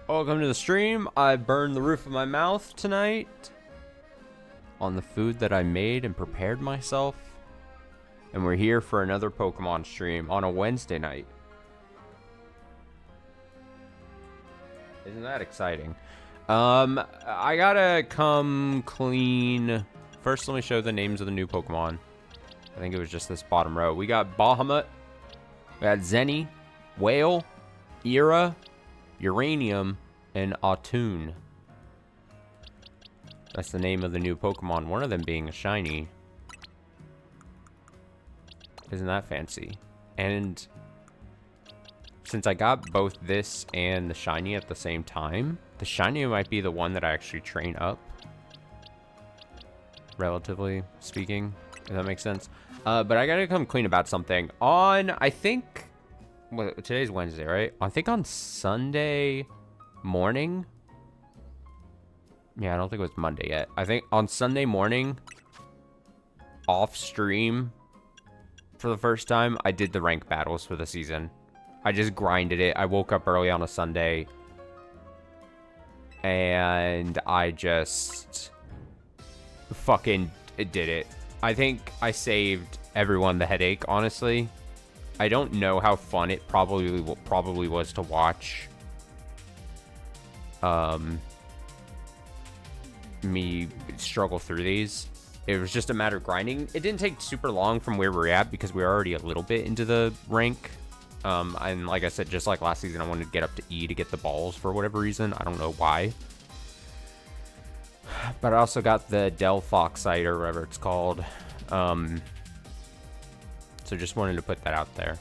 Welcome to the stream. I burned the roof of my mouth tonight on the food that I made and prepared myself. And we're here for another Pokemon stream on a Wednesday night. Isn't that exciting? I gotta come clean. First, let me show the names of the new Pokemon. I think it was just this bottom row. We got Bahamut, we got Zenny, Whale, Era, Uranium, and Autoon. That's the name of the new Pokemon, one of them being a shiny. Isn't that fancy? And since I got both this and the shiny at the same time, the shiny might be the one that I actually train up, relatively speaking, if that makes sense. But I gotta come clean about something. I think, today's Wednesday, right? I think on Sunday morning. Yeah, I don't think it was Monday yet. I think on Sunday morning, off stream, for the first time, I did the rank battles for the season. I just grinded it. I woke up early on a Sunday, and I just fucking did it. I think I saved everyone the headache, honestly. I don't know how fun it probably was to watch me struggle through these. It was just a matter of grinding. It didn't take super long from where we're at because we were already a little bit into the rank. And like I said, just like last season, I wanted to get up to E to get the balls for whatever reason. I don't know why. But I also got the Delphoxite or whatever it's called. So just wanted to put that out there.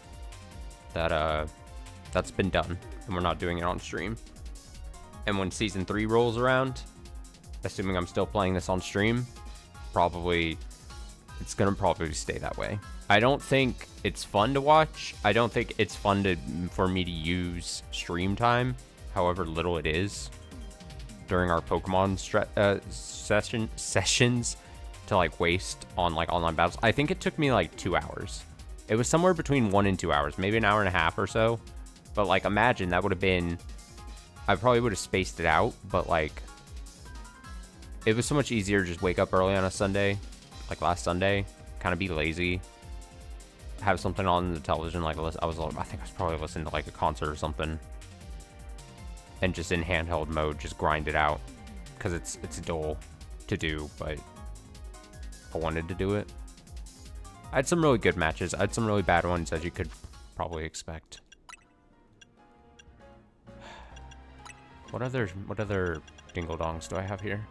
That's been done, and we're not doing it on stream. And when season 3 rolls around, assuming I'm still playing this on stream, it's gonna probably stay that way. I don't think it's fun to watch. I don't think it's fun for me to use stream time, however little it is, during our Pokemon sessions to like waste on like online battles. I think it took me like 2 hours. It was somewhere between 1 and 2 hours, maybe an hour and a half or so. But like, imagine that would have been, I probably would have spaced it out, but like, it was so much easier to just wake up early on a Sunday, like last Sunday, kind of be lazy, have something on the television, like I think I was probably listening to like a concert or something, and just in handheld mode, just grind it out, because it's dull to do, but I wanted to do it. I had some really good matches. I had some really bad ones, as you could probably expect. What other dingle-dongs do I have here?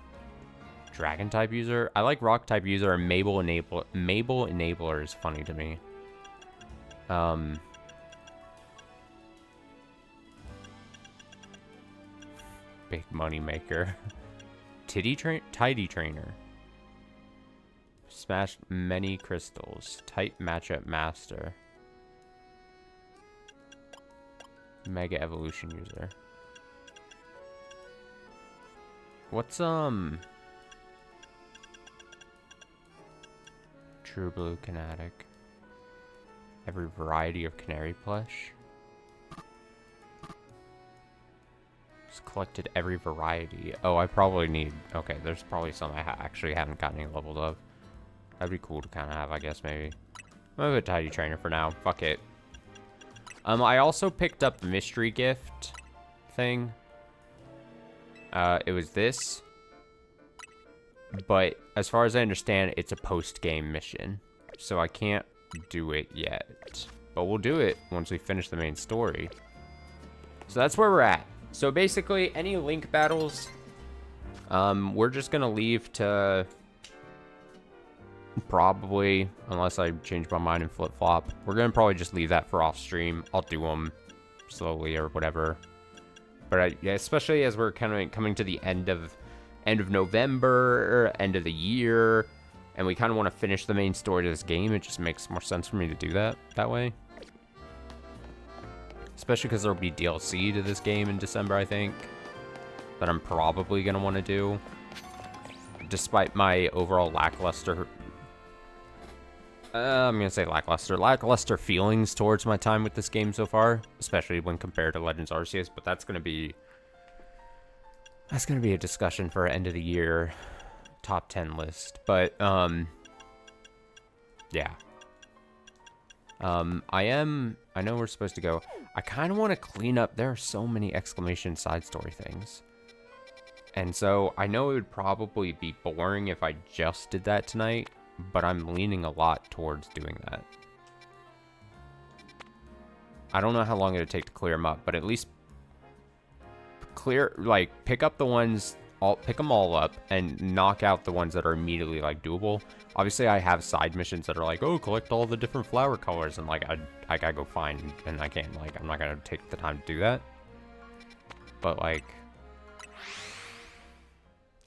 Dragon type user. I like rock type user, and Mabel enabler is funny to me. Big money maker. Tidy trainer. Smashed many crystals. Type matchup master. Mega evolution user. What's True Blue Kinetic. Every variety of canary plush. Just collected every variety. Oh, I probably need... Okay, there's probably some I actually haven't gotten any levels of. That'd be cool to kind of have, I guess, maybe. I'm gonna go Tidy Trainer for now. Fuck it. I also picked up the mystery gift thing. It was this. But as far as I understand, it's a post-game mission. So I can't do it yet. But we'll do it once we finish the main story. So that's where we're at. So basically, any link battles, we're just going to leave to probably, unless I change my mind and flip-flop, we're going to probably just leave that for off-stream. I'll do them slowly or whatever. But yeah, especially as we're kind of coming to the end of November, end of the year, and we kind of want to finish the main story to this game, it just makes more sense for me to do that way. Especially because there'll be DLC to this game in December, I think, that I'm probably going to want to do. Despite my overall lackluster... I'm going to say lackluster feelings towards my time with this game so far, especially when compared to Legends Arceus, but that's going to be That's going to be a discussion for end of the year top 10 list. But, yeah. I know we're supposed to go. I kind of want to clean up. There are so many exclamation side story things. And so I know it would probably be boring if I just did that tonight, but I'm leaning a lot towards doing that. I don't know how long it would take to clear them up, but at least clear, like, pick up the ones, pick them all up and knock out the ones that are immediately, like, doable. Obviously, I have side missions that are like, oh, collect all the different flower colors, and, like, I gotta go find, and I can't, like, I'm not gonna take the time to do that. But, like,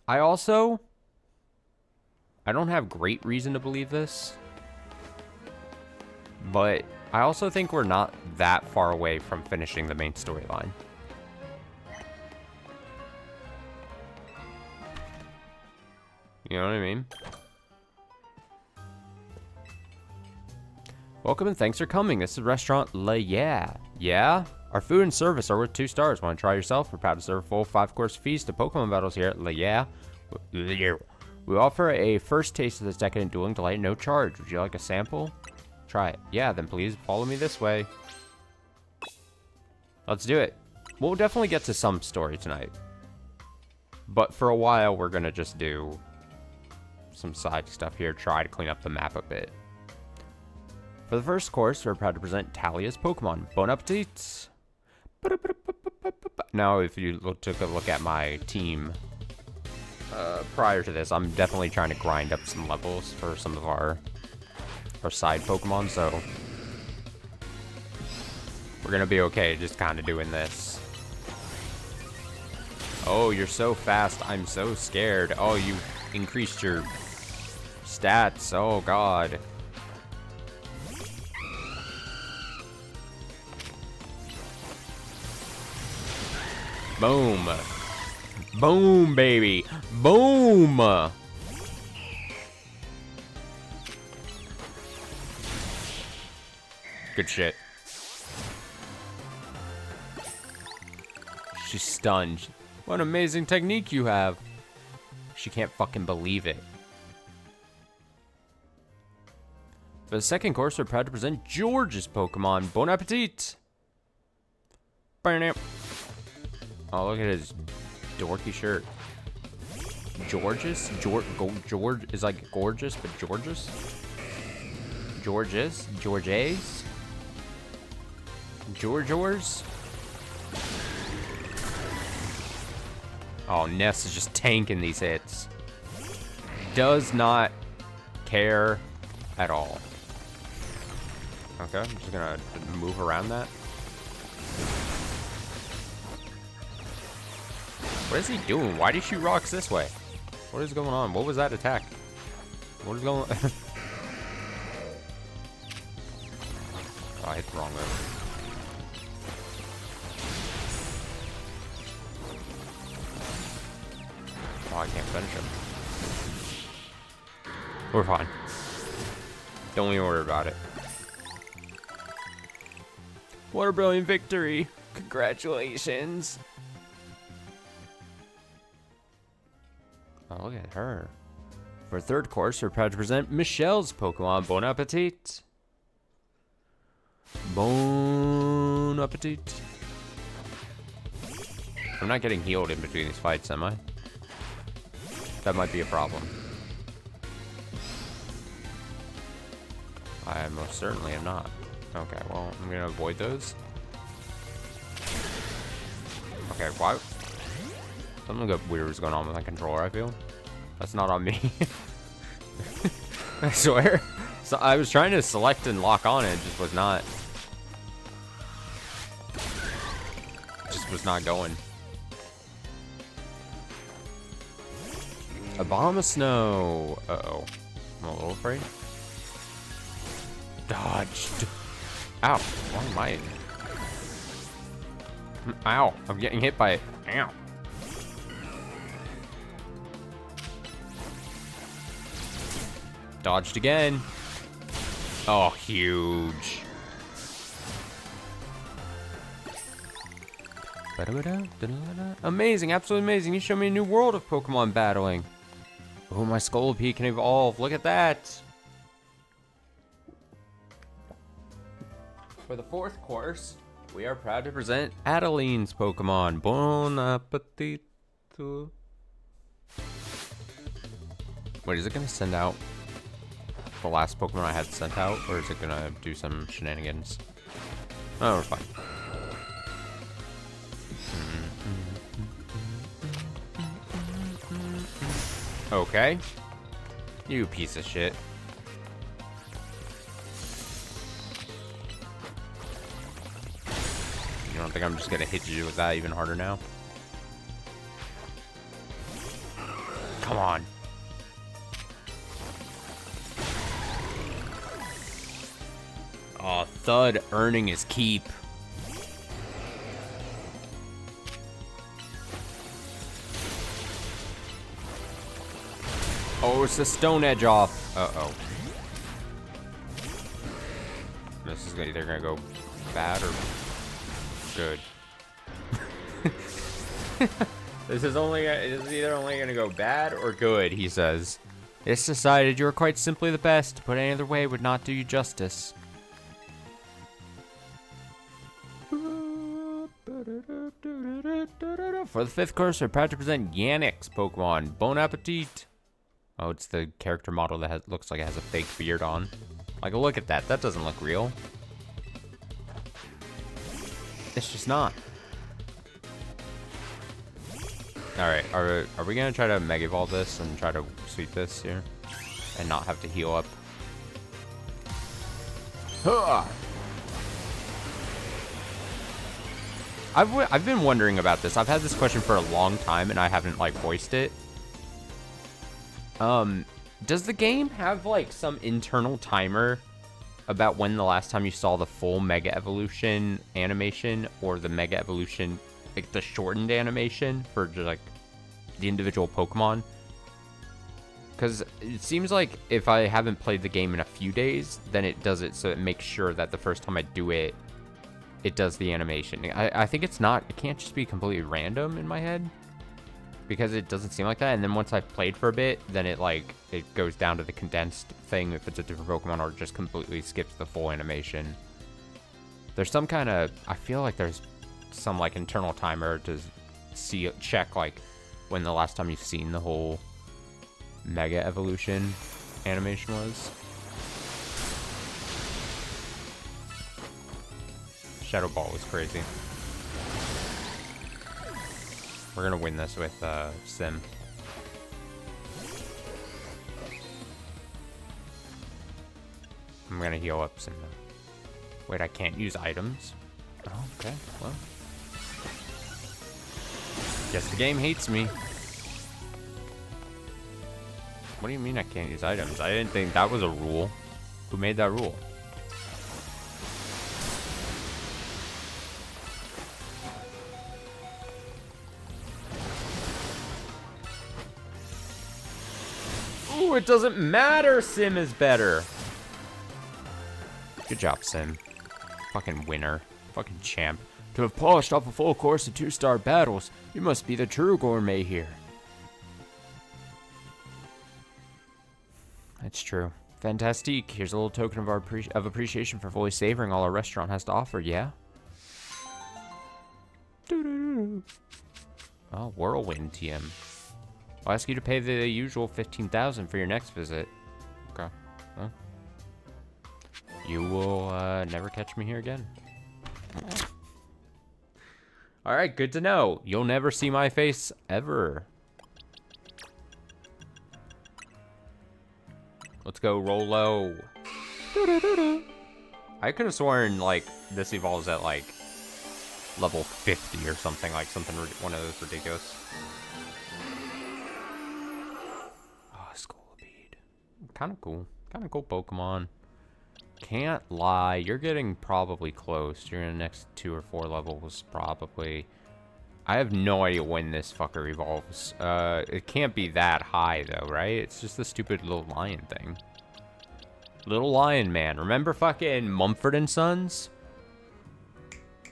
I don't have great reason to believe this, but I also think we're not that far away from finishing the main storyline. You know what I mean? Welcome and thanks for coming. This is restaurant La Yeah. Yeah? Our food and service are worth 2 stars. Want to try yourself? We're proud to serve a full 5-course feast of Pokemon battles here at La Yeah. We offer a first taste of this decadent dueling delight, no charge. Would you like a sample? Try it. Yeah, then please follow me this way. Let's do it. We'll definitely get to some story tonight. But for a while, we're going to just do some side stuff here, try to clean up the map a bit. For the first course, we're proud to present Talia's Pokemon. Bon appetit! Now, if you took a look at my team prior to this, I'm definitely trying to grind up some levels for some of our side Pokemon, so we're gonna be okay just kind of doing this. Oh, you're so fast. I'm so scared. Oh, you increased your stats. Oh, God. Boom. Boom, baby. Boom. Good shit. She's stunned. What amazing technique you have. She can't fucking believe it. For the second course, we're proud to present George's Pokemon. Bon appetit! Oh, look at his dorky shirt. George's? George is like gorgeous, but George's? George's? George's? George's? Oh, Ness is just tanking these hits. Does not care at all. Okay, I'm just gonna move around that. What is he doing? Why did he shoot rocks this way? What is going on? What was that attack? What is going on? Oh, I hit the wrong move. Oh, I can't finish him. We're fine. Don't even worry about it. What a brilliant victory. Congratulations. Oh, look at her. For third course, we're proud to present Michelle's Pokemon. Bon appetit. Bon appetit. I'm not getting healed in between these fights, am I? That might be a problem. I most certainly am not. Okay, well, I'm gonna avoid those. Okay, why? Something weird is going on with my controller, I feel. That's not on me. I swear. So I was trying to select and lock on, and it just was not. Just was not going. A bomb of snow. Uh-oh. I'm a little afraid. Dodged. Ow. Why am I? Ow. I'm getting hit by it. Ow. Dodged again. Oh, huge. Amazing, absolutely amazing. You show me a new world of Pokemon battling. Oh, my Scolipede can evolve. Look at that. For the fourth course, we are proud to present Adeline's Pokemon. Bon appetit. Wait, is it going to send out the last Pokemon I had sent out? Or is it going to do some shenanigans? Oh, we're fine. Okay. You piece of shit. You don't think I'm just gonna hit you with that even harder now? Come on. Oh, Thud earning his keep. Oh, it's the Stone Edge off. Uh-oh. This is either gonna go bad or good. This is either only gonna go bad or good, he says. It's decided you are quite simply the best. To put it any other way would not do you justice. For the fifth course, we're proud to present Yannick's Pokemon, Bon Appetit. Oh, it's the character model that looks like it has a fake beard on. Like, look at that. That doesn't look real. It's just not. Alright, are we gonna try to Mega Evolve this and try to sweep this here? And not have to heal up? Huh! I've been wondering about this. I've had this question for a long time and I haven't, like, voiced it. Does the game have, like, some internal timer about when the last time you saw the full Mega Evolution animation or the Mega Evolution, like, the shortened animation for, just, like, the individual Pokemon? Because it seems like if I haven't played the game in a few days, then it does it so it makes sure that the first time I do it, it does the animation. I think it can't just be completely random in my head. Because it doesn't seem like that, and then once I've played for a bit, then it goes down to the condensed thing if it's a different Pokemon, or just completely skips the full animation. There's some kind of, I feel like there's some, like, internal timer to check, like, when the last time you've seen the whole Mega Evolution animation was. Shadow Ball was crazy. We're gonna win this with Sim. I'm gonna heal up Sim. Wait, I can't use items. Oh, okay, well. Guess the game hates me. What do you mean I can't use items? I didn't think that was a rule. Who made that rule? Ooh, it doesn't matter. Sim is better. Good job, Sim. Fucking winner. Fucking champ. To have polished off a full course of 2-star battles, you must be the true gourmet here. That's true. Fantastique. Here's a little token of our appreciation for fully savoring all our restaurant has to offer, yeah? Oh, Whirlwind TM. I'll ask you to pay the usual $15,000 for your next visit. Okay. Well, you will never catch me here again. Alright, good to know. You'll never see my face ever. Let's go Rolo. I could have sworn, like, this evolves at, like, level 50 or something, like something, one of those ridiculous. Oh, Scolipede. Kind of cool. Kind of cool Pokemon. Can't lie, you're getting probably close. You're in the next 2 or 4 levels, probably. I have no idea when this fucker evolves. It can't be that high, though, right? It's just the stupid little lion thing. Little Lion Man. Remember fucking Mumford and Sons?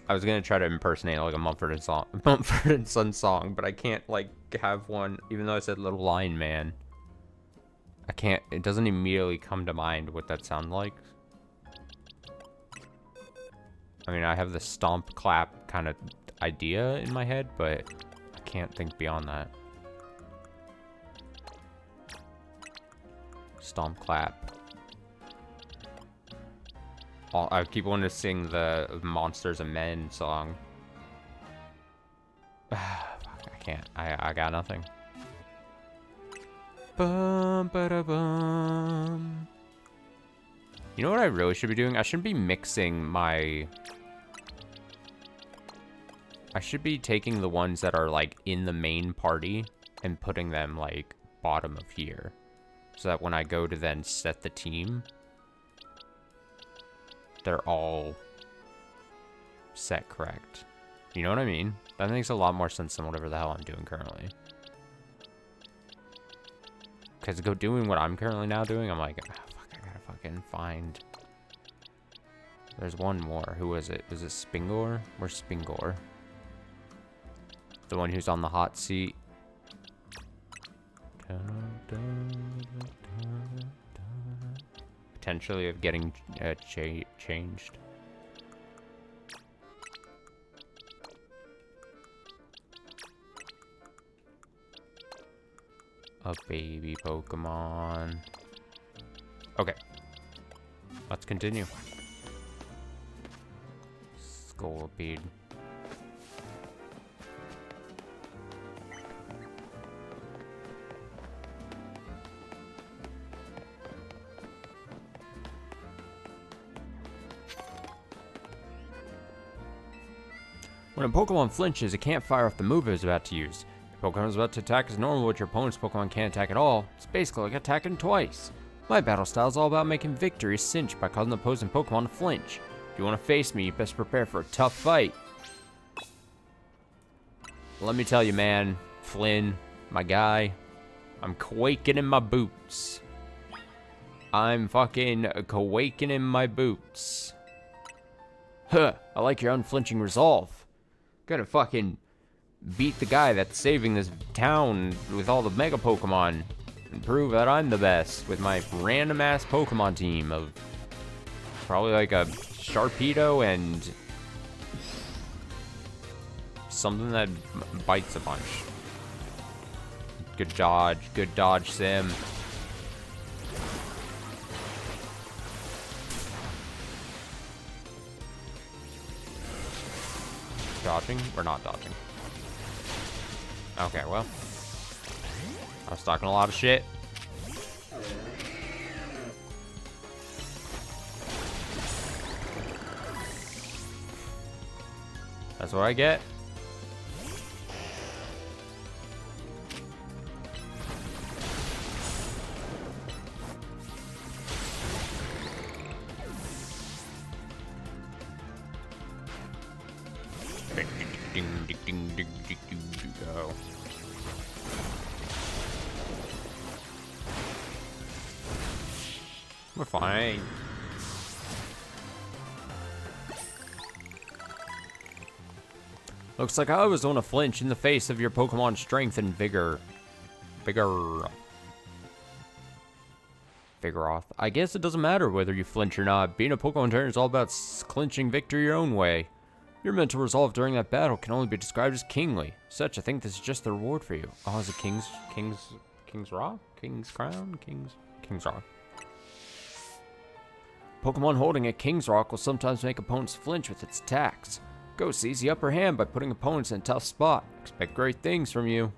I was gonna try to impersonate like a Mumford and song, Mumford and Son song, but I can't like have one. Even though I said Little Lion Man, I can't. It doesn't immediately come to mind what that sounds like. I mean, I have the stomp clap kind of idea in my head, but I can't think beyond that. Stomp clap. I keep wanting to sing the Monsters and Men song. I can't. I got nothing. Bum, ba-da-bum. You know what I really should be doing? I shouldn't be mixing my... I should be taking the ones that are, like, in the main party and putting them, like, bottom of here. So that when I go to then set the team, they're all set correct. You know what I mean? That makes a lot more sense than whatever the hell I'm doing currently. Because doing what I'm currently now doing, I'm like, oh, fuck, I gotta fucking find... There's one more. Who is it? Is it Spingor? Where's Spingor? The one who's on the hot seat. Potentially of getting changed. A baby Pokemon. Okay. Let's continue. Scolipede. When a Pokemon flinches, it can't fire off the move it was about to use. If Pokemon is about to attack as normal, but your opponent's Pokemon can't attack at all, it's basically like attacking twice. My battle style is all about making victory cinch by causing the opposing Pokemon to flinch. If you want to face me, you best prepare for a tough fight. Let me tell you, man, Flynn, my guy, I'm quaking in my boots. I'm fucking quaking in my boots. Huh, I like your unflinching resolve. Gotta fucking beat the guy that's saving this town with all the Mega Pokemon and prove that I'm the best with my random ass Pokemon team of probably like a Sharpedo and something that bites a bunch. Good dodge, Sim. Dodging? We're not dodging. Okay, well. I was talking a lot of shit. That's what I get. Go. We're fine. Looks like I always want to flinch in the face of your Pokemon strength and vigor. Vigoroth. I guess it doesn't matter whether you flinch or not. Being a Pokemon trainer is all about clinching victory your own way. Your mental resolve during that battle can only be described as kingly. Such, I think this is just the reward for you. Oh, is it King's Rock? King's Crown? King's Rock. Pokemon holding a King's Rock will sometimes make opponents flinch with its attacks. Go seize the upper hand by putting opponents in a tough spot. Expect great things from you.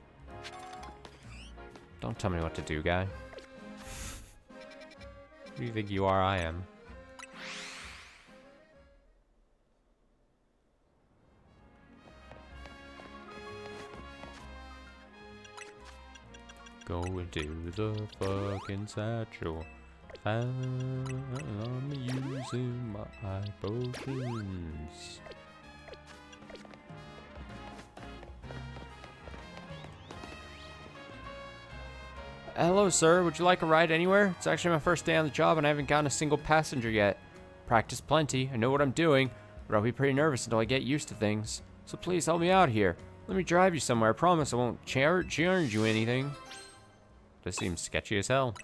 Don't tell me what to do, guy. Who do you think you are? I am. Go into the fucking satchel. I'm using my potions. Hello, sir. Would you like a ride anywhere? It's actually my first day on the job and I haven't gotten a single passenger yet. Practice plenty. I know what I'm doing. but I'll be pretty nervous until I get used to things. So please help me out here. Let me drive you somewhere. I promise I won't charge you anything. This seems sketchy as hell.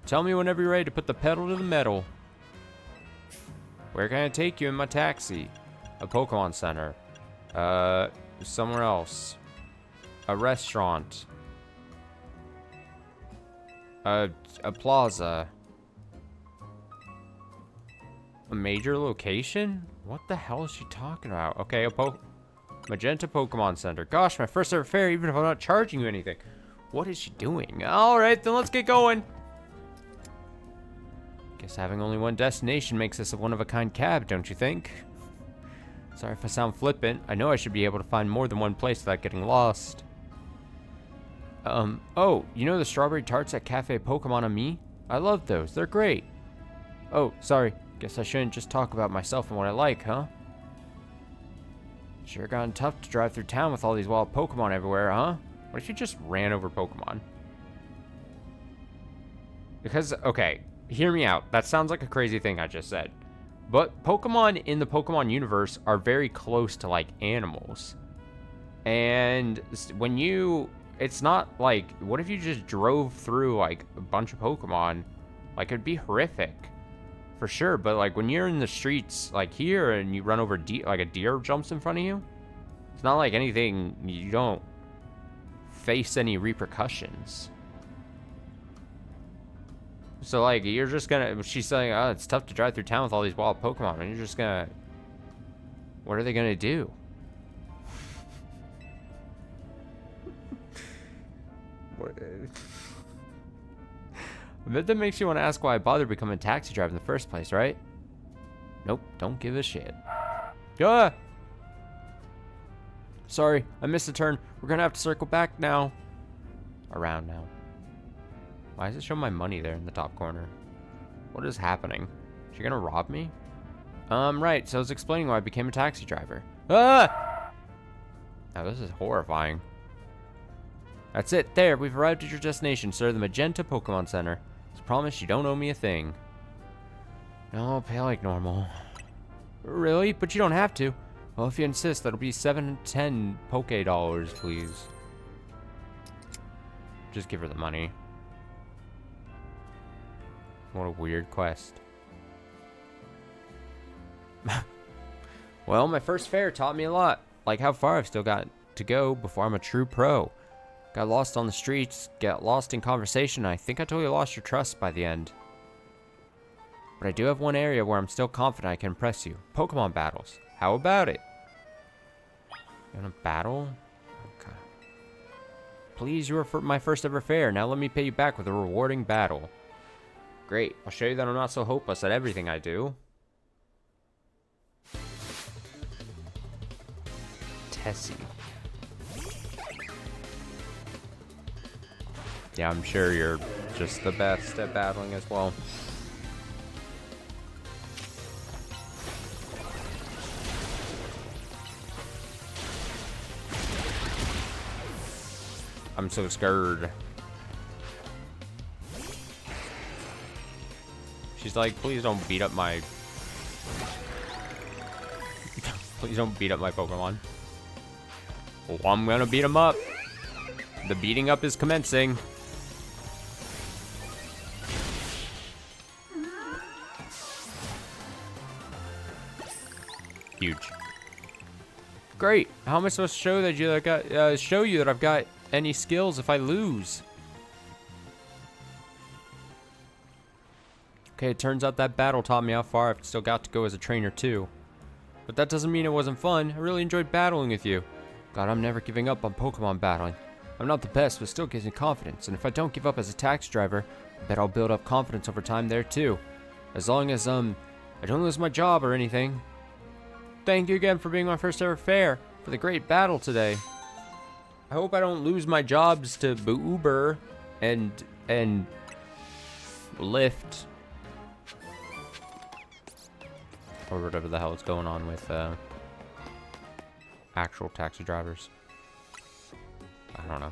Tell me whenever you're ready to put the pedal to the metal. Where can I take you in my taxi? A Pokemon Center. Somewhere else. A restaurant. A plaza. A major location? What the hell is she talking about? Okay, Magenta Pokemon Center. Gosh, my first ever fare, even if I'm not charging you anything. What is she doing? Alright, then let's get going. Guess having only one destination makes this a one-of-a-kind cab, don't you think? Sorry if I sound flippant. I know I should be able to find more than one place without getting lost. Oh, you know the strawberry tarts at Cafe Pokémon and Me? I love those. They're great. Oh, sorry. Guess I shouldn't just talk about myself and what I like, huh? Sure gotten tough to drive through town with all these wild Pokemon everywhere, huh? What if you just ran over Pokemon? Because, okay, hear me out. That sounds like a crazy thing I just said. But Pokemon in the Pokemon universe are very close to, like, animals. And when you... It's not like... What if you just drove through, like, a bunch of Pokemon? Like, it'd be horrific. For sure, but, like, when you're in the streets, like, here, and you run over like, a deer jumps in front of you, it's not like anything... You don't face any repercussions. So, like, you're just gonna... She's saying, oh, it's tough to drive through town with all these wild Pokemon, and you're just gonna... What are they gonna do? What... I bet that makes you want to ask why I bothered becoming a taxi driver in the first place, right? Nope, don't give a shit. Ah! Sorry, I missed a turn. We're gonna have to circle back now. Around now. Why does it show my money there in the top corner? What is happening? Is she gonna rob me? Right, so I was explaining why I became a taxi driver. Ah! Now this is horrifying. That's it, there, we've arrived at your destination, sir, the Magenta Pokemon Center. As promised, you don't owe me a thing. No, I'll pay like normal. Really? But you don't have to. Well, if you insist, that'll be 7 to 10 Poke Dollars, please. Just give her the money. What a weird quest. Well, my first fare taught me a lot. Like how far I've still got to go before I'm a true pro. Got lost on the streets, got lost in conversation, and I think I totally lost your trust by the end. But I do have one area where I'm still confident I can impress you. Pokemon battles. How about it? You want a battle? Okay. Please, you were my first ever fare. Now let me pay you back with a rewarding battle. Great. I'll show you that I'm not so hopeless at everything I do. Tessie. Yeah, I'm sure you're just the best at battling as well. I'm so scared. She's like, please don't beat up my... Please don't beat up my Pokemon. Oh, I'm gonna beat him up. The beating up is commencing. Huge. Great. How am I supposed to show that show you that I've got any skills if I lose? Okay, it turns out that battle taught me how far I've still got to go as a trainer too. But that doesn't mean it wasn't fun. I really enjoyed battling with you. God, I'm never giving up on Pokemon battling. I'm not the best, but still gives me confidence. And if I don't give up as a taxi driver, I bet I'll build up confidence over time there too. As long as, I don't lose my job or anything. Thank you again for being my first ever fare, for the great battle today. I hope I don't lose my jobs to Uber and Lyft. Or whatever the hell is going on with actual taxi drivers. I don't know.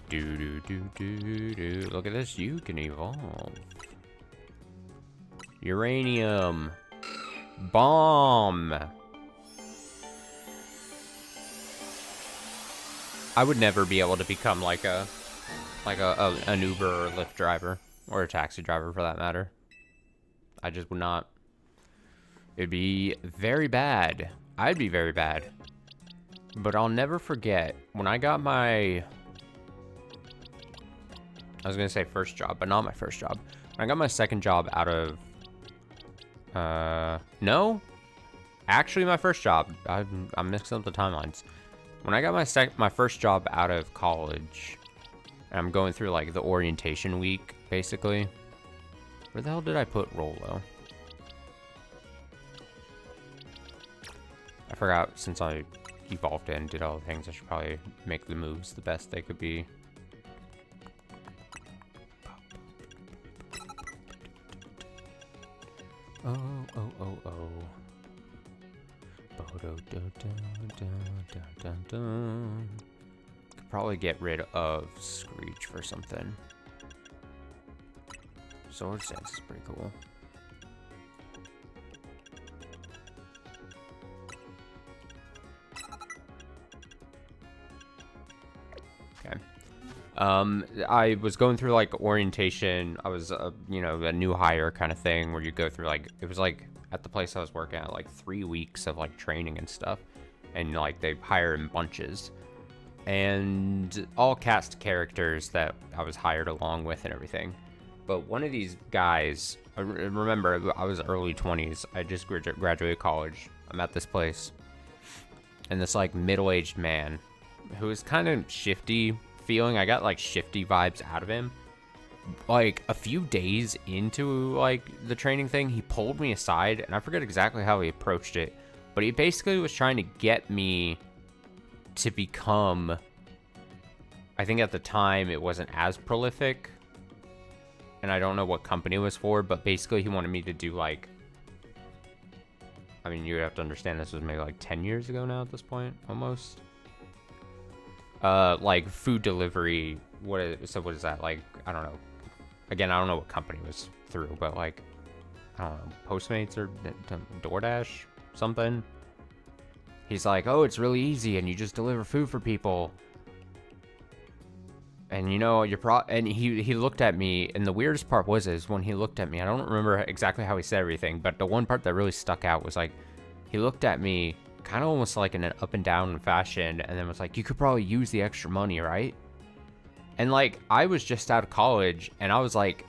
Do do do do do. Look at this. You can evolve. Uranium. Bomb. I would never be able to become like an Uber or Lyft driver, or a taxi driver for that matter. I just would not. It'd be very bad. I'd be very bad. But I'll never forget when I got my, I was gonna say first job, but not my first job. When I got my second job out of, no, actually my first job. I'm mixing up the timelines. When I got my first job out of college, and I'm going through like the orientation week, basically. Where the hell did I put Rolo? I forgot. Since I evolved and did all the things, I should probably make the moves the best they could be. Oh, oh, oh, oh. Could probably get rid of Screech for something. Sword Stance is pretty cool. Okay. I was going through like orientation. I was, you know, a new hire kind of thing where you go through like, it was like at the place I was working at, like 3 weeks of like training and stuff. And like they hire in bunches. And all cast characters that I was hired along with and everything. But one of these guys, I remember I was early 20s. I just graduated college. I'm at this place. And this like middle-aged man who was kind of shifty feeling. I got like shifty vibes out of him. Like a few days into like the training thing, he pulled me aside, and I forget exactly how he approached it, but he basically was trying to get me to become, I think at the time it wasn't as prolific, and I don't know what company it was for, but basically he wanted me to do like, I mean, you have to understand this was maybe like 10 years ago now at this point, almost. Like food delivery, what is that, like, I don't know. Again, I don't know what company it was through, but like, I don't know, Postmates or DoorDash, something. He's like, oh, it's really easy, and you just deliver food for people. And you know, and he looked at me, and the weirdest part was when he looked at me, I don't remember exactly how he said everything, but the one part that really stuck out was like, he looked at me kind of almost like in an up and down fashion, and then was like, you could probably use the extra money, right? And like, I was just out of college, and I was like,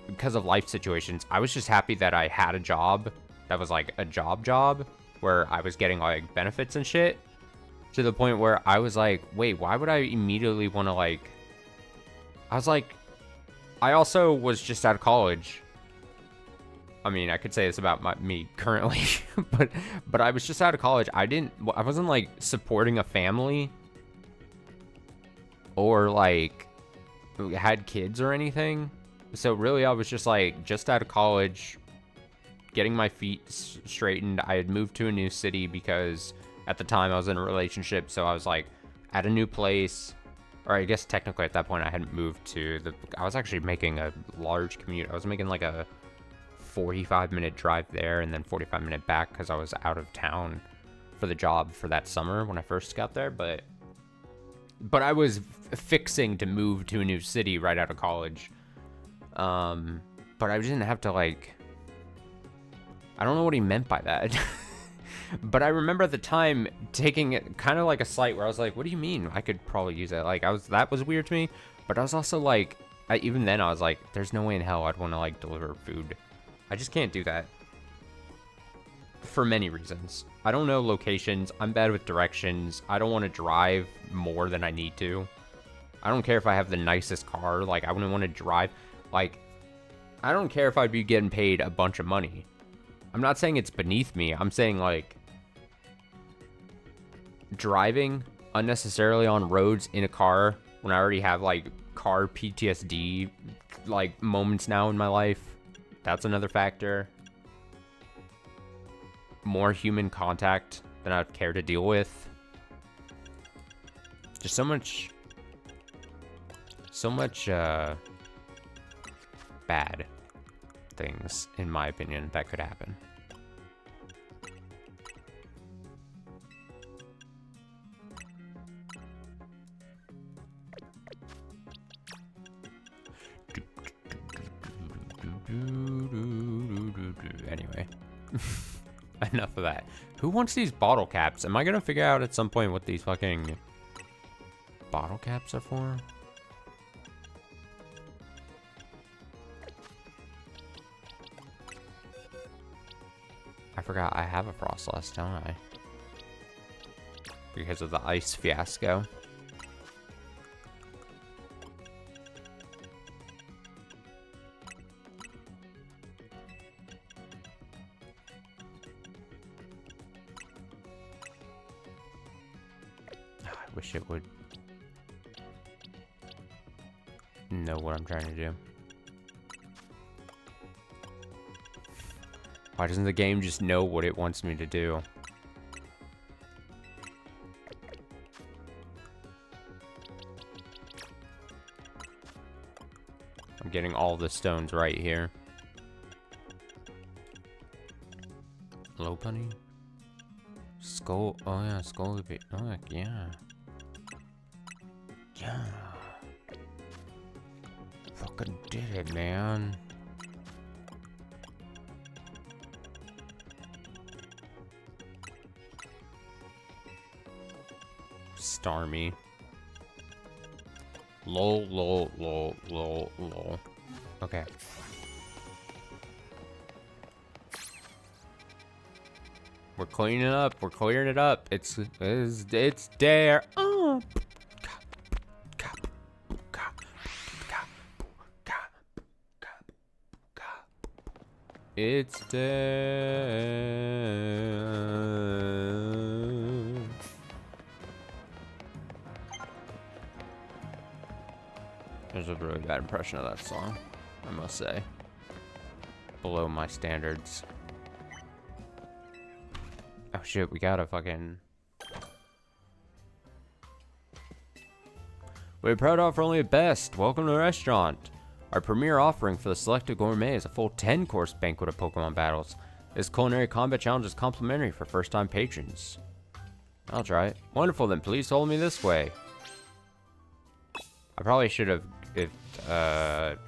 because of life situations, I was just happy that I had a job that was like a job where I was getting like benefits and shit, to the point where I was like, wait, why would I immediately want to like, I was like, I also was just out of college. I mean, I could say this about me currently, but I was just out of college. I wasn't like supporting a family or like had kids or anything. So really I was just like, just out of college, getting my feet straightened. I had moved to a new city because at the time I was in a relationship. So I was like at a new place, or I guess technically at that point I hadn't moved to I was actually making a large commute. I was making like a 45-minute drive there and then 45-minute back because I was out of town for the job for that summer when I first got there. But I was fixing to move to a new city right out of college. But I didn't have to like, I don't know what he meant by that. But I remember at the time taking it kind of like a slight where I was like, what do you mean? I could probably use it. Like that was weird to me. But I was also like, even then I was like, there's no way in hell I'd want to like deliver food. I just can't do that. For many reasons. I don't know locations. I'm bad with directions. I don't want to drive more than I need to. I don't care if I have the nicest car. Like, I wouldn't want to drive. Like, I don't care if I'd be getting paid a bunch of money. I'm not saying it's beneath me. I'm saying, like, driving unnecessarily on roads in a car when I already have, like, car PTSD, like, moments now in my life. That's another factor. More human contact than I'd care to deal with. Just so much So much bad things, in my opinion, that could happen. Anyway, enough of that. Who wants these bottle caps? Am I gonna figure out at some point what these fucking bottle caps are for? I forgot I have a Frostlass, don't I? Because of the ice fiasco. I wish it would know what I'm trying to do. Why doesn't the game just know what it wants me to do? I'm getting all the stones right here. Hello, bunny? Skull. Oh, yeah, skull. Oh, yeah. Yeah. Fucking did it, man. Starmie. Lol, lol, lol, lol, lol. Okay. We're cleaning it up. We're clearing it up. It's there. Oh. It's there. There's a really bad impression of that song, I must say. Below my standards. Oh shit, we gotta fucking... We're proud to offer only the best. Welcome to the restaurant. Our premier offering for the selected gourmet is a full 10-course banquet of Pokemon battles. This culinary combat challenge is complimentary for first-time patrons. I'll try it. Wonderful, then please follow me this way. I probably should have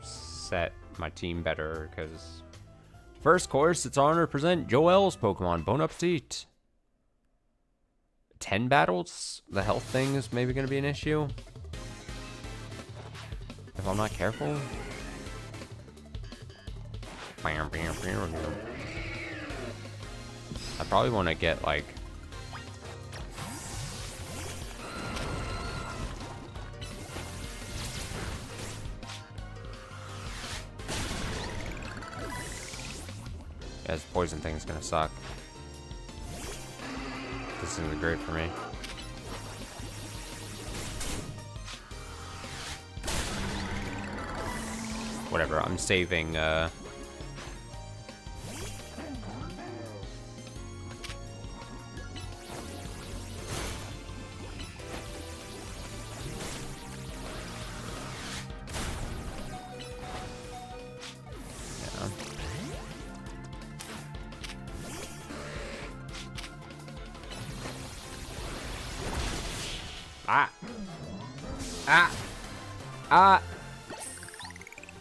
set my team better, because... First course, it's our honor to present Joel's Pokemon. Bon appetit. 10 battles? The health thing is maybe going to be an issue. If I'm not careful. I probably want to get, like... Yeah, this poison thing is gonna suck. This is gonna be great for me. Whatever, I'm saving,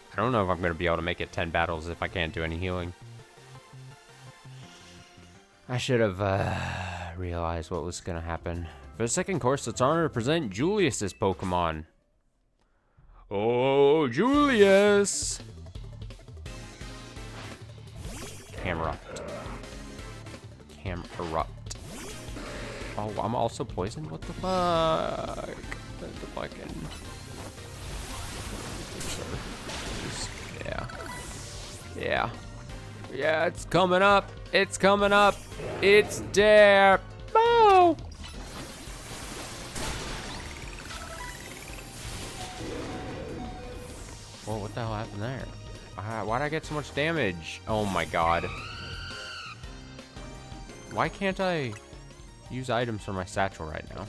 I don't know if I'm going to be able to make it 10 battles if I can't do any healing. I should have realized what was going to happen. For the second course, it's our honor to present Julius's Pokemon. Oh, Julius! Camerupt. Oh, I'm also poisoned? What the fuck? The fucking... Yeah. Yeah, it's coming up. It's coming up. It's there. Oh! Whoa, what the hell happened there? Why'd I get so much damage? Oh my god. Why can't I use items for my satchel right now?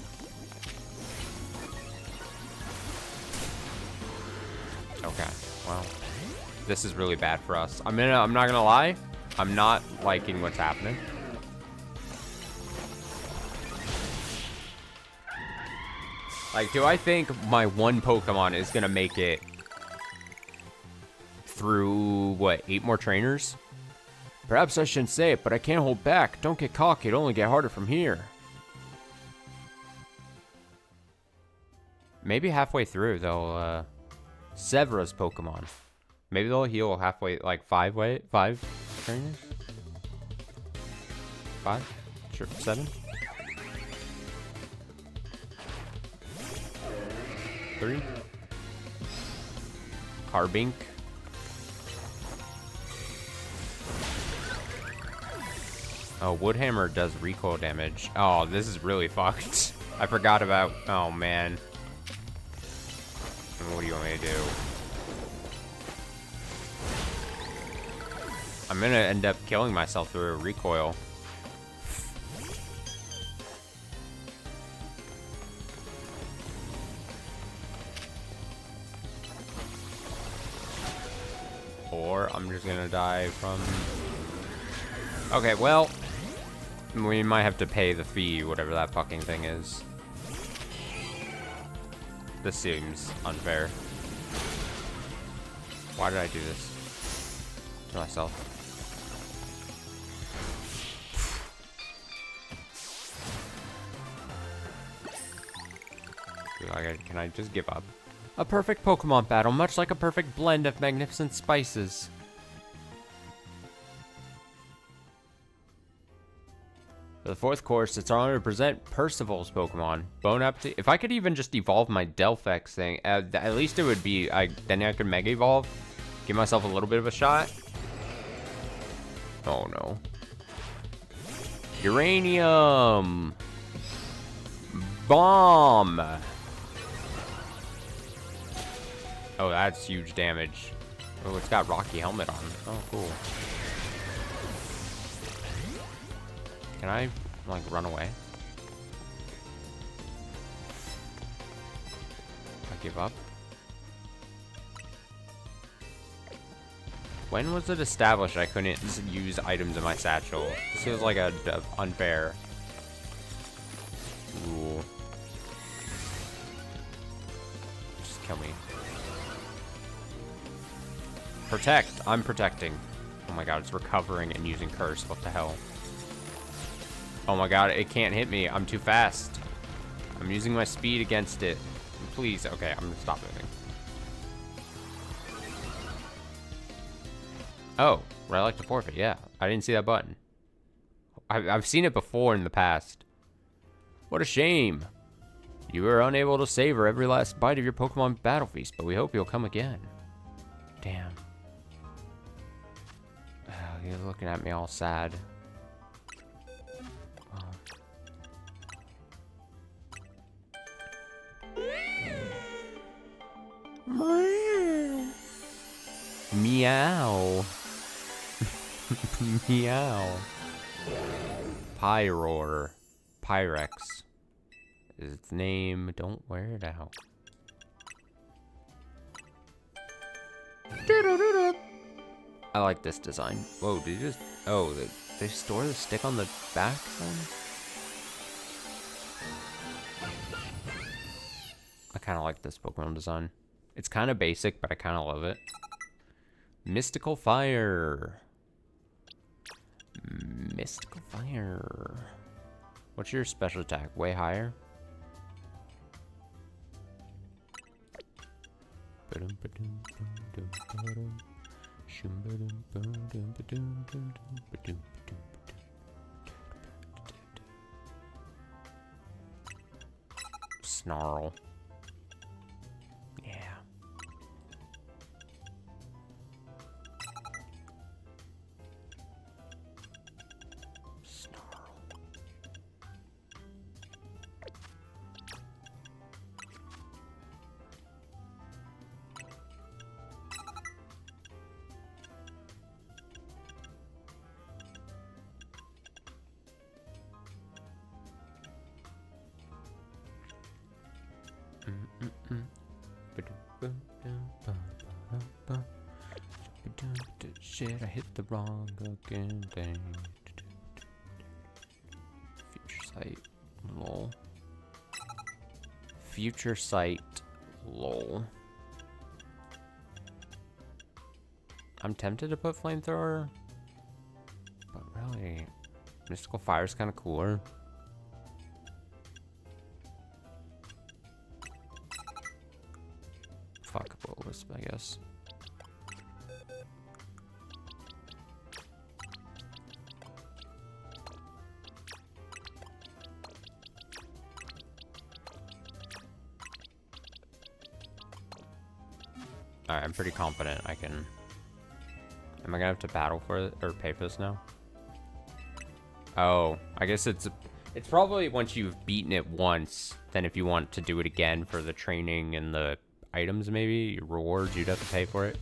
Well, this is really bad for us. I'm not gonna lie. I'm not liking what's happening. Like, do I think my one Pokemon is gonna make it through, what, 8 more trainers? Perhaps I shouldn't say it, but I can't hold back. Don't get cocky, it'll only get harder from here. Maybe halfway through, they'll, Severa's Pokemon. Maybe they'll heal halfway, like, 5 trainers? 5? Sure, 7? 3? Carbink. Oh, Woodhammer does recoil damage. Oh, this is really fucked. I forgot about... Oh, man. What do you want me to do? I'm gonna end up killing myself through a recoil. Or I'm just gonna die from... Okay, well... We might have to pay the fee, whatever that fucking thing is. This seems unfair. Why did I do this to myself? Can I just give up? A perfect Pokemon battle, much like a perfect blend of magnificent spices. For the 4th course, it's our honor to present Percival's Pokemon, Bon Appetit. If I could even just evolve my Delphex thing, at least it would be, then I could Mega Evolve, give myself a little bit of a shot. Oh no. Uranium! Bomb! Oh, that's huge damage. Oh, it's got Rocky Helmet on. Oh, cool. Can I, like, run away? I give up. When was it established I couldn't use items in my satchel? This feels like a unfair rule. Just kill me. Protect. I'm protecting. Oh my god, it's recovering and using Curse. What the hell? Oh my god, it can't hit me. I'm too fast. I'm using my speed against it. Please. Okay, I'm gonna stop moving. Oh, would I like to forfeit? Yeah, I didn't see that button. I've seen it before in the past. What a shame. You were unable to savor every last bite of your Pokemon Battle Feast, but we hope you'll come again. Damn. Oh, you're looking at me all sad. Meow. Meow. Pyroar. Pyrex is its name. Don't wear it out. I like this design. Whoa, did you just... Oh, they store the stick on the back then? I kind of like this Pokemon design. It's kind of basic, but I kind of love it. Mystical Fire. Mystical Fire. What's your special attack? Way higher? Snarl. Yeah. shit, I hit the wrong fucking thing. Future sight, lol. Future sight, lol. I'm tempted to put flamethrower, but really, mystical fire is kind of cooler. Fuck Will-O-Wisp, I guess. Alright, I'm pretty confident I can... Am I gonna have to battle for it, or pay for this now? Oh, I guess it's probably once you've beaten it once, then if you want to do it again for the training and the items, maybe, your rewards, you'd have to pay for it.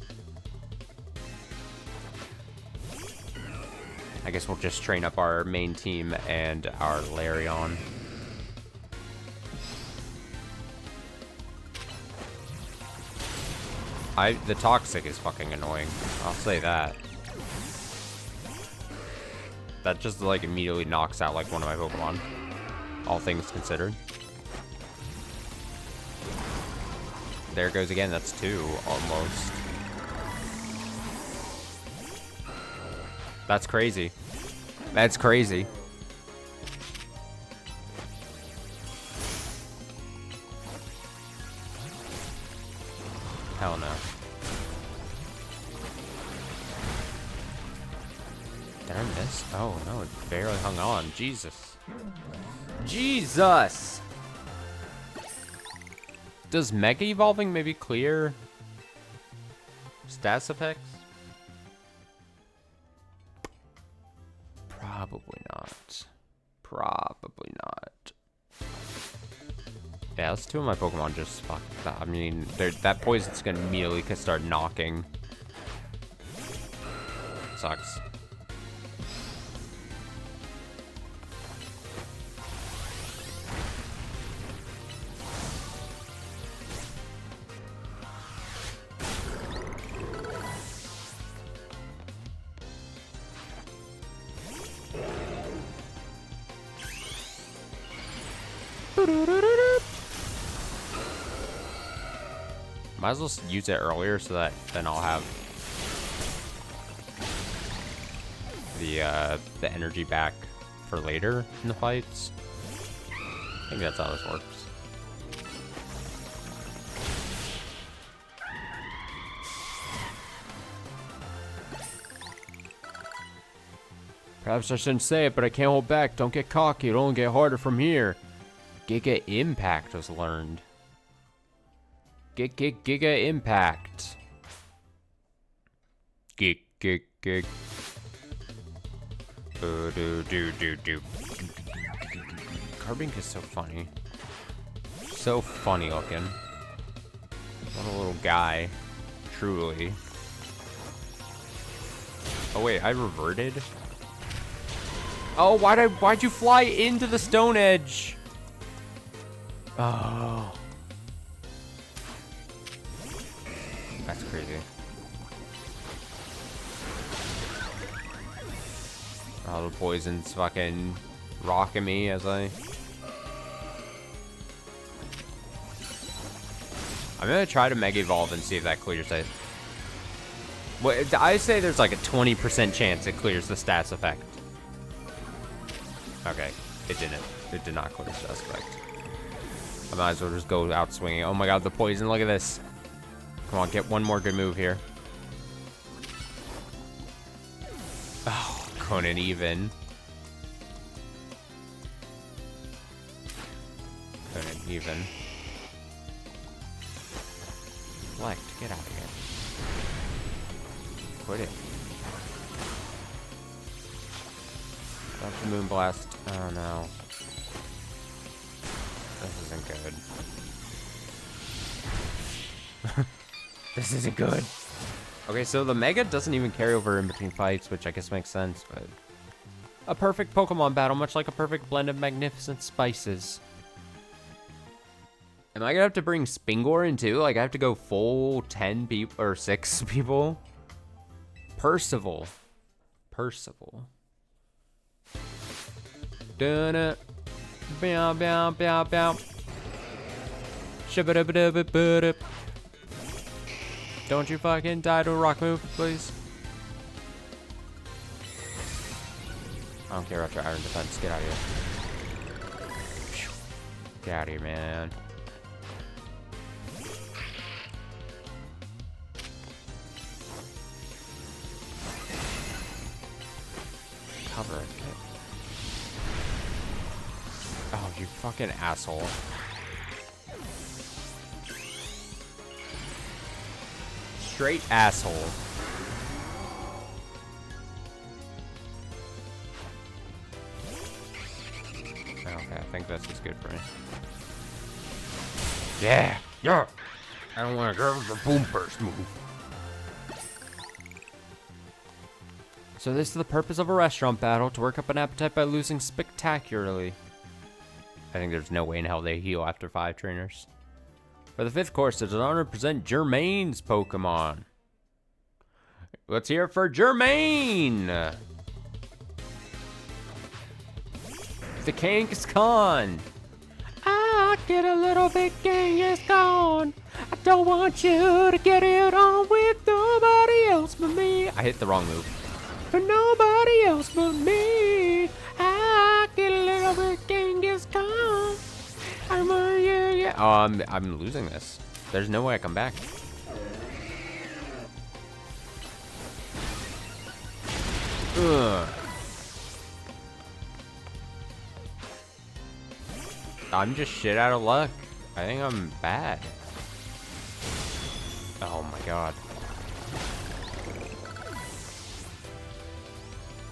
I guess we'll just train up our main team and our Larion. The Toxic is fucking annoying. I'll say that. That just like immediately knocks out like one of my Pokemon. All things considered. There it goes again. That's 2 almost. That's crazy. That's crazy. Hell no. Did I miss? Oh no, it barely hung on. Jesus. Jesus! Does Mega Evolving maybe clear stats effects? Probably not. Probably not. Yeah, that's 2 of my Pokemon just fucked that. I mean, that poison's gonna immediately start knocking. Sucks. Might as well use it earlier so that then I'll have the energy back for later in the fights. I think that's how this works. Perhaps I shouldn't say it, but I can't hold back. Don't get cocky. It'll only get harder from here. Giga Impact was learned. Giga Impact. Gig. Do. Carbink is so funny. So funny looking. What a little guy. Truly. Oh wait, I reverted? Oh, why'd you fly into the stone edge? Oh. That's crazy. Oh, the poison's fucking rocking me as I'm gonna try to Mega Evolve and see if that clears it. Well, I say there's like a 20% chance it clears the stats effect. Okay, it didn't. It did not clear the stats effect. I might as well just go out swinging. Oh my god, the poison, look at this. Come on, get one more good move here. Oh, couldn't even. Couldn't even. Select, get out of here. Quit it. That's the Moonblast. Oh no. This isn't good. This isn't good. Okay, so the Mega doesn't even carry over in between fights, which I guess makes sense, but... A perfect Pokemon battle, much like a perfect blend of magnificent spices. Am I gonna have to bring Spingor in too? Like, I have to go full 10 people, or 6 people? Percival. Dun it. Bow, bow, bow, bow. Shabba-dabba-dabba-ba-dab. Don't you fucking die to a rock move, please. I don't care about your iron defense. Get out of here. Get out of here, man. Cover it. Oh, you fucking asshole. Straight asshole. Okay, I think this is good for me. Yeah! Yeah! I don't want to go with the boom burst move. So this is the purpose of a restaurant battle, to work up an appetite by losing spectacularly. I think there's no way in hell they heal after 5 trainers. For the 5th course, it's an honor to present Germain's Pokemon. Let's hear it for Germain! The Kangaskhan! I get a little bit Kangaskhan. I don't want you to get it on with nobody else but me. I hit the wrong move. For nobody else but me. I get a little bit Kangaskhan. Yeah. Oh, I'm losing this. There's no way I come back. Ugh. I'm just shit out of luck. I think I'm bad. Oh my god.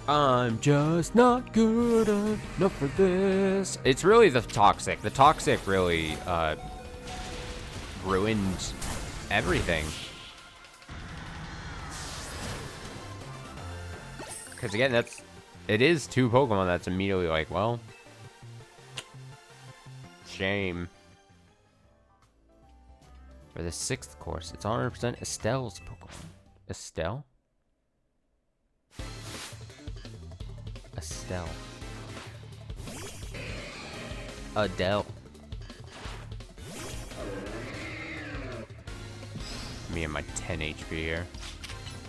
I'm just not good enough for this. It's really the toxic. The toxic really ruined everything. Because again, it is 2 Pokemon that's immediately like, well, shame. For the 6th course, it's 100% Estelle's Pokemon. Estelle? Estelle. Adele. Me and my 10 HP here.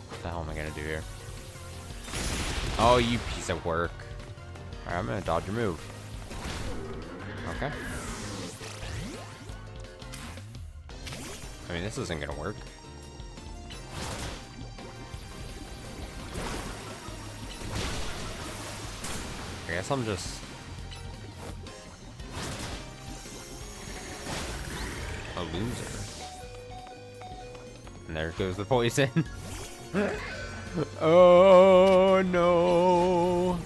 What the hell am I gonna do here? Oh, you piece of work. Alright, I'm gonna dodge your move. Okay. I mean, this isn't gonna work. I guess I'm just a loser. And there goes the poison. Oh no.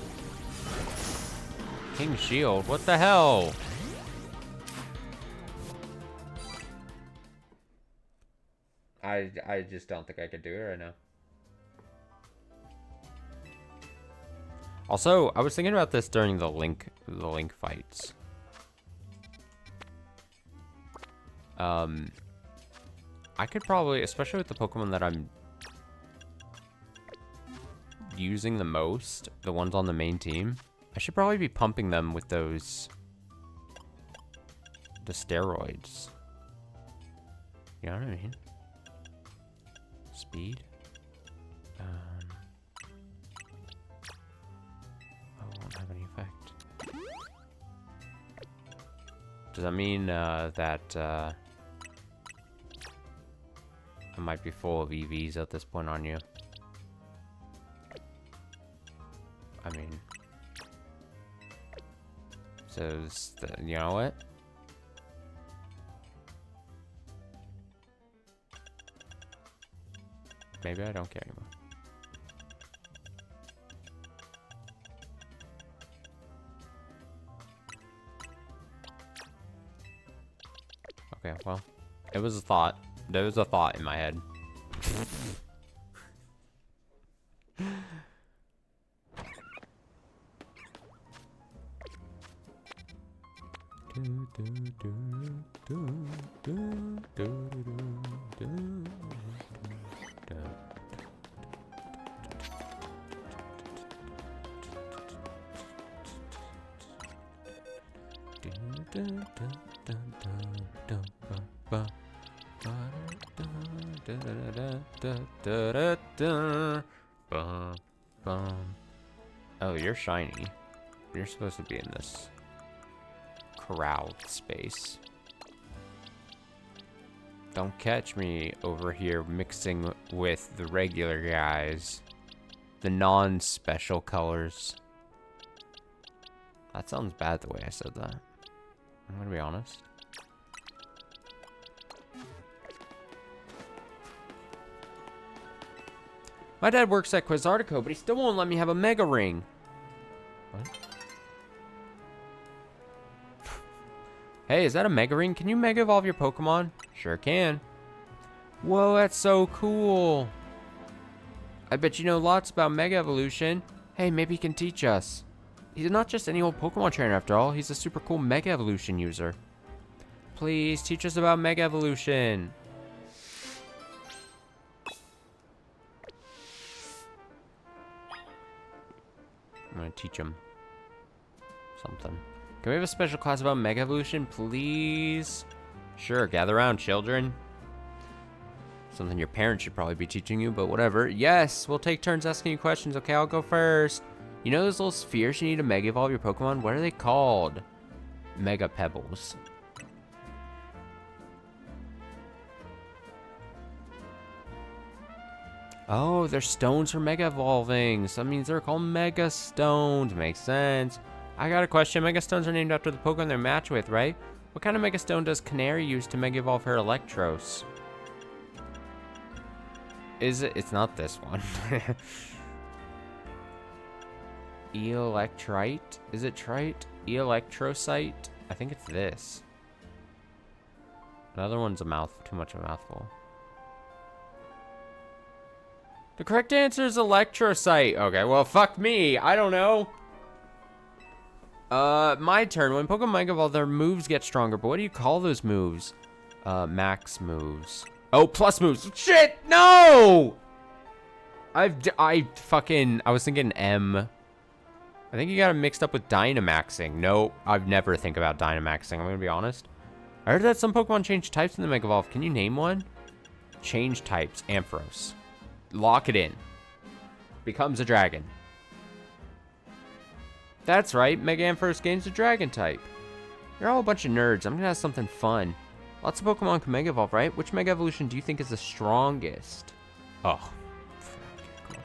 King Shield, what the hell? I just don't think I could do it right now. Also, I was thinking about this during the link fights. I could probably, especially with the Pokemon that I'm using the most, the ones on the main team, I should probably be pumping them with the steroids. You know what I mean? Speed. Won't have any effect. Does that mean that I might be full of EVs at this point on you? I mean, so you know what? Maybe I don't care anymore. Okay, well, it was a thought. There was a thought in my head. Oh, you're shiny. You're supposed to be in this corral space. Don't catch me over here mixing with the regular guys. The non-special colors. That sounds bad the way I said that. I'm gonna be honest. My dad works at Quizartico, but he still won't let me have a Mega Ring. What? Hey, is that a Mega Ring? Can you Mega Evolve your Pokemon? Sure can. Whoa, that's so cool. I bet you know lots about Mega Evolution. Hey, maybe he can teach us. He's not just any old Pokemon trainer after all. He's a super cool Mega Evolution user. Please teach us about Mega Evolution. I'm gonna teach him something. Can we have a special class about Mega Evolution, please? Sure, gather around, children. Something your parents should probably be teaching you, but whatever. Yes, we'll take turns asking you questions. Okay, I'll go first. You know those little spheres you need to Mega Evolve your Pokemon? What are they called? Mega Pebbles. Oh, they're stones for Mega Evolving. So that means they're called Mega Stones. Makes sense. I got a question. Mega Stones are named after the Pokemon they're matched with, right? What kind of Mega Stone does Canary use to Mega Evolve her Electros? Is it? It's not this one. Electrite? Is it trite? Electrocyte? I think it's this. Another one's too much of a mouthful. The correct answer is Electrocyte. Okay, well, fuck me. I don't know. My turn. When Pokemon Mega Evolve, their moves get stronger, but what do you call those moves? Max moves. Oh, plus moves. Shit, no! I was thinking M. I think you got it mixed up with Dynamaxing. No, I've never think about Dynamaxing. I'm gonna be honest. I heard that some Pokemon change types in the Mega Evolve. Can you name one? Change types. Ampharos. Lock it in. Becomes a dragon. That's right. Mega Ampharos gains a dragon type. You're all a bunch of nerds. I'm gonna have something fun. Lots of Pokemon can Mega Evolve, right? Which Mega Evolution do you think is the strongest? Oh. Cool.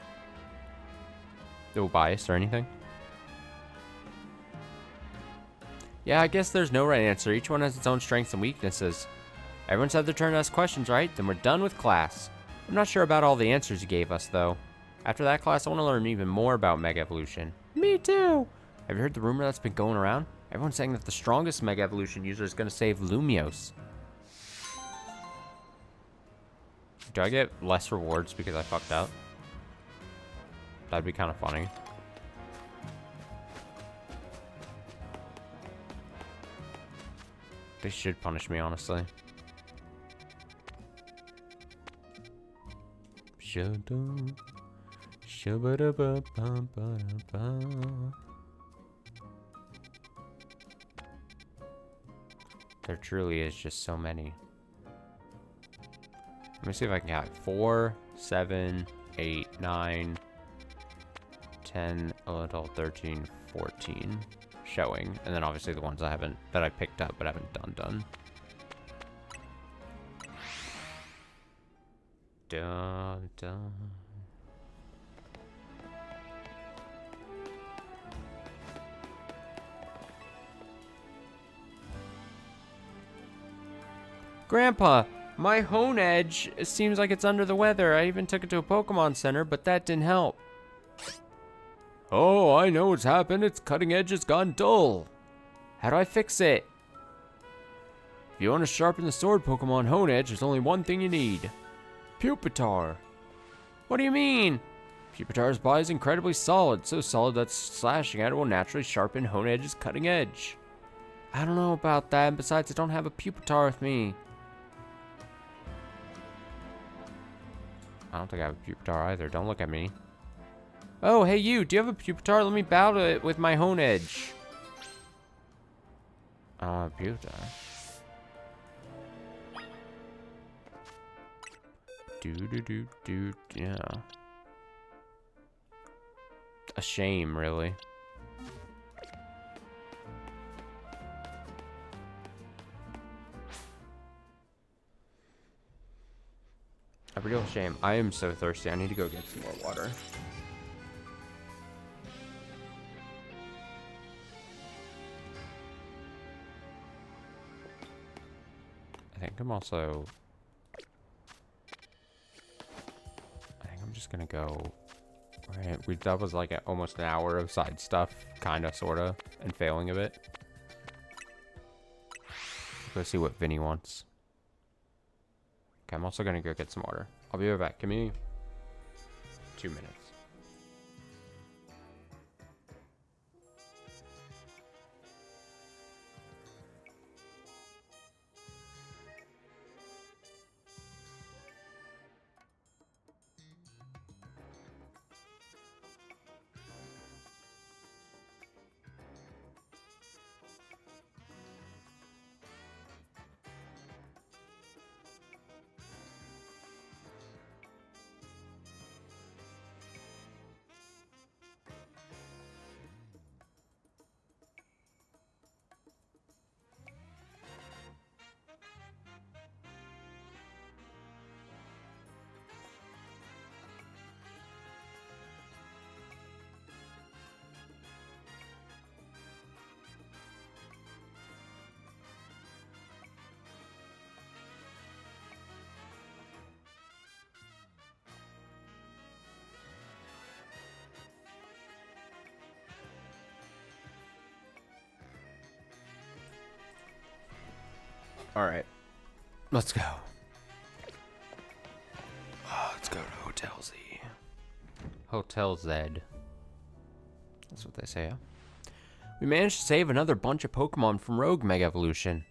No bias or anything? Yeah, I guess there's no right answer. Each one has its own strengths and weaknesses. Everyone's had their turn to ask questions, right? Then we're done with class. I'm not sure about all the answers you gave us, though. After that class, I want to learn even more about Mega Evolution. Me too! Have you heard the rumor that's been going around? Everyone's saying that the strongest Mega Evolution user is going to save Lumiose. Do I get less rewards because I fucked up? That'd be kind of funny. They should punish me, honestly. There truly is just so many. Let me see if I can count. 4, 7, 8, 9, 10, 11, 12, 13, 14 showing. And then obviously the ones that I picked up but haven't done. Dun, dun. Grandpa, my Honedge seems like it's under the weather. I even took it to a Pokemon Center, but that didn't help. Oh, I know what's happened. Its cutting edge has gone dull. How do I fix it? If you want to sharpen the sword Pokemon Honedge, there's only one thing you need. Pupitar. What do you mean? Pupitar's body is incredibly solid, so solid that slashing at it will naturally sharpen Honedge's cutting edge. I don't know about that, and besides, I don't have a Pupitar with me. I don't think I have a Pupitar either. Don't look at me. Oh, hey you, do you have a Pupitar? Let me battle it with my Honedge. Oh, beautiful. Yeah. A shame, really. A real shame. I am so thirsty. I need to go get some more water. I think I'm just gonna go. Right, that was like almost an hour of side stuff, kinda, sorta, and failing a bit. Go see what Vinny wants. Okay, I'm also gonna go get some water. I'll be right back. Give me 2 minutes. Alright. Let's go. Let's go to Hotel Z. Hotel Z. That's what they say, huh? We managed to save another bunch of Pokemon from Rogue Mega Evolution.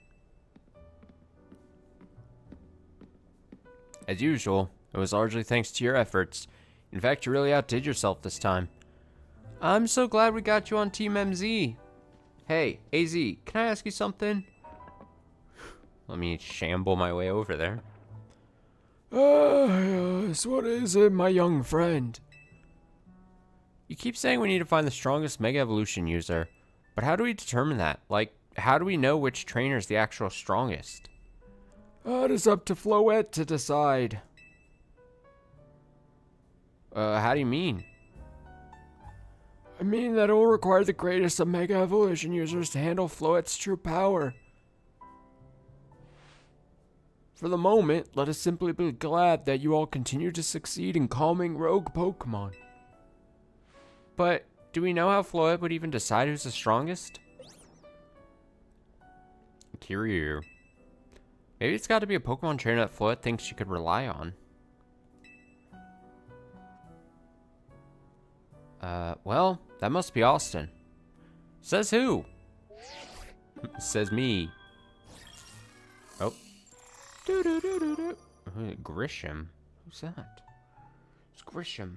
As usual, it was largely thanks to your efforts. In fact, you really outdid yourself this time. I'm so glad we got you on Team MZ. Hey, AZ, can I ask you something? Let me shamble my way over there. Yes, what is it, my young friend? You keep saying we need to find the strongest Mega Evolution user, but how do we determine that? Like, how do we know which trainer is the actual strongest? It is up to Floette to decide. How do you mean? I mean that it will require the greatest of Mega Evolution users to handle Floette's true power. For the moment, let us simply be glad that you all continue to succeed in calming rogue Pokemon. But, do we know how Floette would even decide who's the strongest? Curious. Maybe it's got to be a Pokemon trainer that Floette thinks she could rely on. Well, that must be Austin. Says who? Says me. Oh. Grisham. Who's that? It's Grisham.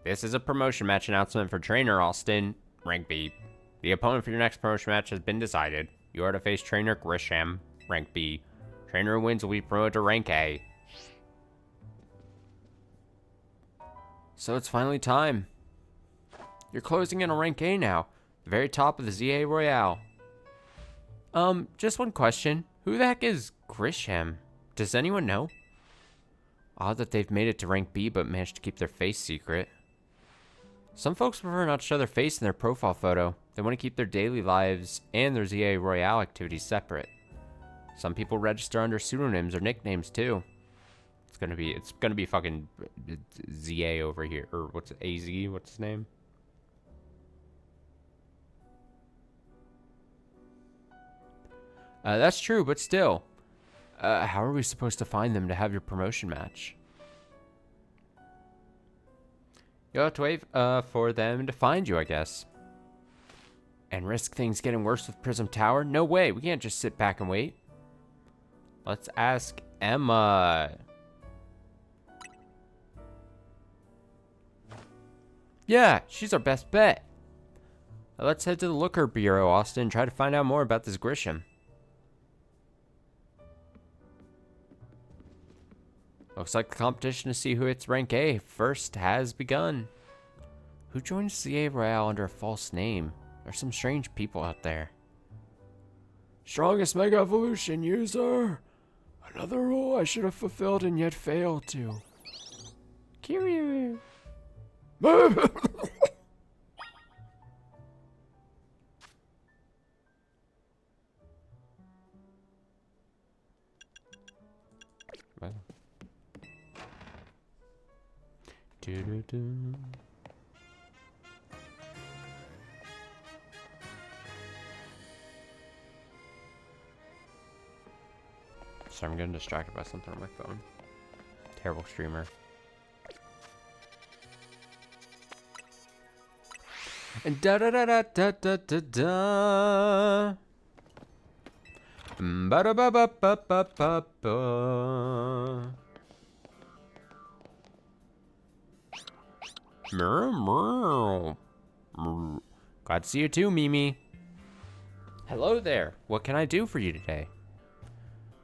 This is a promotion match announcement for Trainer Austin, rank B. The opponent for your next promotion match has been decided. You are to face Trainer Grisham, rank B. Trainer who wins will be promoted to rank A. So it's finally time. You're closing in on rank A now, the very top of the ZA Royale. Just one question. Who the heck is Grisham? Does anyone know? Odd that they've made it to rank B but managed to keep their face secret. Some folks prefer not to show their face in their profile photo. They want to keep their daily lives and their ZA Royale activities separate. Some people register under pseudonyms or nicknames too. It's gonna be fucking ZA over here, or what's it, AZ? What's his name? That's true, but still. How are we supposed to find them to have your promotion match? You'll have to wait for them to find you, I guess. And risk things getting worse with Prism Tower? No way, we can't just sit back and wait. Let's ask Emma. Yeah, she's our best bet. Let's head to the Looker Bureau, Austin, and try to find out more about this Grisham. Looks like the competition to see who hits rank A first has begun. Who joins the A Royale under a false name? There's some strange people out there. Strongest Mega Evolution user! Another role I should have fulfilled and yet failed to. Kiryu! Well. Do-do-do. So I'm getting distracted by something on my phone. Terrible streamer. And da da da da da da da da. Ba da ba ba ba ba ba ba. Glad to see you too, Mimi. Hello there. What can I do for you today?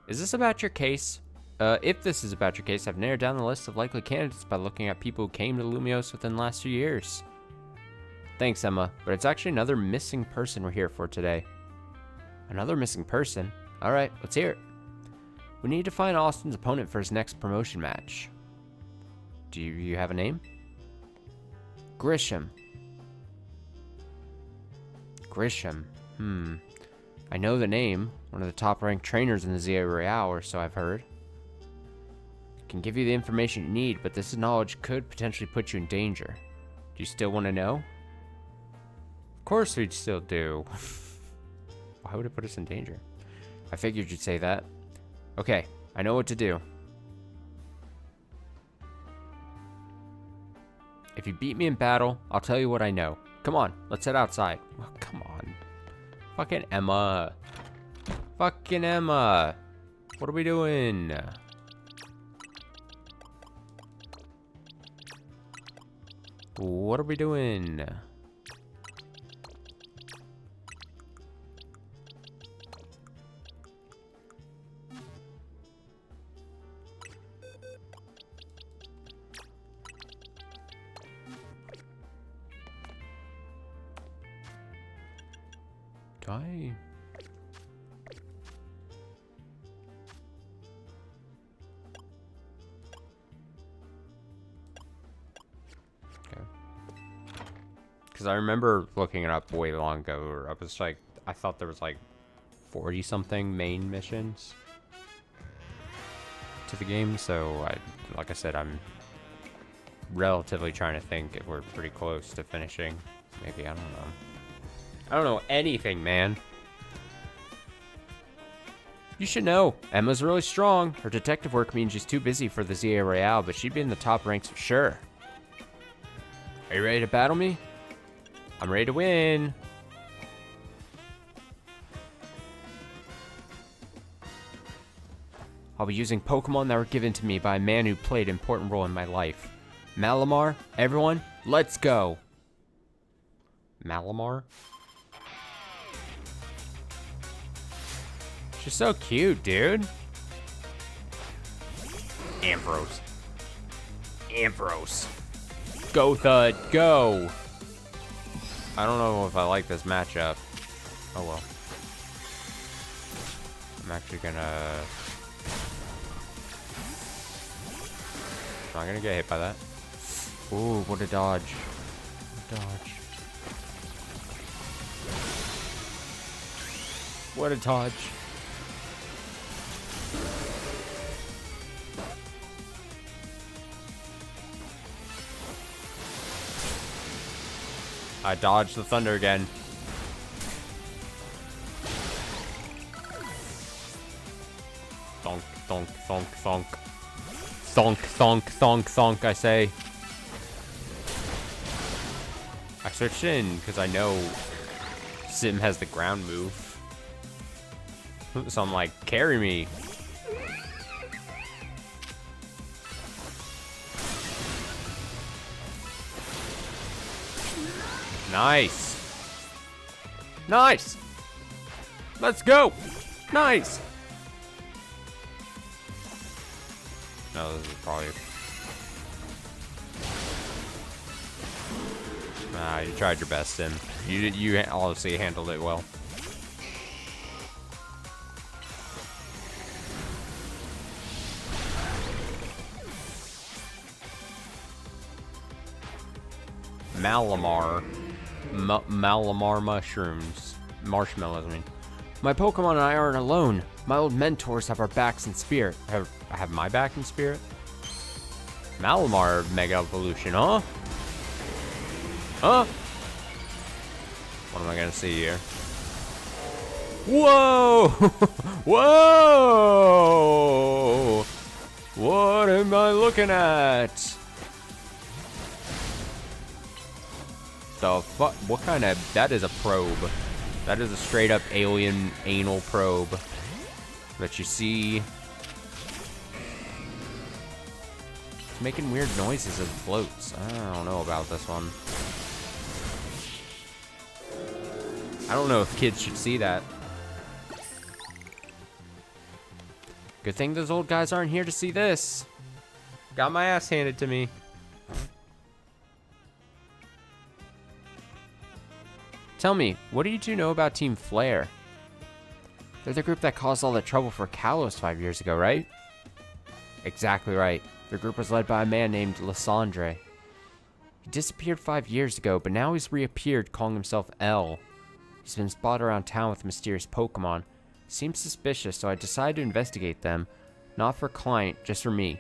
Is this about your case? If this is about your case, I've narrowed down the list of likely candidates by looking at people who came to Lumiose within the last few years. Thanks, Emma, but it's actually another missing person we're here for today. Another missing person? Alright, let's hear it. We need to find Austin's opponent for his next promotion match. Do you have a name? Grisham. Grisham. I know the name. One of the top-ranked trainers in the ZA Royale, or so I've heard. I can give you the information you need, but this knowledge could potentially put you in danger. Do you still want to know? Of course we'd still do. Why would it put us in danger? I figured you'd say that. Okay, I know what to do. If you beat me in battle, I'll tell you what I know. Come on, let's head outside. Oh, come on. Fucking Emma. Fucking Emma. What are we doing? What are we doing? Do I... Because I remember looking it up way long ago, where I was like, I thought there was like 40 something main missions to the game, so like I said, I'm relatively trying to think if we're pretty close to finishing. Maybe, I don't know. I don't know anything, man. You should know, Emma's really strong. Her detective work means she's too busy for the ZA Royale, but she'd be in the top ranks for sure. Are you ready to battle me? I'm ready to win. I'll be using Pokemon that were given to me by a man who played an important role in my life. Malamar, everyone, let's go. Malamar? She's so cute, dude. Ambrose. Ambrose. Go, Thud, go. I don't know if I like this matchup. Oh well. I'm actually gonna... I'm not gonna get hit by that. Ooh, what a dodge. Dodge. What a dodge. I dodged the thunder again. Thonk, thonk, thonk, thonk. Thonk, thonk, thonk, thonk, I say. I switched in because I know Sim has the ground move. So I'm like, carry me. Nice. Nice. Let's go. Nice. No, this is probably... you tried your best, Tim. You honestly handled it well. Malamar mushrooms. Marshmallows, I mean. My Pokemon and I aren't alone. My old mentors have our backs in spirit. Have my back in spirit? Malamar Mega Evolution, huh? Huh? What am I gonna see here? Whoa! Whoa! What am I looking at? The fuck? What kind of... That is a probe. That is a straight up alien anal probe. That you see... It's making weird noises as it floats. I don't know about this one. I don't know if kids should see that. Good thing those old guys aren't here to see this. Got my ass handed to me. Tell me, what do you two know about Team Flare? They're the group that caused all the trouble for Kalos 5 years ago, right? Exactly right. Their group was led by a man named Lysandre. He disappeared 5 years ago, but now he's reappeared calling himself L. He's been spotted around town with mysterious Pokemon. Seems suspicious, so I decided to investigate them. Not for client, just for me.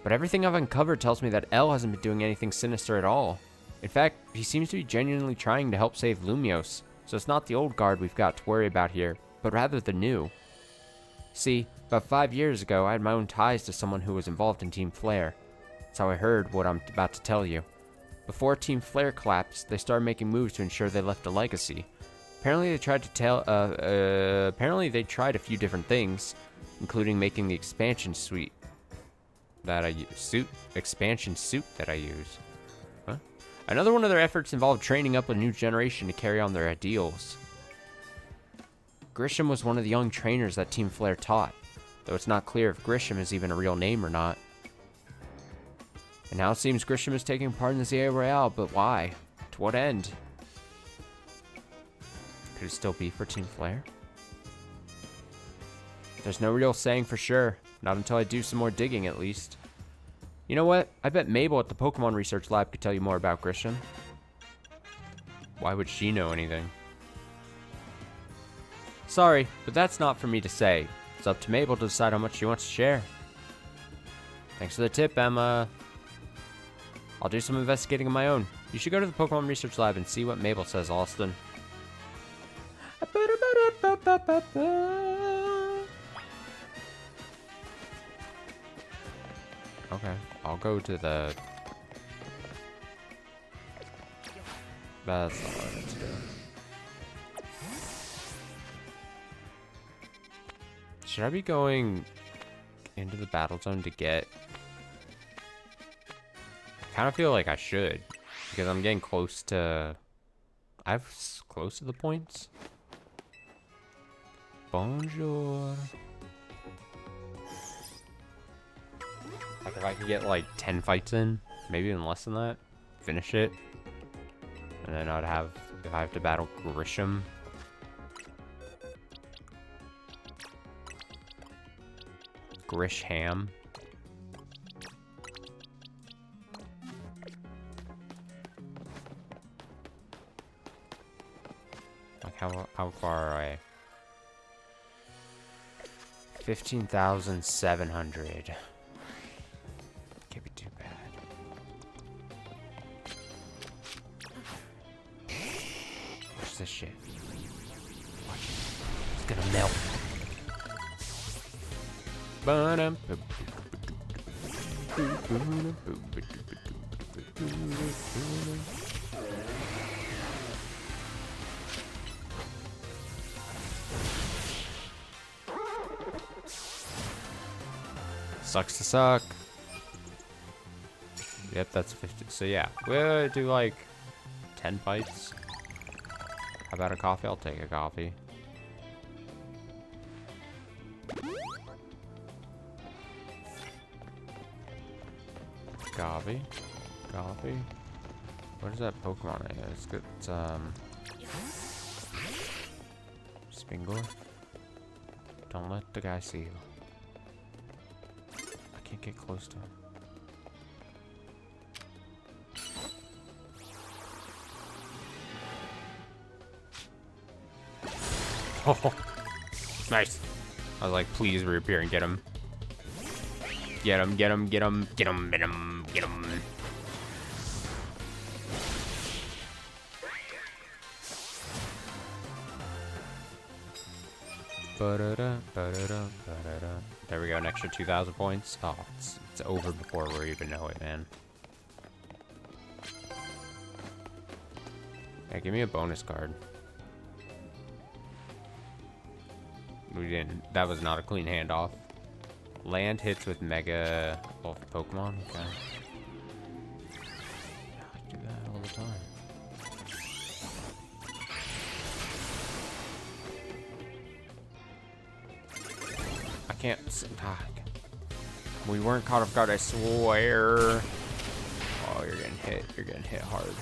But everything I've uncovered tells me that L hasn't been doing anything sinister at all. In fact, he seems to be genuinely trying to help save Lumiose, so it's not the old guard we've got to worry about here, but rather the new. See, about 5 years ago, I had my own ties to someone who was involved in Team Flare. That's how I heard what I'm about to tell you. Before Team Flare collapsed, they started making moves to ensure they left a legacy. Apparently they tried a few different things, including making the expansion suit that I use. Huh? Another one of their efforts involved training up a new generation to carry on their ideals. Grisham was one of the young trainers that Team Flare taught, though it's not clear if Grisham is even a real name or not. And now it seems Grisham is taking part in the Zia Royale, but why? To what end? Could it still be for Team Flare? There's no real saying for sure. Not until I do some more digging, at least. You know what? I bet Mabel at the Pokemon Research Lab could tell you more about Grisham. Why would she know anything? Sorry, but that's not for me to say. It's up to Mabel to decide how much she wants to share. Thanks for the tip, Emma. I'll do some investigating of my own. You should go to the Pokemon Research Lab and see what Mabel says, Austin. Okay, I'll go to the... That's not what I need to do. Should I be going into the battle zone to get... I kind of feel like I should, because I'm getting close to... I'm close to the points. Bonjour. Like if I could get like 10 fights in, maybe even less than that, finish it, and then I'd have, if I have to battle Grisham. Grisham. Like how far away? 15,700. Can't be too bad. Watch this shit. Watch it. It's gonna melt. Sucks to suck. Yep, that's 50. So yeah, we'll do like 10 fights. How about a coffee? I'll take a coffee. Coffee. Coffee. What is that Pokemon? It's good. It's, Spingor. Don't let the guy see you. I can't get close to him. Oh, nice. I was like, please reappear and get him. Get him, get him, get him, get him, get him, get him. Ba-da-da, ba-da-da, ba-da-da. There we go, an extra 2,000 points. Oh, it's over before we even know it, man. Yeah, give me a bonus card. We didn't. That was not a clean handoff. Land hits with Mega Pokemon. Okay. I do that all the time. I can't. We weren't caught off guard, I swear. Oh, you're getting hit. You're getting hit hard.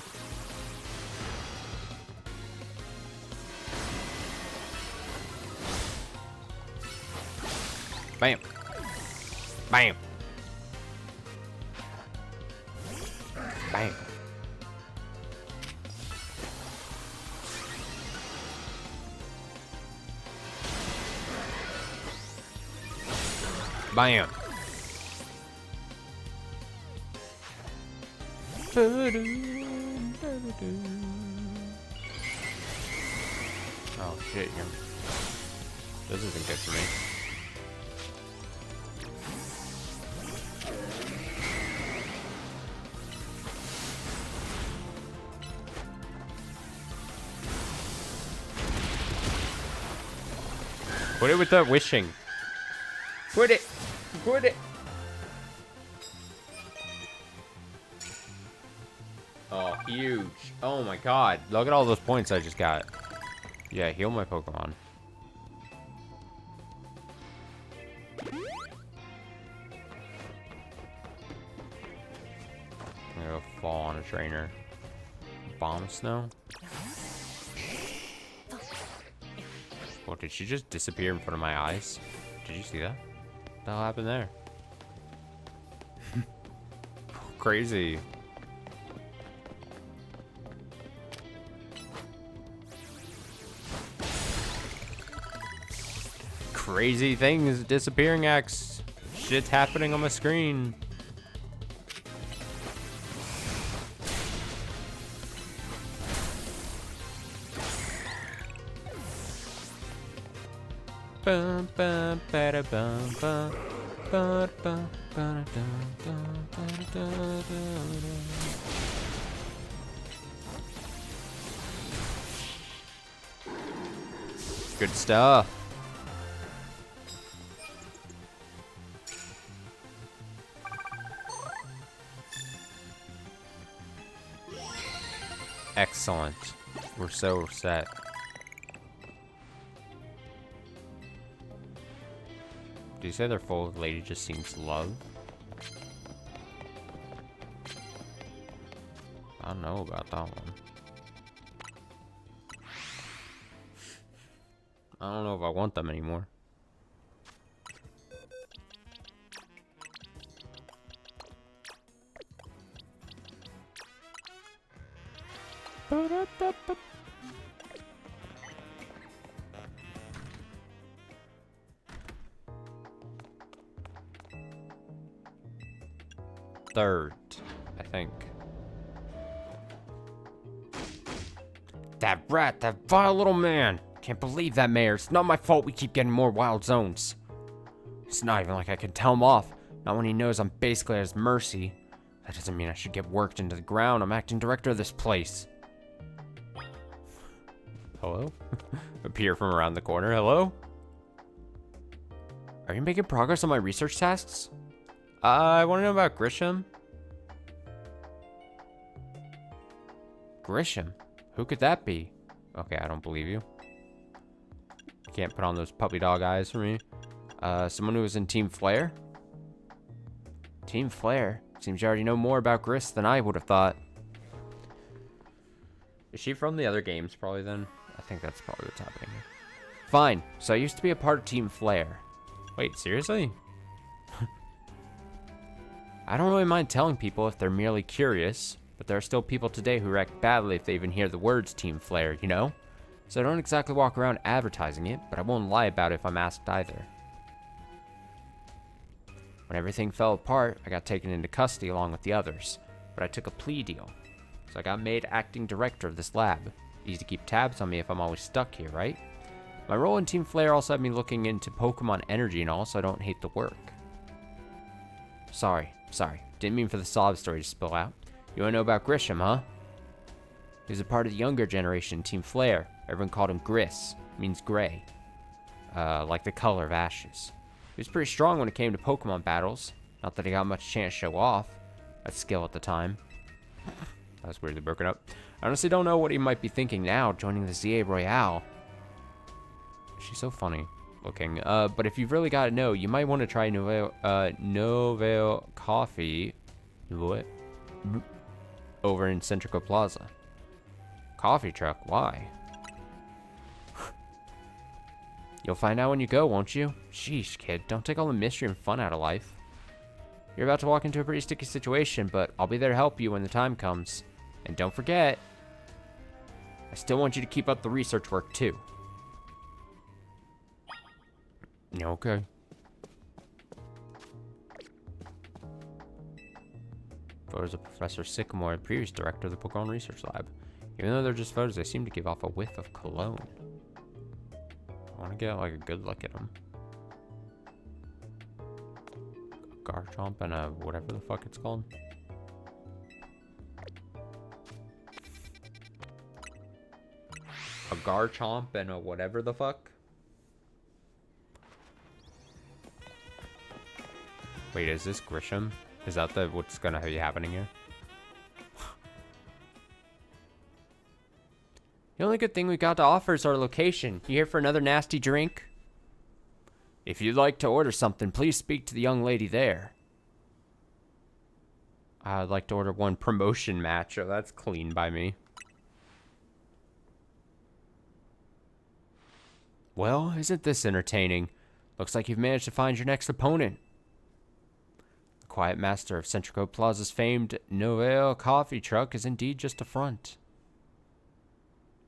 Bam. Bam. Bam. Bam. Oh shit, this isn't good for me. Quit it with the wishing. Quit it. Quit it. Oh, huge. Oh my god. Look at all those points I just got. Yeah, heal my Pokemon. I'm gonna go fall on a trainer. Bomb Snow? What, did she just disappear in front of my eyes? Did you see that? What the hell happened there? Crazy. Crazy things disappearing acts. Shit's happening on my screen. Bum, bum, bada, bum, bum, bum, bum, bada, dum, dum, bada, da, da, da. Good stuff. Excellent. We're so set. Do you say their full lady just seems love? I don't know about that one. I don't know if I want them anymore. Third, I think. That rat, that vile little man. Can't believe that, Mayor. It's not my fault we keep getting more wild zones. It's not even like I can tell him off. Not when he knows I'm basically at his mercy. That doesn't mean I should get worked into the ground. I'm acting director of this place. Hello? Appear from around the corner. Hello? Are you making progress on my research tasks? I want to know about Grisham. Grisham? Who could that be? Okay, I don't believe you. You can't put on those puppy dog eyes for me. Someone who was in Team Flare? Team Flare? Seems you already know more about Gris than I would have thought. Is she from the other games probably then? I think that's probably what's happening here. Fine, so I used to be a part of Team Flare. Wait, seriously? I don't really mind telling people if they're merely curious, but there are still people today who react badly if they even hear the words Team Flare, you know? So I don't exactly walk around advertising it, but I won't lie about it if I'm asked either. When everything fell apart, I got taken into custody along with the others, but I took a plea deal. So I got made acting director of this lab. Easy to keep tabs on me if I'm always stuck here, right? My role in Team Flare also had me looking into Pokemon energy and all, so I don't hate the work. Sorry. Didn't mean for the sob story to spill out. You wanna know about Grisham, huh? He was a part of the younger generation, Team Flare. Everyone called him Gris. Means gray. Like the color of ashes. He was pretty strong when it came to Pokemon battles. Not that he got much chance to show off that skill at the time. That was weirdly broken up. I honestly don't know what he might be thinking now, joining the ZA Royale. She's so funny looking. But if you've really got to know, you might want to try Novel Coffee. What? Over in Centrico Plaza. Coffee truck? Why? You'll find out when you go, won't you? Sheesh, kid. Don't take all the mystery and fun out of life. You're about to walk into a pretty sticky situation, but I'll be there to help you when the time comes. And don't forget, I still want you to keep up the research work, too. Okay. Photos of Professor Sycamore, previous director of the Pokemon Research Lab. Even though they're just photos, they seem to give off a whiff of cologne. I want to get like a good look at them. A Garchomp and a whatever the fuck it's called. A Garchomp and a whatever the fuck. Wait, is this Grisham? Is that what's gonna be happening here? The only good thing we got to offer is our location. You here for another nasty drink? If you'd like to order something, please speak to the young lady there. I'd like to order one promotion match. Oh, that's clean by me. Well, isn't this entertaining? Looks like you've managed to find your next opponent. The quiet master of Centrico Plaza's famed Novel coffee truck is indeed just a front.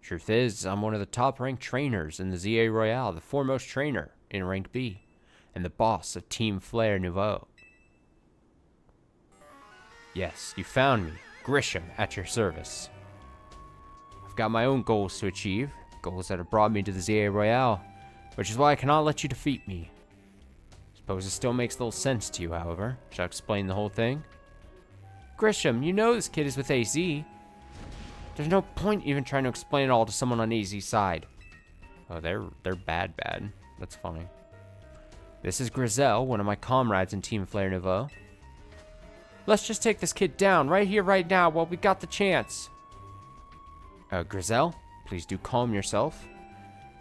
Truth is, I'm one of the top-ranked trainers in the ZA Royale, the foremost trainer in Rank B, and the boss of Team Flare Nouveau. Yes, you found me, Grisham, at your service. I've got my own goals to achieve, goals that have brought me to the ZA Royale, which is why I cannot let you defeat me. Suppose it still makes little sense to you, however. Shall I explain the whole thing? Grisham, you know this kid is with AZ. There's no point even trying to explain it all to someone on AZ's side. Oh, they're bad. That's funny. This is Grizel, one of my comrades in Team Flare Nouveau. Let's just take this kid down right here, right now, while we got the chance. Grizel, please do calm yourself.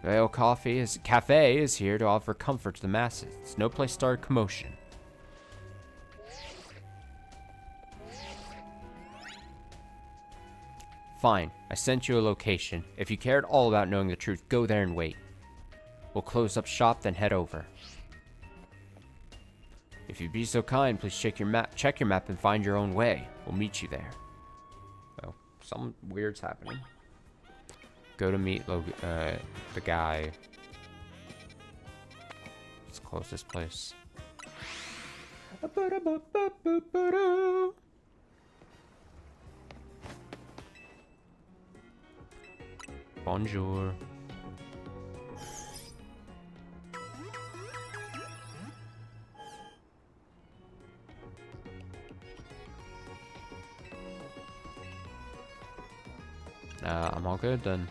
Vale Cafe is here to offer comfort to the masses. It's no place to start a commotion. Fine, I sent you a location. If you care at all about knowing the truth, go there and wait. We'll close up shop, then head over. If you'd be so kind, please check your map and find your own way. We'll meet you there. Oh, something weird's happening. Go to meet the guy. Let's close this place. Bonjour. I'm all good then.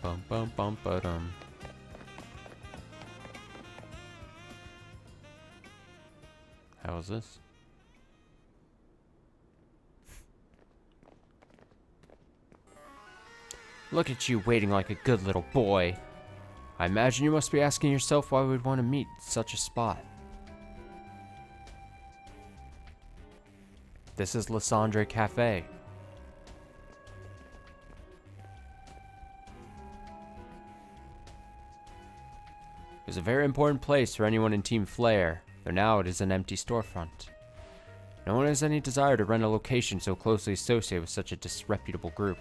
Bum bum bum ba-dum. hell is this? Look at you waiting like a good little boy. I imagine you must be asking yourself why we'd want to meet at such a spot. This is Lysandre Cafe. It's a very important place for anyone in Team Flare, though now it is an empty storefront. No one has any desire to rent a location so closely associated with such a disreputable group.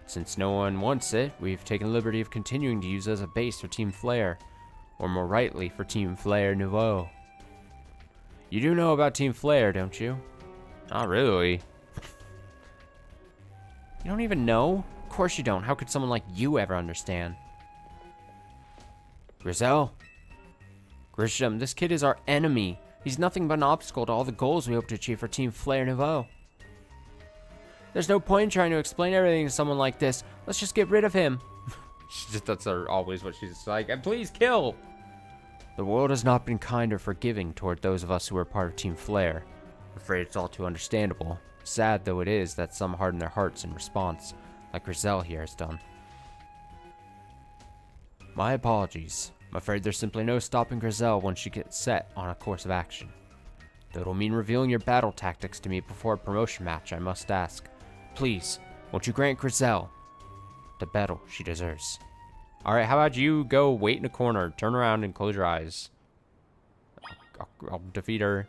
Since no one wants it, we've taken the liberty of continuing to use it as a base for Team Flare, or more rightly, for Team Flare Nouveau. You do know about Team Flare, don't you? Not really. You don't even know? Of course you don't. How could someone like you ever understand? Grizel? Grisham, this kid is our enemy. He's nothing but an obstacle to all the goals we hope to achieve for Team Flare Nouveau. There's no point in trying to explain everything to someone like this. Let's just get rid of him. That's always what she's like. And please kill. The world has not been kind or forgiving toward those of us who are part of Team Flare. I'm afraid it's all too understandable. Sad though it is that some harden their hearts in response, like Grizel here has done. My apologies. I'm afraid there's simply no stopping Grizel once she gets set on a course of action. Though it'll mean revealing your battle tactics to me before a promotion match, I must ask. Please, won't you grant Grizel the battle she deserves? Alright, how about you go wait in a corner, turn around and close your eyes. I'll defeat her.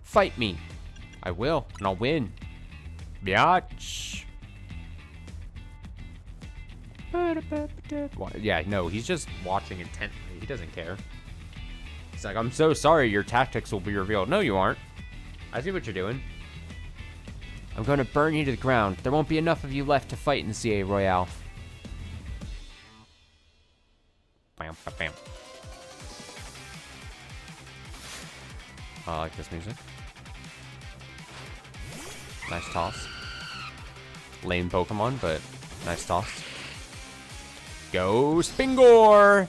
Fight me. I will, and I'll win. Biatch. Yeah, no, he's just watching intently. He doesn't care. He's like, I'm so sorry, your tactics will be revealed. No, you aren't. I see what you're doing. I'm going to burn you to the ground. There won't be enough of you left to fight in the CA Royale. Bam, bam, bam. I like this music. Nice toss. Lame Pokemon, but nice toss. Go Spingor!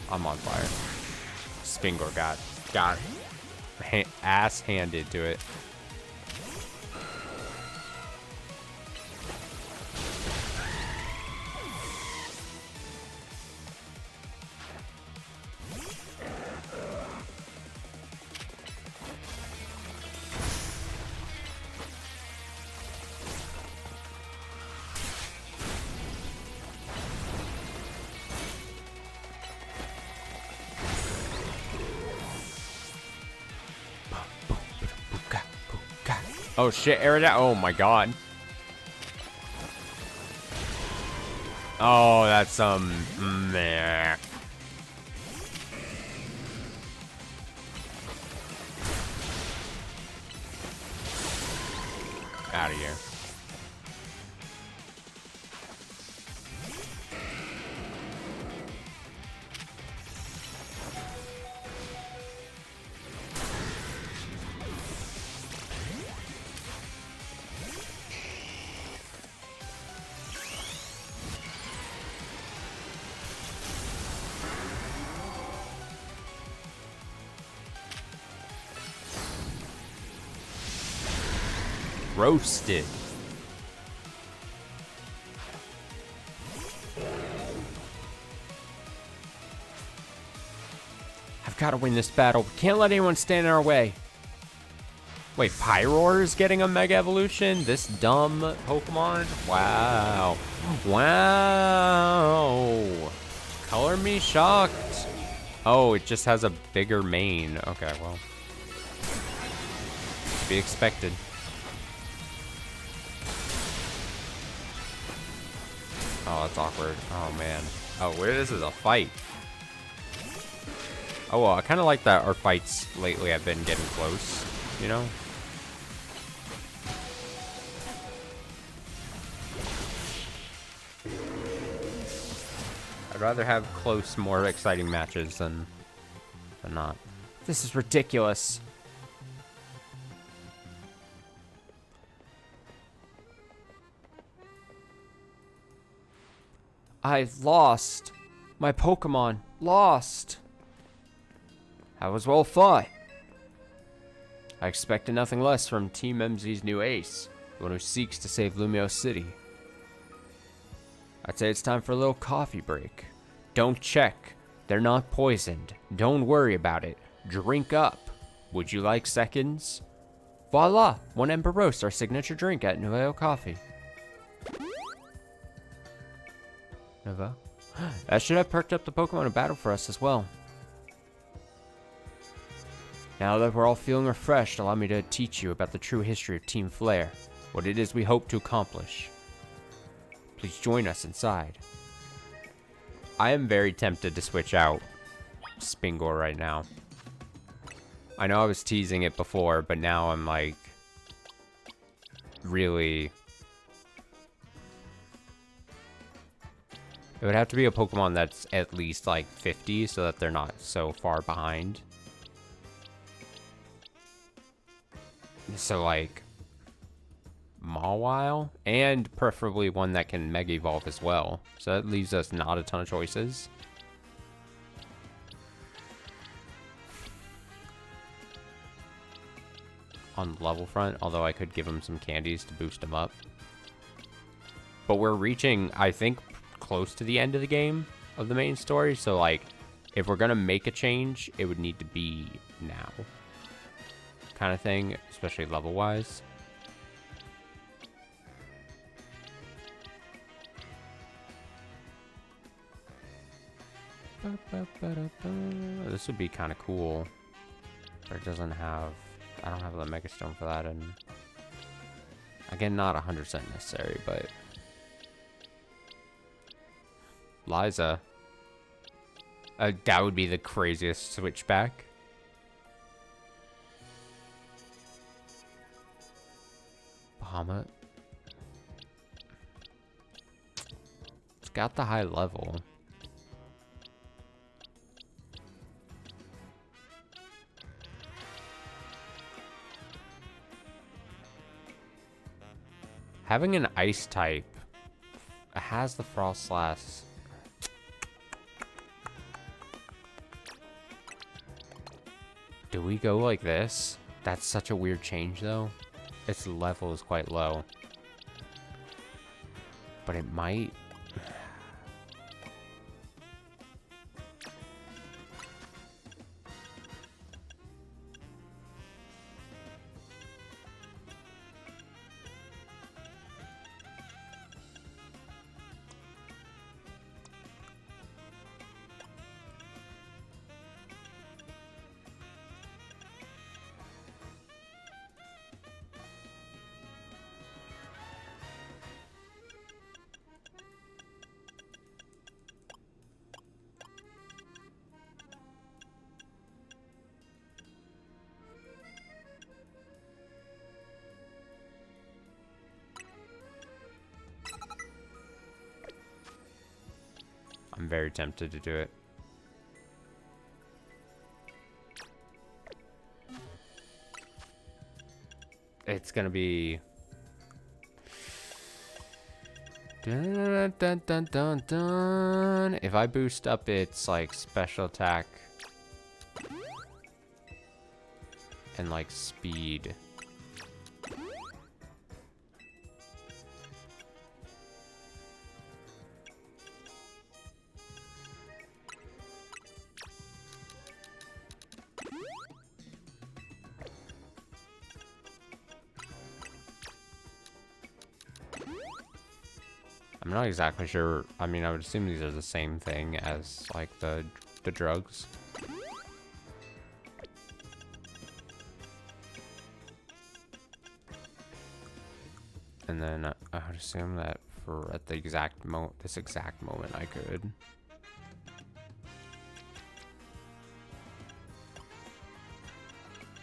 I'm on fire. Spingor got ass handed to it. Oh shit, Aerodactyl. Oh my god. Oh, that's some meh. Out of here. Roasted. I've got to win this battle. We can't let anyone stand in our way. Wait, Pyroar is getting a Mega Evolution? This dumb Pokemon? Wow. Wow. Color me shocked. Oh, it just has a bigger mane. Okay, well. To be expected. Oh, that's awkward. Oh, man. Oh, this is a fight. Oh, well, I kind of like that our fights lately have been getting close, you know? I'd rather have close, more exciting matches than not. This is ridiculous. I've lost. My Pokemon lost. That was well fought. I expected nothing less from Team MZ's new ace, the one who seeks to save Lumiose City. I'd say it's time for a little coffee break. Don't check. They're not poisoned. Don't worry about it. Drink up. Would you like seconds? Voila! 1 Ember Roast, our signature drink at Nouveau Coffee. Nouveau? That should have perked up the Pokemon in battle for us as well. Now that we're all feeling refreshed, allow me to teach you about the true history of Team Flare, what it is we hope to accomplish. Please join us inside. I am very tempted to switch out Spingor right now. I know I was teasing it before, but now I'm like really... It would have to be a Pokemon that's at least like 50 so that they're not so far behind. So like Mawile, and preferably one that can Mega Evolve as well. So that leaves us not a ton of choices. On level front, although I could give him some candies to boost him up. But we're reaching, I think, close to the end of the game of the main story. So like, if we're gonna make a change, it would need to be now. Kind of thing, especially level wise. This would be kind of cool, but it doesn't have, I don't have the Mega Stone for that, and again, not 100% necessary, but Liza, that would be the craziest switchback. Bahamut. It's got the high level. Having an ice type has the Froslass. Do we go like this? That's such a weird change though. Its level is quite low. But it might... I'm very tempted to do it. It's gonna be... Dun, dun, dun, dun, dun, dun. If I boost up its like special attack and like speed, I'm not exactly sure. I mean, I would assume these are the same thing as like the drugs. And then I would assume that for at the exact this exact moment I could.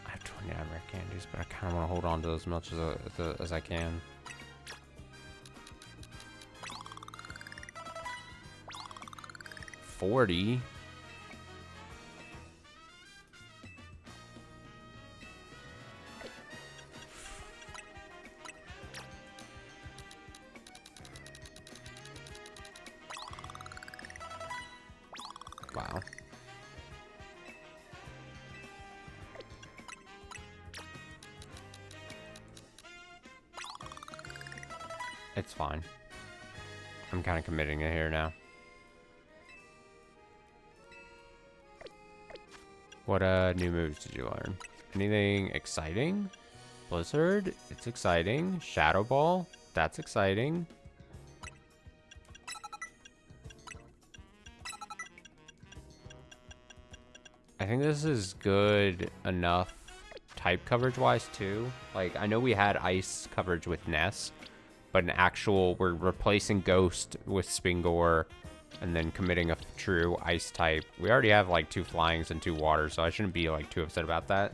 I have 29 rare candies, but I kind of want to hold on to as much as I can. $40. Wow. It's fine. I'm kind of committing it here now. What new moves did you learn? Anything exciting? Blizzard? It's exciting. Shadow Ball? That's exciting. I think this is good enough type coverage wise too. Like, I know we had ice coverage with Ness, but an actual, we're replacing Ghost with Spingor and then committing a true ice type. We already have like 2 flyings and 2 waters, so I shouldn't be like too upset about that.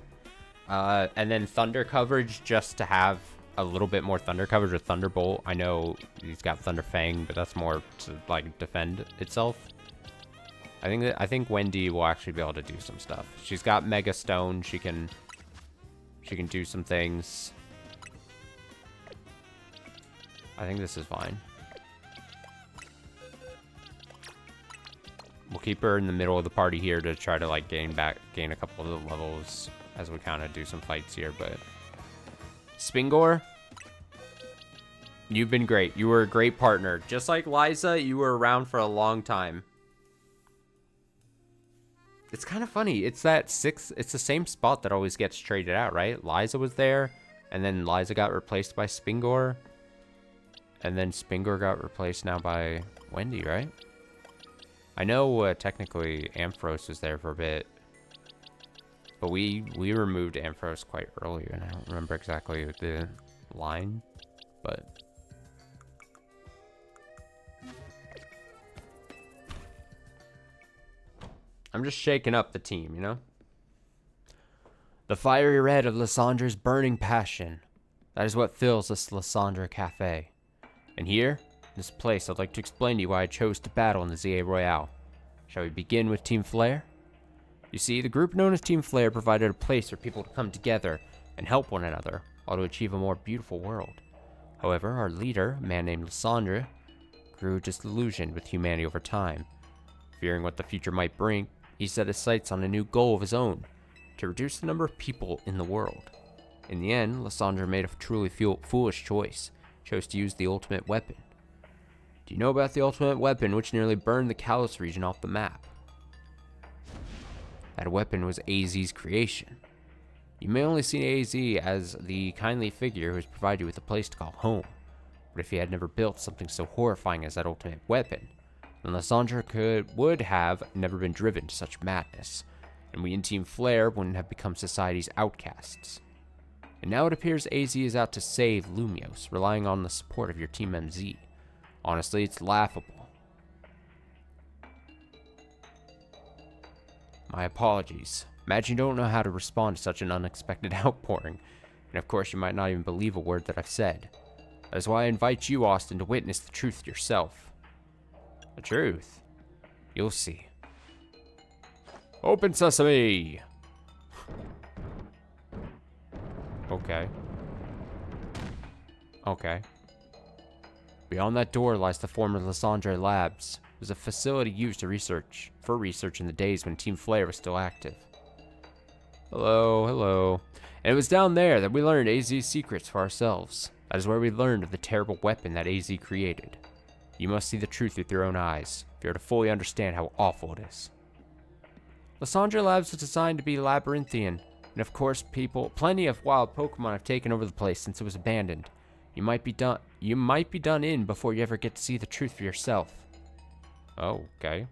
And then thunder coverage, just to have a little bit more thunder coverage with Thunderbolt. I know he's got Thunder Fang, but that's more to like defend itself. I think Wendy will actually be able to do some stuff. She's got Mega Stone. She can do some things. I think this is fine. We'll keep her in the middle of the party here to try to like gain a couple of the levels as we kind of do some fights here. But Spingor, you've been great. You were a great partner. Just like Liza, you were around for a long time. It's kind of funny. It's that 6th. It's the same spot that always gets traded out, right? Liza was there, and then Liza got replaced by Spingor. And then Spingor got replaced now by Wendy, right? I know technically Ampharos was there for a bit. But we removed Ampharos quite early, and I don't remember exactly the line. But I'm just shaking up the team, you know? The fiery red of Lysandra's burning passion. That is what fills this Lysandra Cafe. And here, in this place, I'd like to explain to you why I chose to battle in the ZA Royale. Shall we begin with Team Flare? You see, the group known as Team Flare provided a place for people to come together and help one another, all to achieve a more beautiful world. However, our leader, a man named Lysandra, grew disillusioned with humanity over time. Fearing what the future might bring, he set his sights on a new goal of his own, to reduce the number of people in the world. In the end, Lysandra made a truly foolish choice, chose to use the ultimate weapon. Do you know about the ultimate weapon which nearly burned the Kalos region off the map? That weapon was AZ's creation. You may only see AZ as the kindly figure who has provided you with a place to call home, but if he had never built something so horrifying as that ultimate weapon, then Lysandra would have never been driven to such madness, and we in Team Flare wouldn't have become society's outcasts. And now it appears AZ is out to save Lumiose, relying on the support of your Team MZ. Honestly, it's laughable. My apologies. Imagine you don't know how to respond to such an unexpected outpouring, and of course you might not even believe a word that I've said. That is why I invite you, Austin, to witness the truth yourself. The truth? You'll see. Open sesame! Okay. Okay. Beyond that door lies the former Lysandra Labs. It was a facility used to research in the days when Team Flare was still active. Hello, hello. And it was down there that we learned AZ's secrets for ourselves. That is where we learned of the terrible weapon that AZ created. You must see the truth with your own eyes, if you are to fully understand how awful it is. Lysandra Labs was designed to be labyrinthian, and of course plenty of wild Pokemon have taken over the place since it was abandoned. You might be done in before you ever get to see the truth for yourself. Oh, okay.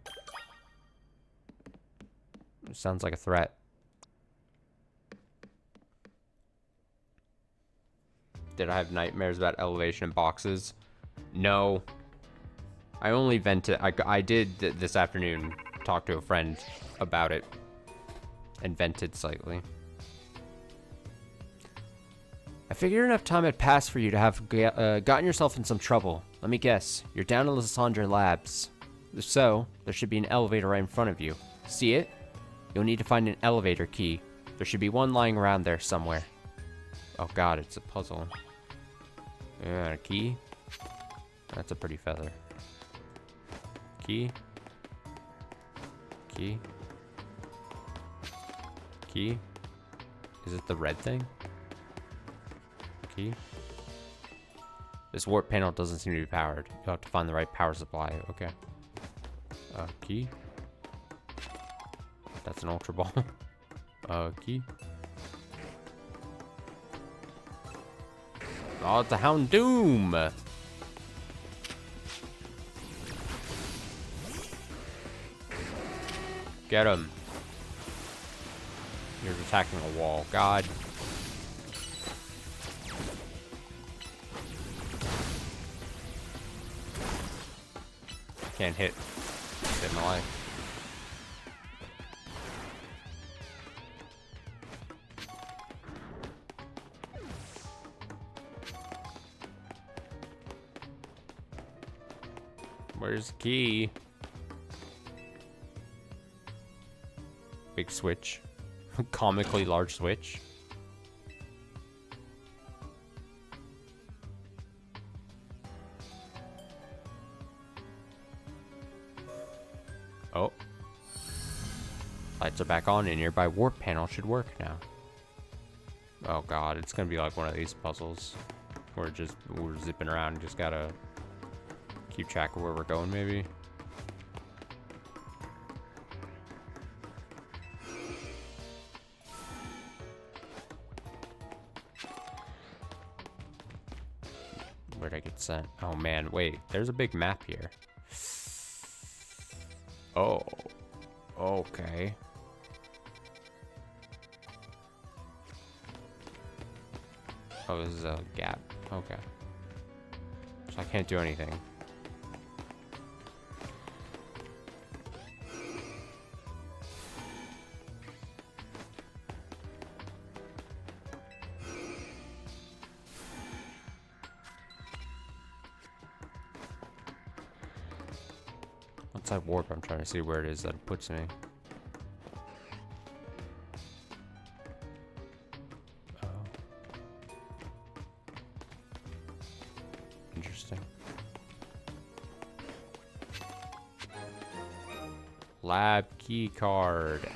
Sounds like a threat. Did I have nightmares about elevation in boxes? No. I only vented. I did this afternoon talk to a friend about it and vented slightly. I figured enough time had passed for you to have gotten yourself in some trouble. Let me guess, you're down at Lysandra Labs. If so, there should be an elevator right in front of you. See it? You'll need to find an elevator key. There should be one lying around there somewhere. Oh god, it's a puzzle. Yeah, a key? That's a pretty feather. Key? Key. Key? Is it the red thing? Key? This warp panel doesn't seem to be powered. You'll have to find the right power supply. Okay. Key? That's an ultra ball. Key? Oh, it's a Houndoom! Get him. You're attacking a wall. God. Can't hit. Hit my life. Where's the key? Big switch. Comically large switch. Oh. Lights are back on and nearby warp panel should work now. Oh god, it's gonna be like one of these puzzles. We're zipping around and just gotta keep track of where we're going maybe. Where'd I get sent? Oh man, wait, there's a big map here. Oh, okay. Oh, this is a gap. Okay. So I can't do anything. Once I warp, I'm trying to see where it is that it puts me. Oh. Interesting. Lab key card.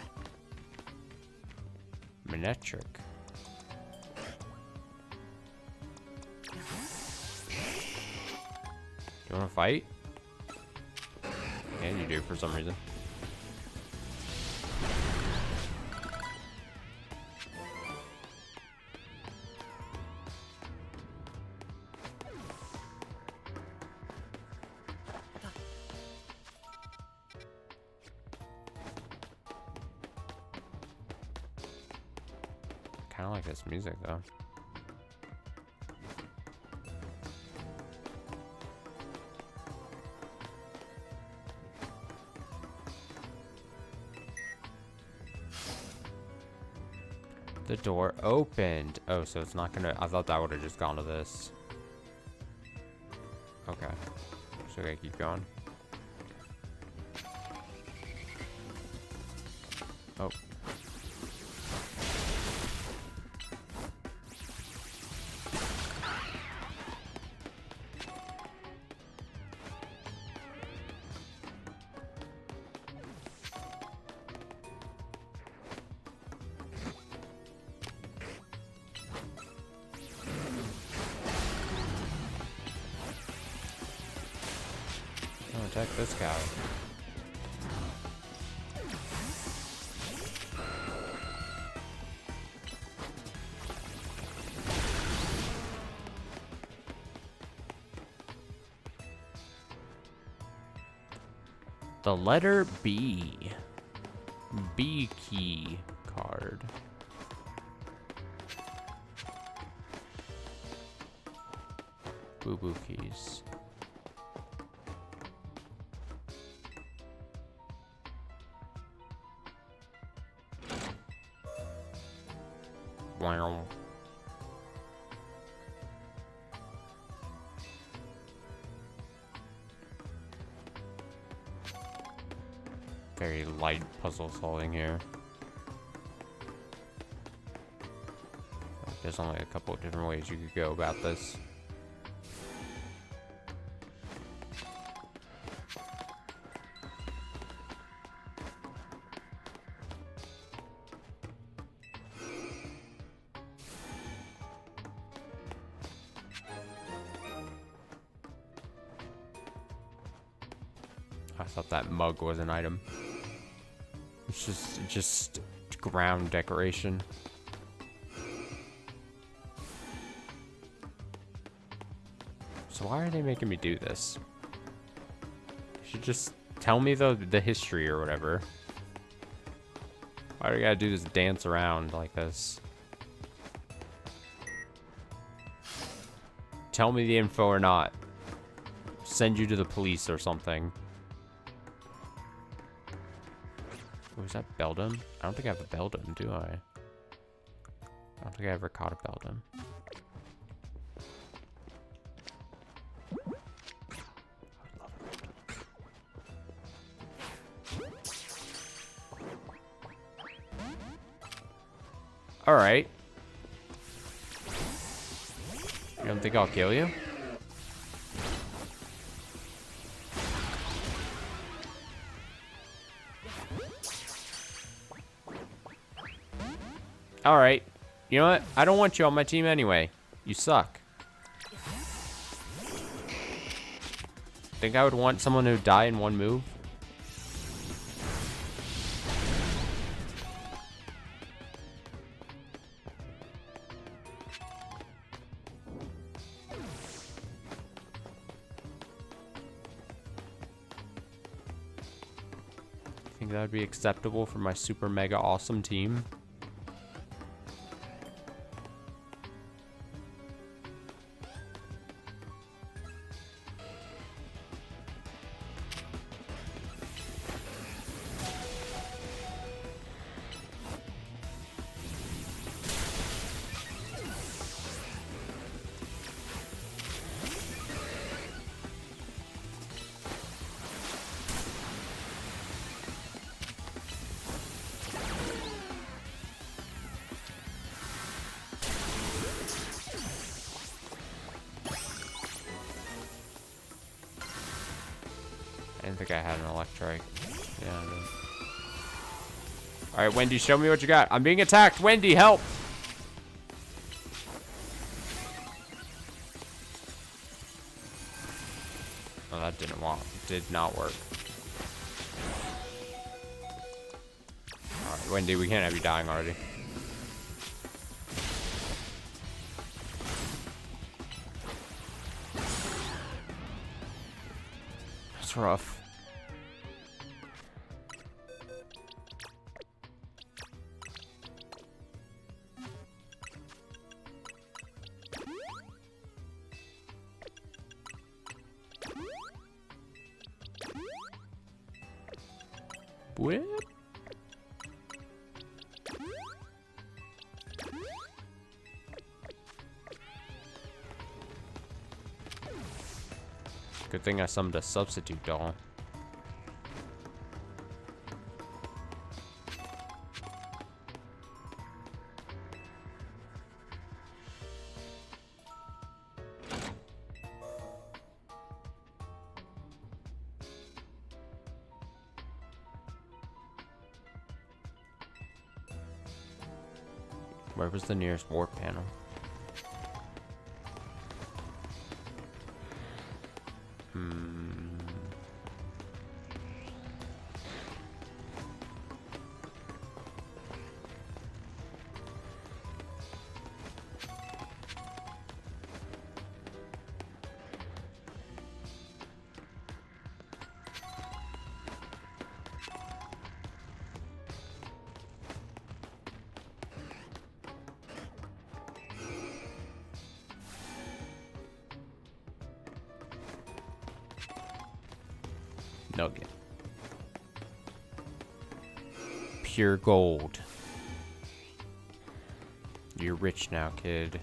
Manetric. Do you want to fight? And you do for some reason. Kind of like this music though. The door opened. Oh, so it's not gonna... I thought that would have just gone to this. Okay. So I gotta keep going. Oh. Attack this guy. The letter B. B key card. Boo boo keys. Wow. Very light puzzle solving here. There's only a couple of different ways you could go about this. I thought that mug was an item. It's just ground decoration. So why are they making me do this? You should just tell me the history or whatever. Why do I gotta do this dance around like this? Tell me the info or not. Send you to the police or something. Oh, is that Beldum? I don't think I have a Beldum, do I? I don't think I ever caught a Beldum. Alright. You don't think I'll kill you? Alright. You know what? I don't want you on my team anyway. You suck. Think I would want someone who die in one move? Think that would be acceptable for my super mega awesome team? I didn't think I had an electric. Yeah, I did. Alright, Wendy, show me what you got. I'm being attacked. Wendy, help! Oh, that did not work. Alright, Wendy, we can't have you dying already. That's rough. Whip. Good thing I summoned a substitute doll. Where was the nearest warp panel? Nugget. Pure gold. You're rich now, kid.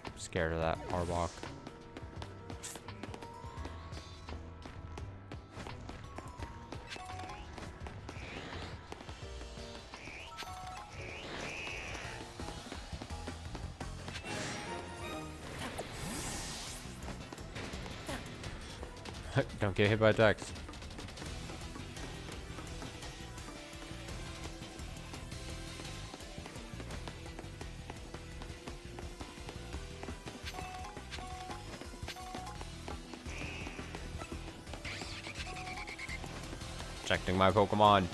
I'm scared of that Arbok. Don't get hit by attacks. Protecting my Pokemon.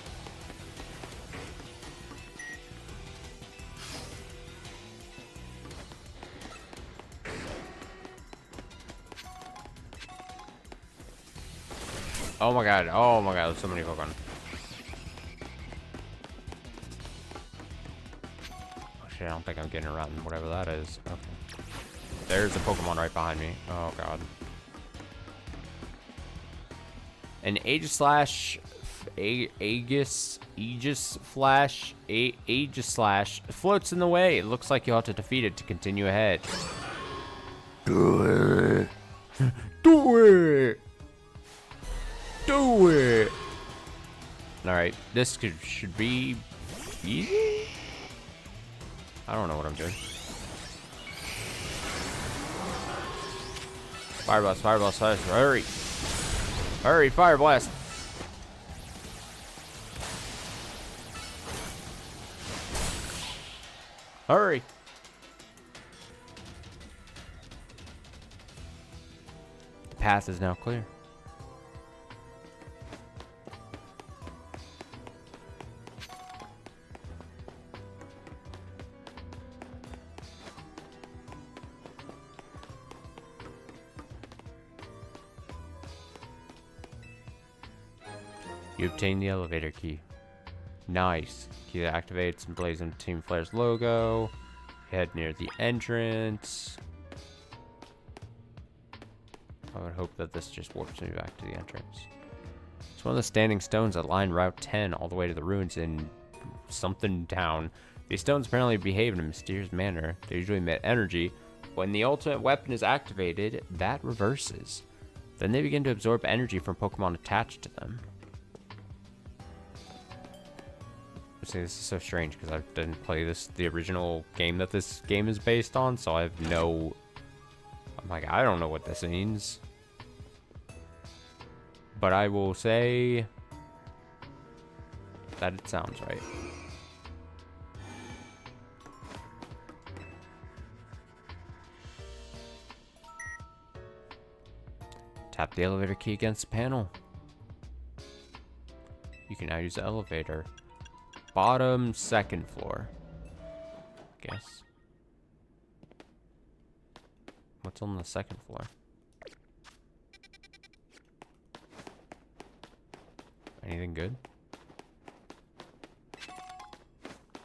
Oh my god. Oh my god. There's so many Pokemon. Oh shit, I don't think I'm getting around whatever that is. Okay. There's a Pokemon right behind me. Oh god. An Aegislash floats in the way. It looks like you'll have to defeat it to continue ahead. Do it. Do it. Do it. Alright, this should be easy? I don't know what I'm doing. Fire blast, fire blast, fire blast. Hurry. Hurry, fire blast. Hurry. The path is now clear. You obtain the elevator key. Nice. Key that activates and blazes Team Flare's logo. Head near the entrance. I would hope that this just warps me back to the entrance. It's one of the standing stones that line Route 10 all the way to the ruins in something town. These stones apparently behave in a mysterious manner. They usually emit energy. When the ultimate weapon is activated, that reverses. Then they begin to absorb energy from Pokemon attached to them. See, this is so strange because I didn't play the original game that this game is based on, so I have no... I'm like, I don't know what this means. But I will say that it sounds right. Tap the elevator key against the panel. You can now use the elevator. Bottom second floor. Guess. What's on the second floor? Anything good?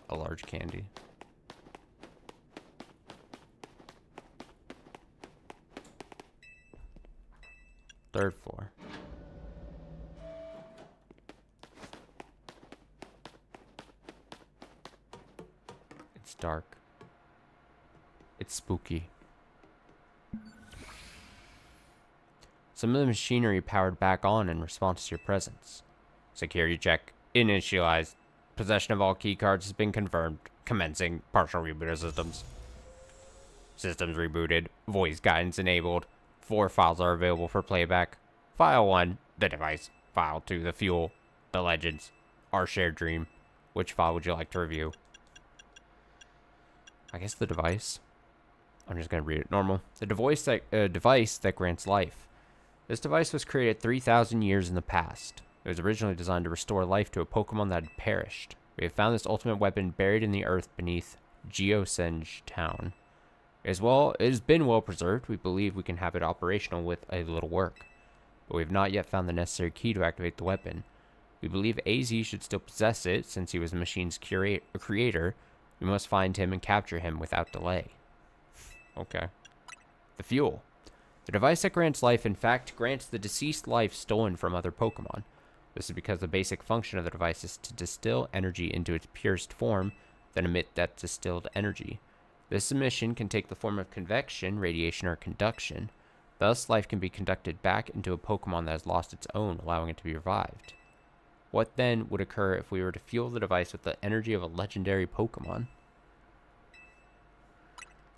A large candy. Third floor. It's dark. It's spooky. Some of the machinery powered back on in response to your presence. Security check initialized. Possession of all key cards has been confirmed. Commencing partial reboot of systems. Systems rebooted. Voice guidance enabled. 4 files are available for playback. File 1, the device. File 2, the fuel. The legends. Our shared dream. Which file would you like to review? I guess the device. I'm just going to read it normal. The device that grants life. This device was created 3,000 years in the past. It was originally designed to restore life to a Pokemon that had perished. We have found this ultimate weapon buried in the earth beneath Geosenge Town. It has been well preserved. We believe we can have it operational with a little work. But we have not yet found the necessary key to activate the weapon. We believe AZ should still possess it, since he was the machine's creator. We must find him and capture him without delay. Okay. The fuel. The device that grants life, in fact, grants the deceased life stolen from other Pokemon. This is because the basic function of the device is to distill energy into its purest form, then emit that distilled energy. This emission can take the form of convection, radiation, or conduction. Thus, life can be conducted back into a Pokemon that has lost its own, allowing it to be revived. What then would occur if we were to fuel the device with the energy of a legendary Pokemon?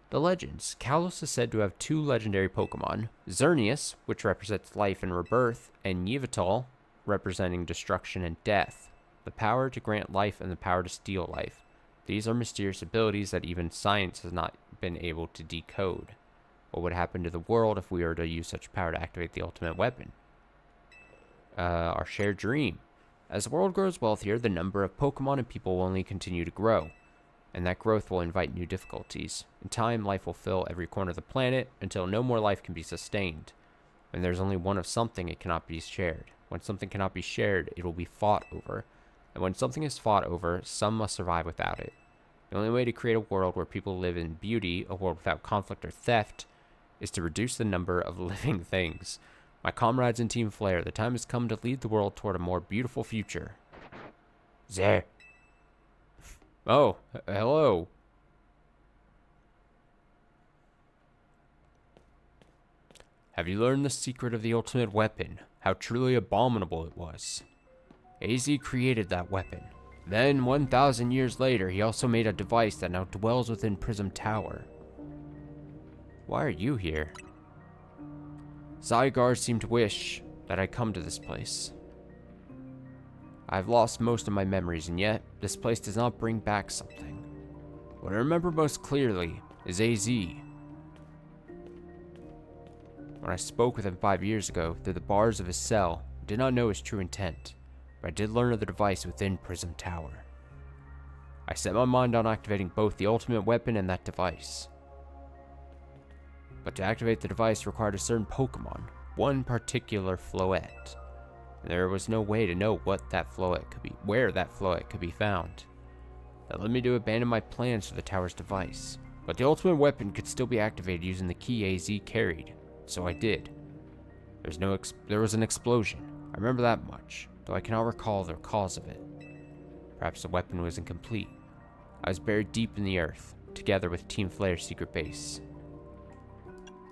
The legends. Kalos is said to have 2 legendary Pokemon. Xerneas, which represents life and rebirth, and Yveltal, representing destruction and death. The power to grant life and the power to steal life. These are mysterious abilities that even science has not been able to decode. What would happen to the world if we were to use such power to activate the ultimate weapon? Our shared dream. As the world grows wealthier, the number of Pokemon and people will only continue to grow, and that growth will invite new difficulties. In time, life will fill every corner of the planet until no more life can be sustained. When there's only one of something, it cannot be shared. When something cannot be shared, it will be fought over. And when something is fought over, some must survive without it. The only way to create a world where people live in beauty, a world without conflict or theft, is to reduce the number of living things. My comrades in Team Flare, the time has come to lead the world toward a more beautiful future. There. Oh, hello. Have you learned the secret of the ultimate weapon? How truly abominable it was. AZ created that weapon. Then, 1,000 years later, he also made a device that now dwells within Prism Tower. Why are you here? Zygarde seemed to wish that I come to this place. I've lost most of my memories, and yet, this place does not bring back something. What I remember most clearly is AZ. When I spoke with him 5 years ago, through the bars of his cell, I did not know his true intent, but I did learn of the device within Prism Tower. I set my mind on activating both the ultimate weapon and that device. But to activate the device required a certain Pokemon, one particular Floette. And there was no way to know what that Floette could be, where that Floette could be found. That led me to abandon my plans for the tower's device. But the ultimate weapon could still be activated using the key AZ carried, so I did. There was an explosion. I remember that much, though I cannot recall the cause of it. Perhaps the weapon was incomplete. I was buried deep in the earth, together with Team Flare's secret base.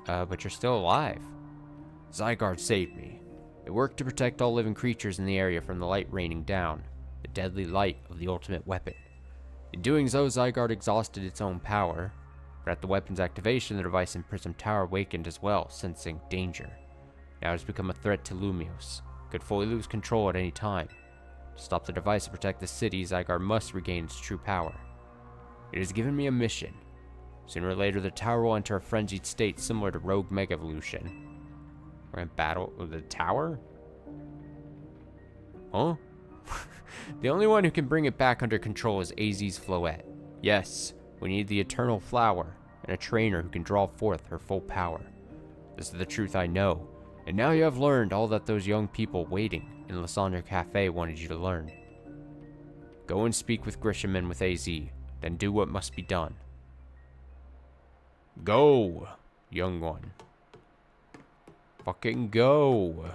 But you're still alive. Zygarde saved me. It worked to protect all living creatures in the area from the light raining down, the deadly light of the ultimate weapon. In doing so, Zygarde exhausted its own power, but at the weapon's activation, the device in Prism Tower awakened as well, sensing danger. Now it has become a threat to Lumiose. It could fully lose control at any time. To stop the device and protect the city, Zygarde must regain its true power. It has given me a mission. Sooner or later, the tower will enter a frenzied state similar to Rogue Mega Evolution. We're in battle with the tower? Huh? The only one who can bring it back under control is AZ's Floette. Yes, we need the Eternal Flower, and a trainer who can draw forth her full power. This is the truth I know, and now you have learned all that those young people waiting in Lysandre Cafe wanted you to learn. Go and speak with Grisham and with AZ, then do what must be done. Go, young one. Fucking go.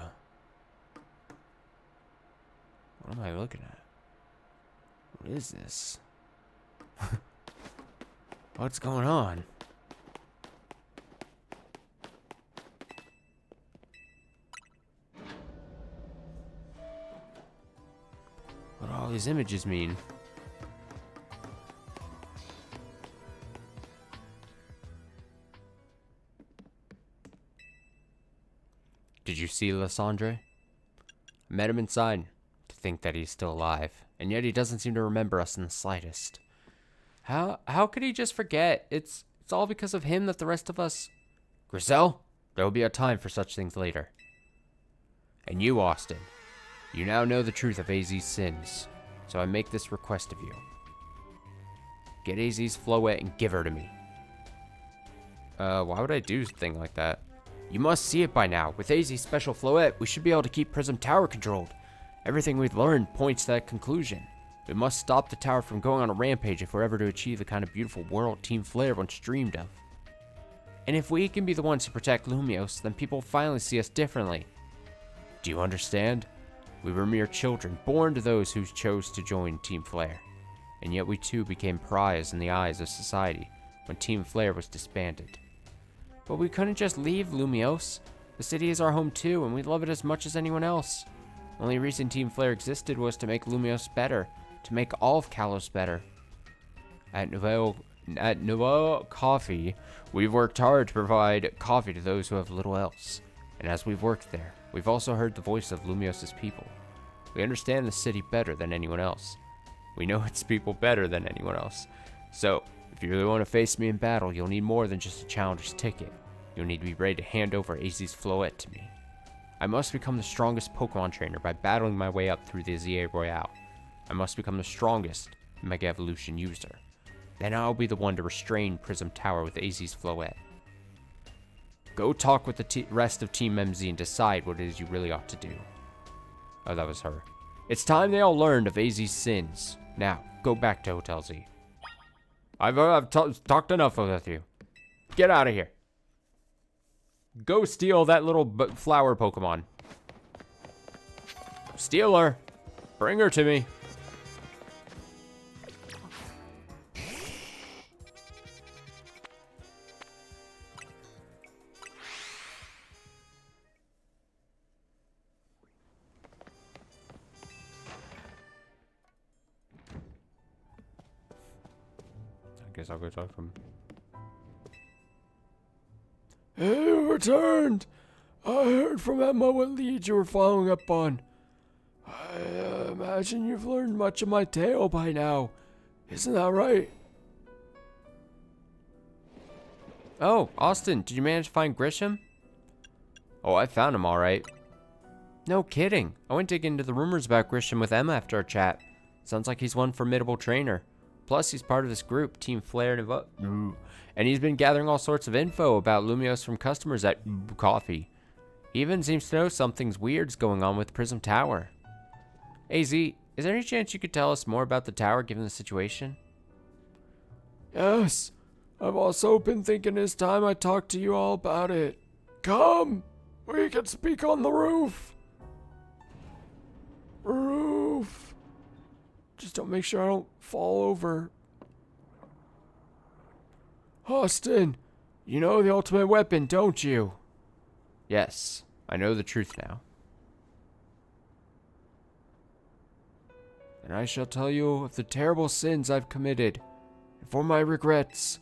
What am I looking at? What is this? What's going on? What do all these images mean? Did you see Lysandre? I met him inside. To think that he's still alive, and yet he doesn't seem to remember us in the slightest. How could he just forget? It's all because of him that the rest of us... Griselle, there will be a time for such things later. And you, Austin, you now know the truth of AZ's sins, so I make this request of you. Get AZ's Floette and give her to me. Why would I do a thing like that? You must see it by now. With AZ's special Floette, we should be able to keep Prism Tower controlled. Everything we've learned points to that conclusion. We must stop the tower from going on a rampage if we're ever to achieve the kind of beautiful world Team Flare once dreamed of. And if we can be the ones to protect Lumiose, then people will finally see us differently. Do you understand? We were mere children, born to those who chose to join Team Flare. And yet we too became pariahs in the eyes of society when Team Flare was disbanded. But we couldn't just leave Lumiose. The city is our home too, and we love it as much as anyone else. The only reason Team Flare existed was to make Lumiose better, to make all of Kalos better. At Nouveau Coffee, we've worked hard to provide coffee to those who have little else. And as we've worked there, we've also heard the voice of Lumiose's people. We understand the city better than anyone else. We know its people better than anyone else. So, if you really want to face me in battle, you'll need more than just a challenger's ticket. You'll need to be ready to hand over AZ's Floette to me. I must become the strongest Pokemon trainer by battling my way up through the ZA Royale. I must become the strongest Mega Evolution user. Then I'll be the one to restrain Prism Tower with AZ's Floette. Go talk with the rest of Team MZ and decide what it is you really ought to do. Oh, that was her. It's time they all learned of AZ's sins. Now, go back to Hotel Z. I've talked enough with you. Get out of here. Go steal that little flower Pokemon. Steal her. Bring her to me. I guess I'll go talk to him. Hey, you returned! I heard from Emma what leads you were following up on. I imagine you've learned much of my tale by now. Isn't that right? Oh, Austin, did you manage to find Grisham? Oh, I found him all right. No kidding. I went digging into the rumors about Grisham with Emma after our chat. Sounds like he's one formidable trainer. Plus, he's part of this group, Team Flare and he's been gathering all sorts of info about Lumiose from customers at Coffee. He even seems to know something's weird's going on with Prism Tower. AZ, is there any chance you could tell us more about the tower given the situation? Yes. I've also been thinking it's time I talk to you all about it. Come! We can speak on the roof! Roof! Just don't make sure I don't fall over. Austin, you know the ultimate weapon, don't you? Yes, I know the truth now. And I shall tell you of the terrible sins I've committed, and for my regrets.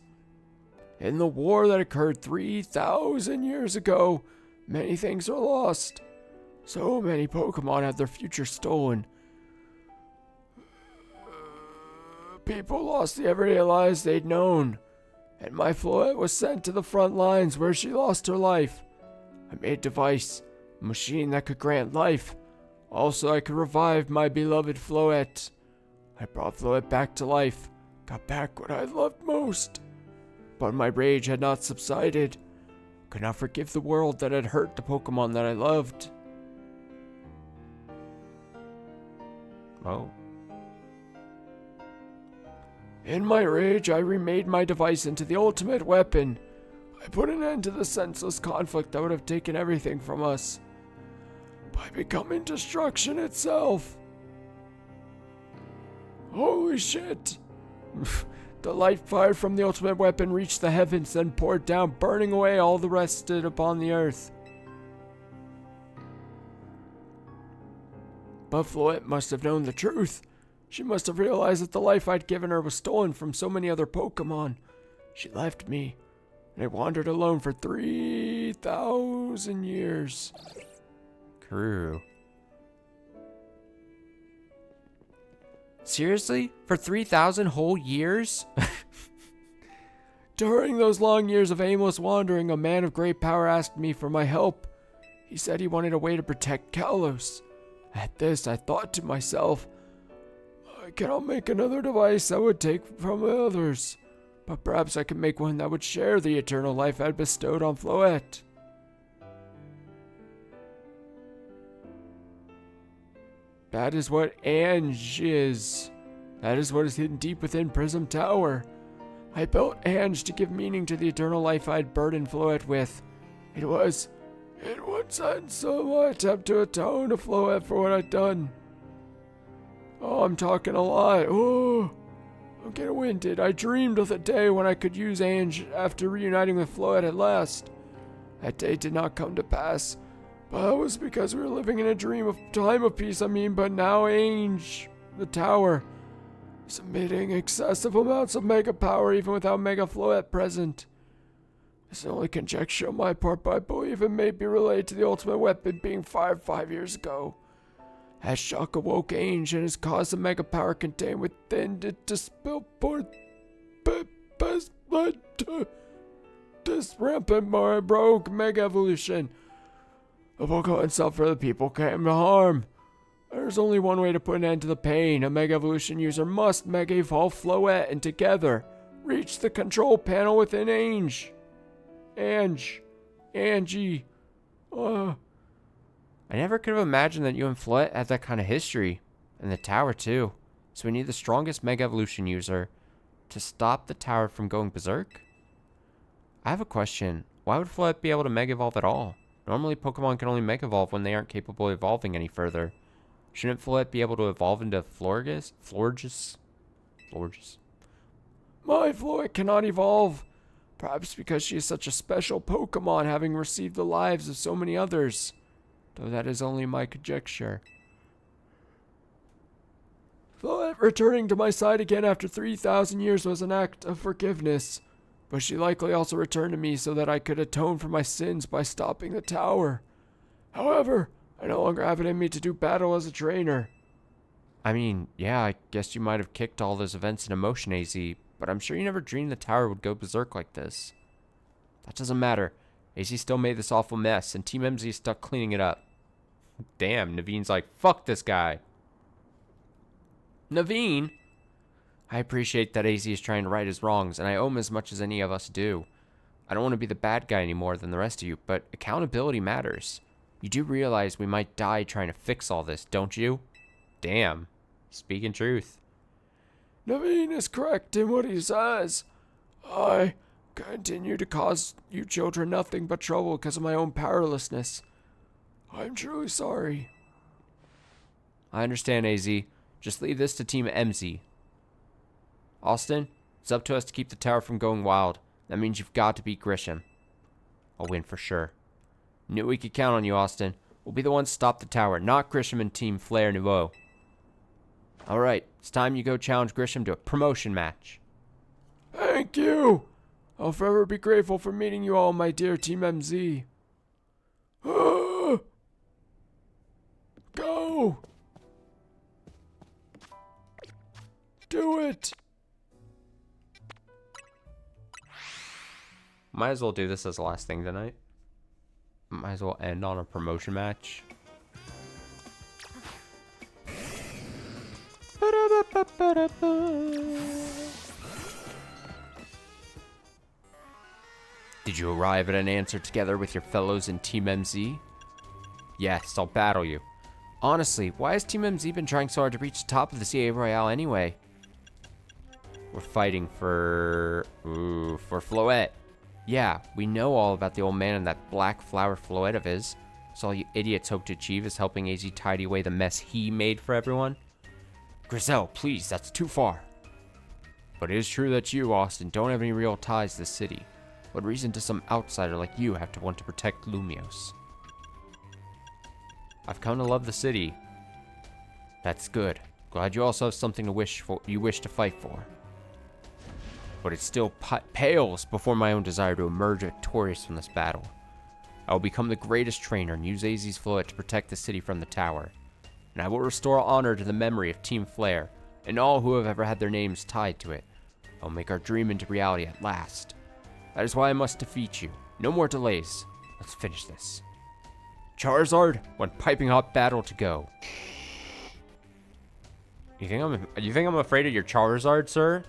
In the war that occurred 3,000 years ago, many things are lost. So many Pokemon had their future stolen. People lost the everyday lives they'd known, and my Floette was sent to the front lines where she lost her life. I made a device, a machine that could grant life. Also, I could revive my beloved Floette. I brought Floette back to life, got back what I loved most. But my rage had not subsided. Could not forgive the world that had hurt the Pokemon that I loved. Oh. In my rage, I remade my device into the ultimate weapon. I put an end to the senseless conflict that would have taken everything from us by becoming destruction itself. Holy shit! The light fired from the ultimate weapon reached the heavens, then poured down, burning away all the rested upon the earth. But Floette must have known the truth. She must have realized that the life I'd given her was stolen from so many other Pokemon. She left me, and I wandered alone for 3,000 years. Crew. Seriously? For 3,000 whole years? During those long years of aimless wandering, a man of great power asked me for my help. He said he wanted a way to protect Kalos. At this, I thought to myself, I cannot make another device that would take from others, but perhaps I could make one that would share the eternal life I'd bestowed on Floette. That is what Ange is. That is what is hidden deep within Prism Tower. I built Ange to give meaning to the eternal life I'd burdened Floette with. It was, in one sense, my attempt to atone to Floette for what I'd done. Oh, I'm talking a lot. Oh, I'm getting winded. I dreamed of the day when I could use Ange after reuniting with Floette at last. That day did not come to pass. But it was because we were living in a dream of time of peace, but now Ange, the tower, is emitting excessive amounts of Mega power even without Mega Floette present. This is only conjecture on my part, but I believe it may be related to the ultimate weapon being fired 5 years ago. As shock awoke Ange and has caused the Mega power contained within it to spill forth this rampant rogue Mega evolution. The Pokemon itself for the people came to harm. There's only one way to put an end to the pain. A Mega Evolution user must Mega Evolve Floette and together reach the control panel within Angie. I never could have imagined that you and Floette had that kind of history. And the tower, too. So we need the strongest Mega Evolution user to stop the tower from going berserk? I have a question. Why would Floette be able to Mega Evolve at all? Normally, Pokemon can only Mega Evolve when they aren't capable of evolving any further. Shouldn't Floette be able to evolve into Florges? My Floette cannot evolve. Perhaps because she is such a special Pokemon, having received the lives of so many others. Though that is only my conjecture. Floette returning to my side again after 3,000 years was an act of forgiveness. But she likely also returned to me so that I could atone for my sins by stopping the tower. However, I no longer have it in me to do battle as a trainer. I mean, yeah, I guess you might have kicked all those events into motion, AZ, but I'm sure you never dreamed the tower would go berserk like this. That doesn't matter. AZ still made this awful mess, and Team MZ is stuck cleaning it up. Damn, Naveen's like, fuck this guy. Naveen? I appreciate that AZ is trying to right his wrongs, and I owe him as much as any of us do. I don't want to be the bad guy any more than the rest of you, but accountability matters. You do realize we might die trying to fix all this, don't you? Damn. Speaking truth. Naveen is correct in what he says. I continue to cause you children nothing but trouble because of my own powerlessness. I'm truly sorry. I understand, AZ. Just leave this to Team MZ. Austin, it's up to us to keep the tower from going wild. That means you've got to beat Grisham. I'll win for sure. Knew we could count on you, Austin. We'll be the ones to stop the tower, not Grisham and Team Flare Nouveau. Alright, it's time you go challenge Grisham to a promotion match. Thank you! I'll forever be grateful for meeting you all, my dear Team MZ. Go! Do it! Might as well do this as the last thing tonight. Might as well end on a promotion match. Did you arrive at an answer together with your fellows in Team MZ? Yes, I'll battle you. Honestly, why has Team MZ been trying so hard to reach the top of the CA Royale anyway? We're fighting for Floette. Yeah, we know all about the old man and that black flower Floette of his. So all you idiots hope to achieve is helping AZ tidy away the mess he made for everyone. Grizel, please, that's too far. But it is true that you, Austin, don't have any real ties to the city. What reason does some outsider like you have to want to protect Lumiose? I've come to love the city. That's good. Glad you also have something to wish to fight for. But it still pales before my own desire to emerge victorious from this battle. I will become the greatest trainer and use AZ's Floette to protect the city from the tower. And I will restore honor to the memory of Team Flare and all who have ever had their names tied to it. I will make our dream into reality at last. That is why I must defeat you. No more delays. Let's finish this. Charizard, one piping hot battle to go. You think I'm afraid of your Charizard, sir?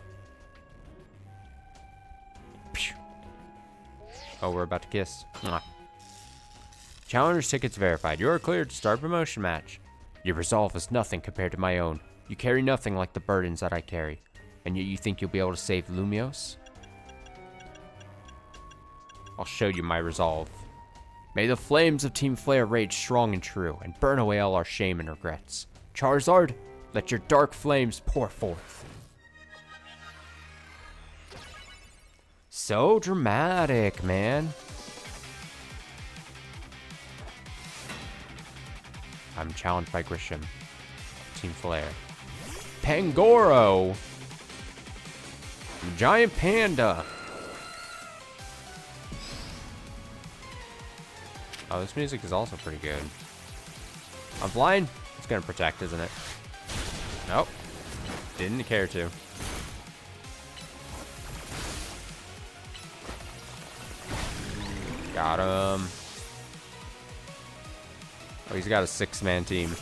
Oh, we're about to kiss. Mwah. Challengers tickets verified. You are cleared to start promotion match. Your resolve is nothing compared to my own. You carry nothing like the burdens that I carry. And yet you think you'll be able to save Lumiose? I'll show you my resolve. May the flames of Team Flare rage strong and true, and burn away all our shame and regrets. Charizard, let your dark flames pour forth. So dramatic, man. I'm challenged by Grisham. Team Flare. Pangoro! Giant Panda! Oh, this music is also pretty good. I'm blind. It's gonna protect, isn't it? Nope. Didn't care to. Got him. Oh, he's got a 6-man team.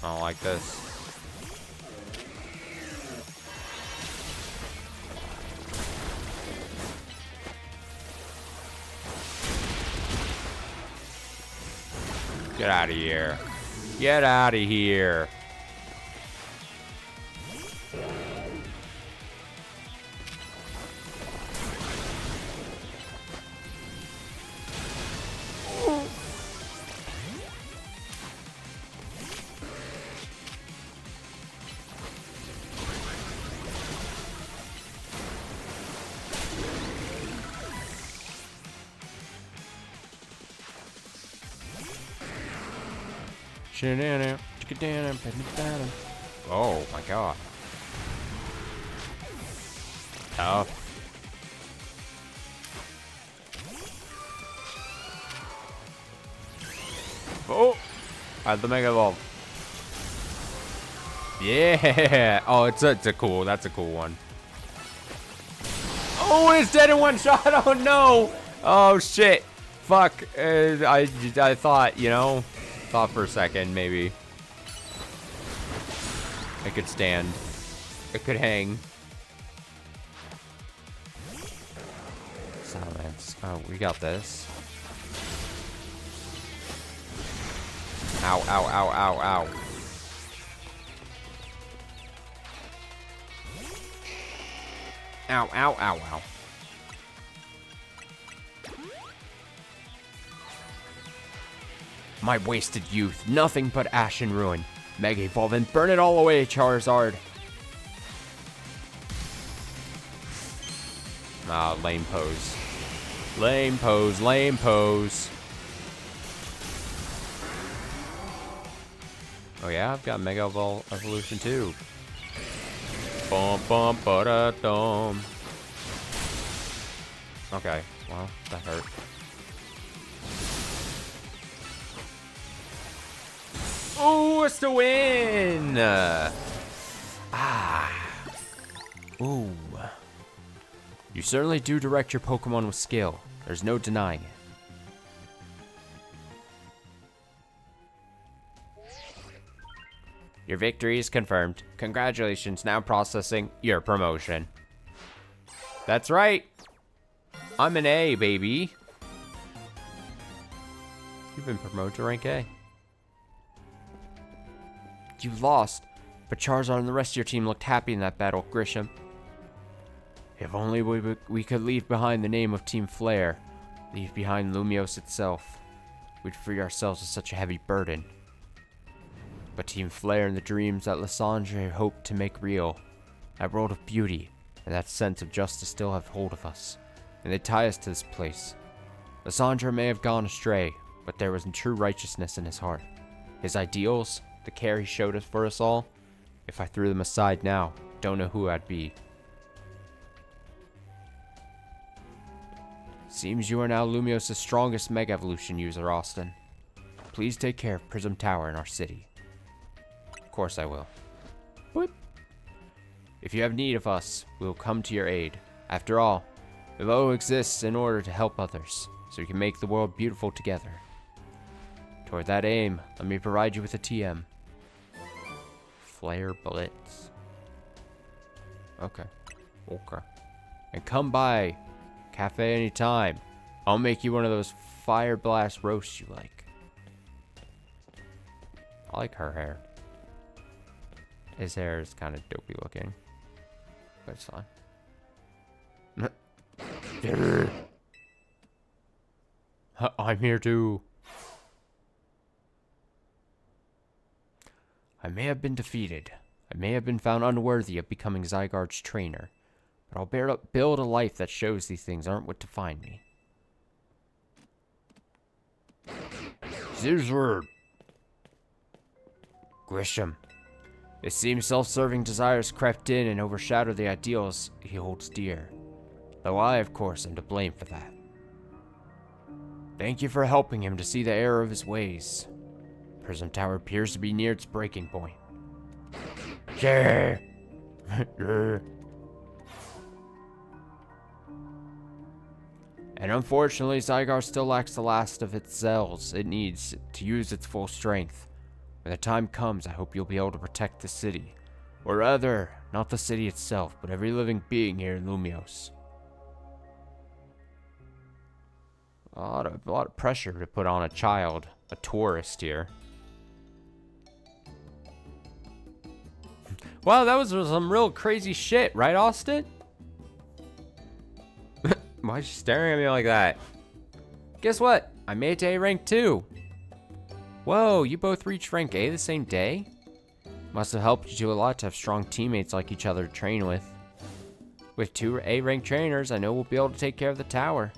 I don't like this. Get out of here. Get out of here. Oh my god. Tough. Oh! I had the Mega Evolve. Yeah! Oh, it's a cool, that's a cool one. Oh, it's dead in one shot! Oh no! Oh shit! Fuck. I thought, you know, thought for a second maybe it could stand. It could hang. Silence. Oh, we got this. Ow, ow, ow, ow, ow. Ow, ow, ow, ow. My wasted youth, nothing but ash and ruin. Mega Evolve and burn it all away, Charizard. Ah, lame pose. Lame pose, lame pose. Oh yeah, I've got Mega Evolution too. Bum bum ba da dum. Okay, well, that hurt. Oh, it's the win! Ooh. You certainly do direct your Pokemon with skill. There's no denying it. Your victory is confirmed. Congratulations, now processing your promotion. That's right. I'm an A, baby. You've been promoted to rank A. You lost, but Charizard and the rest of your team looked happy in that battle, Grisham. If only we could leave behind the name of Team Flare, leave behind Lumiose itself. We'd free ourselves of such a heavy burden. But Team Flare and the dreams that Lysandre hoped to make real, that world of beauty and that sense of justice still have hold of us, and they tie us to this place. Lysandre may have gone astray, but there was true righteousness in his heart. His ideals, the care he showed us for us all, if I threw them aside now, don't know who I'd be. Seems you are now Lumiose's strongest Mega Evolution user, Austin. Please take care of Prism Tower in our city. Of course I will. Boop. If you have need of us, we will come to your aid. After all, Velo exists in order to help others, so we can make the world beautiful together. Toward that aim, let me provide you with a TM. Flare Blitz. Okay. Okay. And come by Cafe anytime. I'll make you one of those fire blast roasts you like. I like her hair. His hair is kind of dopey looking, but it's fine. I'm here too. I may have been defeated. I may have been found unworthy of becoming Zygarde's trainer. But I'll build a life that shows these things aren't what define me. Scissor. Grisham. It seems self-serving desires crept in and overshadowed the ideals he holds dear. Though I, of course, am to blame for that. Thank you for helping him to see the error of his ways. Prism Tower appears to be near its breaking point. Yeah. And unfortunately, Zygar still lacks the last of its cells it needs to use its full strength. When the time comes, I hope you'll be able to protect the city. Or rather, not the city itself, but every living being here in Lumiose. A lot of pressure to put on a child, a tourist here. Wow, that was some real crazy shit, right, Austin? Why is she staring at me like that? Guess what? I made it to A rank too. Whoa, you both reached rank A the same day? Must have helped you a lot to have strong teammates like each other to train with. With 2 A rank trainers, I know we'll be able to take care of the tower.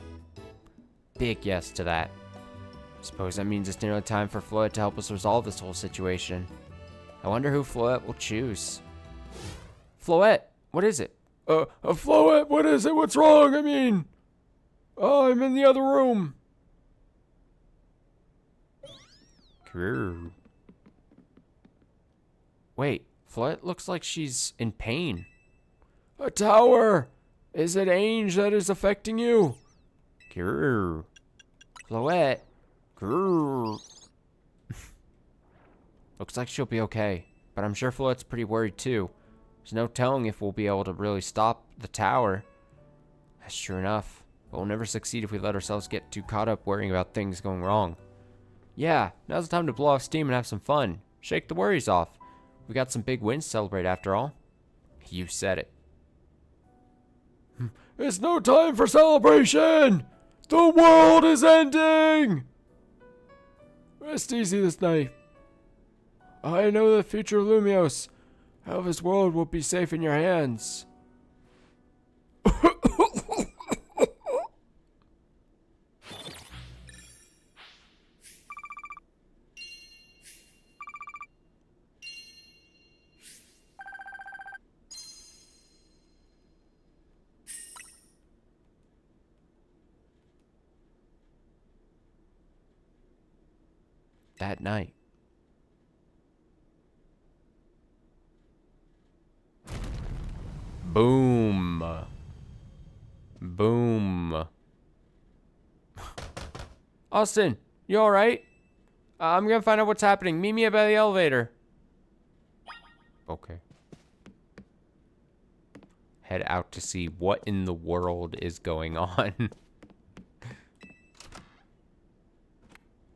Big yes to that. Suppose that means it's nearly time for Floette to help us resolve this whole situation. I wonder who Floette will choose. Floette, what is it? Floette, what is it? What's wrong? I'm in the other room. Grrr. Wait, Floette looks like she's in pain. A tower! Is it Ange that is affecting you? Grrr. Floette? Grrr. Looks like she'll be okay, but I'm sure Floette's pretty worried too. There's no telling if we'll be able to really stop the tower. That's true enough, but we'll never succeed if we let ourselves get too caught up worrying about things going wrong. Yeah, now's the time to blow off steam and have some fun. Shake the worries off. We got some big wins to celebrate after all. You said it. It's no time for celebration! The world is ending! Rest easy this night. I know the future of Lumiose. How this world will be safe in your hands. That night. Boom. Boom. Austin, you alright? I'm gonna find out what's happening. Meet me by the elevator. Okay. Head out to see what in the world is going on.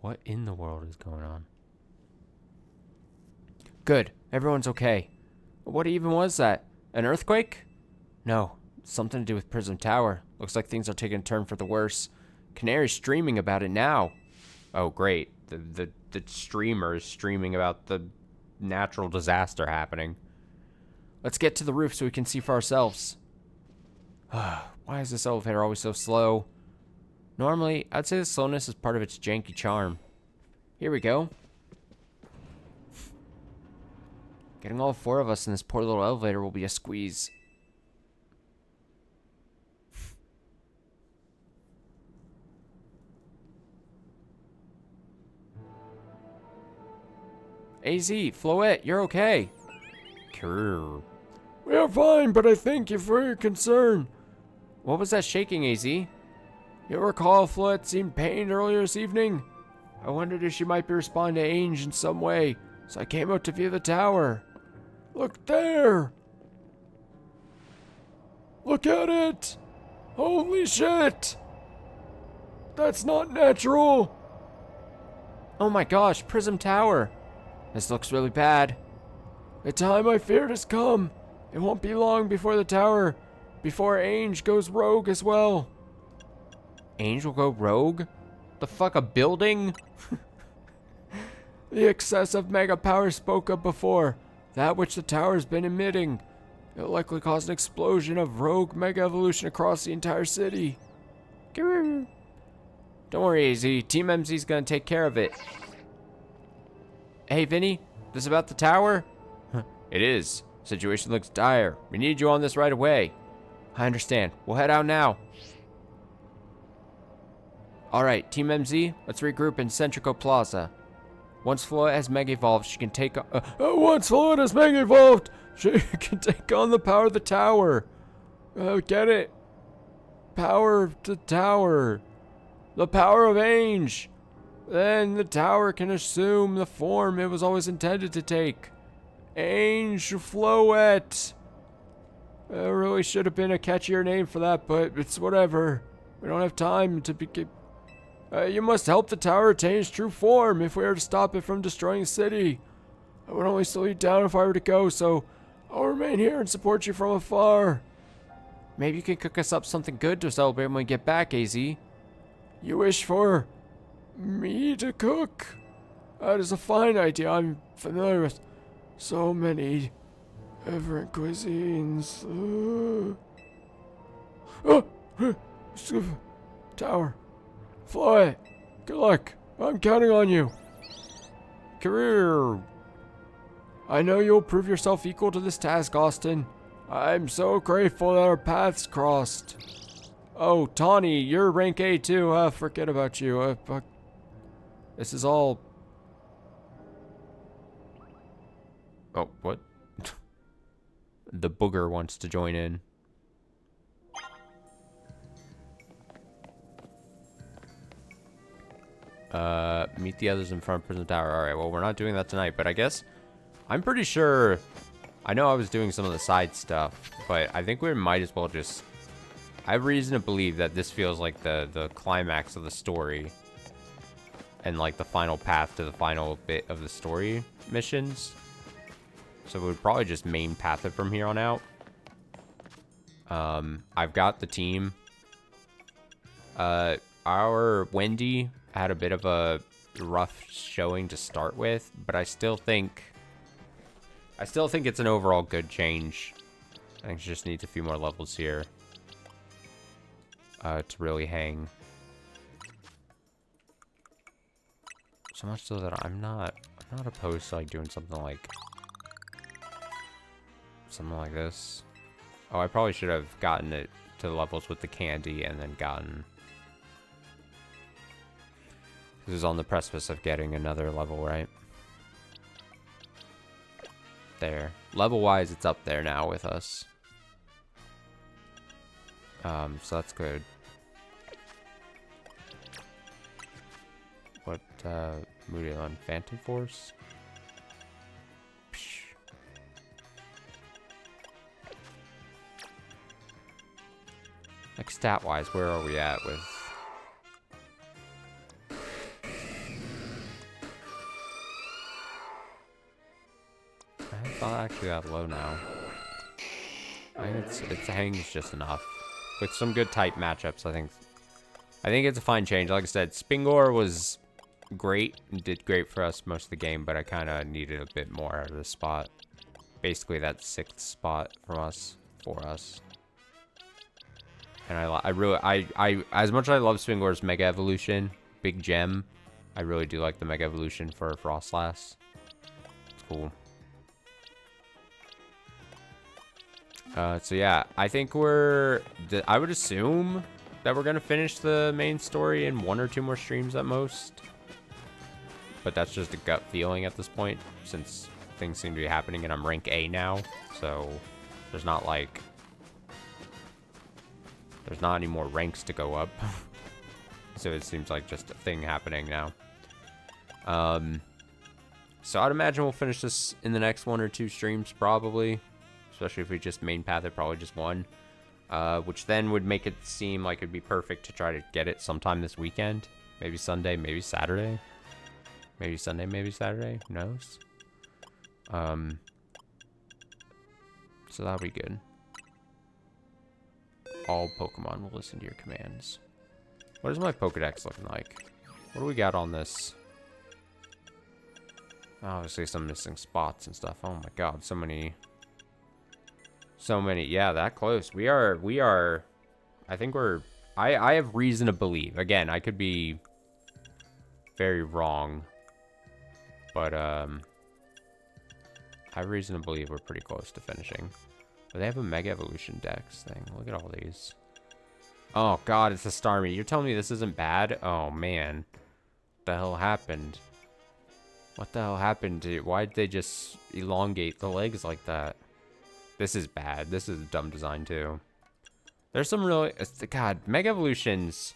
What in the world is going on? Good. Everyone's okay. What even was that? An earthquake? No. Something to do with Prism Tower. Looks like things are taking a turn for the worse. Canary's streaming about it now. Oh, great. The streamer is streaming about the natural disaster happening. Let's get to the roof so we can see for ourselves. Why is this elevator always so slow? Normally, I'd say the slowness is part of its janky charm. Here we go. Getting all 4 of us in this poor little elevator will be a squeeze. AZ, Floette, you're okay. Grrr. We are fine, but I thank you for your concern. What was that shaking, AZ? You recall Floette seemed pained earlier this evening? I wondered if she might be responding to Ange in some way, so I came out to view the tower. Look there! Look at it! Holy shit! That's not natural! Oh my gosh, Prism Tower! This looks really bad. The time I feared has come. It won't be long before Ange goes rogue as well. Ange will go rogue? The fuck, a building? The excessive mega power spoke of before, that which the tower's been emitting. It'll likely cause an explosion of rogue mega evolution across the entire city. Don't worry, AZ. Team MZ's gonna take care of it. Hey, Vinny, this about the tower? It is. Situation looks dire. We need you on this right away. I understand. We'll head out now. Alright, Team MZ, let's regroup in Centrico Plaza. Once Floette has Mega Evolved, she can take on... once Floette has Mega Evolved, she can take on the power of the tower. Get it? power of the tower. The power of Ange. Then the tower can assume the form it was always intended to take. Ange Floette. It really should have been a catchier name for that, but it's whatever. We don't have time to begin. You must help the tower attain its true form if we are to stop it from destroying the city. I would only slow you down if I were to go, so I'll remain here and support you from afar. Maybe you can cook us up something good to celebrate when we get back, AZ. You wish for me to cook? That is a fine idea. I'm familiar with so many different cuisines. Tower. Fly. Good luck. I'm counting on you. Career. I know you'll prove yourself equal to this task, Austin. I'm so grateful that our paths crossed. Oh, Tawny, you're rank A too. Forget about you. This is all... Oh, what? The booger wants to join in. Meet the others in front of Prison Tower. Alright, well, we're not doing that tonight, but I guess... I'm pretty sure... I know I was doing some of the side stuff, but I think we might as well just... I have reason to believe that this feels like the climax of the story. And, like, the final path to the final bit of the story missions. So we would probably just main path it from here on out. I've got the team. Our Wendy had a bit of a rough showing to start with, but I still think it's an overall good change. I think she just needs a few more levels here to really hang. So much so that I'm not opposed to like doing something like this. Oh, I probably should have gotten it to the levels with the candy and then gotten... This is on the precipice of getting another level, right? There. Level-wise, it's up there now with us. So that's good. What, Moody on Phantom Force? Psh. Like, stat-wise, where are we at with... It's not actually that low now. I think it's hangs just enough. With some good type matchups, I think it's a fine change. Like I said, Spingor was great and did great for us most of the game, but I kind of needed a bit more out of this spot. Basically, that 6th spot from us for us. And I really as much as I love Spingor's Mega Evolution, big gem, I really do like the Mega Evolution for Frostlass. It's cool. So yeah, I think I would assume that we're gonna finish the main story in 1 or 2 more streams at most. But that's just a gut feeling at this point, since things seem to be happening and I'm rank A now. So there's not any more ranks to go up. So it seems like just a thing happening now. So I'd imagine we'll finish this in the next 1 or 2 streams probably. Especially if we just main path it, probably just 1. Which then would make it seem like it'd be perfect to try to get it sometime this weekend. Maybe Sunday, maybe Saturday. Maybe Sunday, maybe Saturday. Who knows? So that'll be good. All Pokemon will listen to your commands. What is my Pokedex looking like? What do we got on this? Obviously some missing spots and stuff. Oh my god, so many. Yeah, that close. We are, I think I have reason to believe. Again, I could be very wrong. But, I have reason to believe we're pretty close to finishing. But they have a Mega Evolution Dex thing. Look at all these. Oh god, it's a Starmie. You're telling me this isn't bad? Oh man. What the hell happened? What the hell happened to... Why'd they just elongate the legs like that? This is bad. This is a dumb design too. There's some really... God, Mega Evolutions...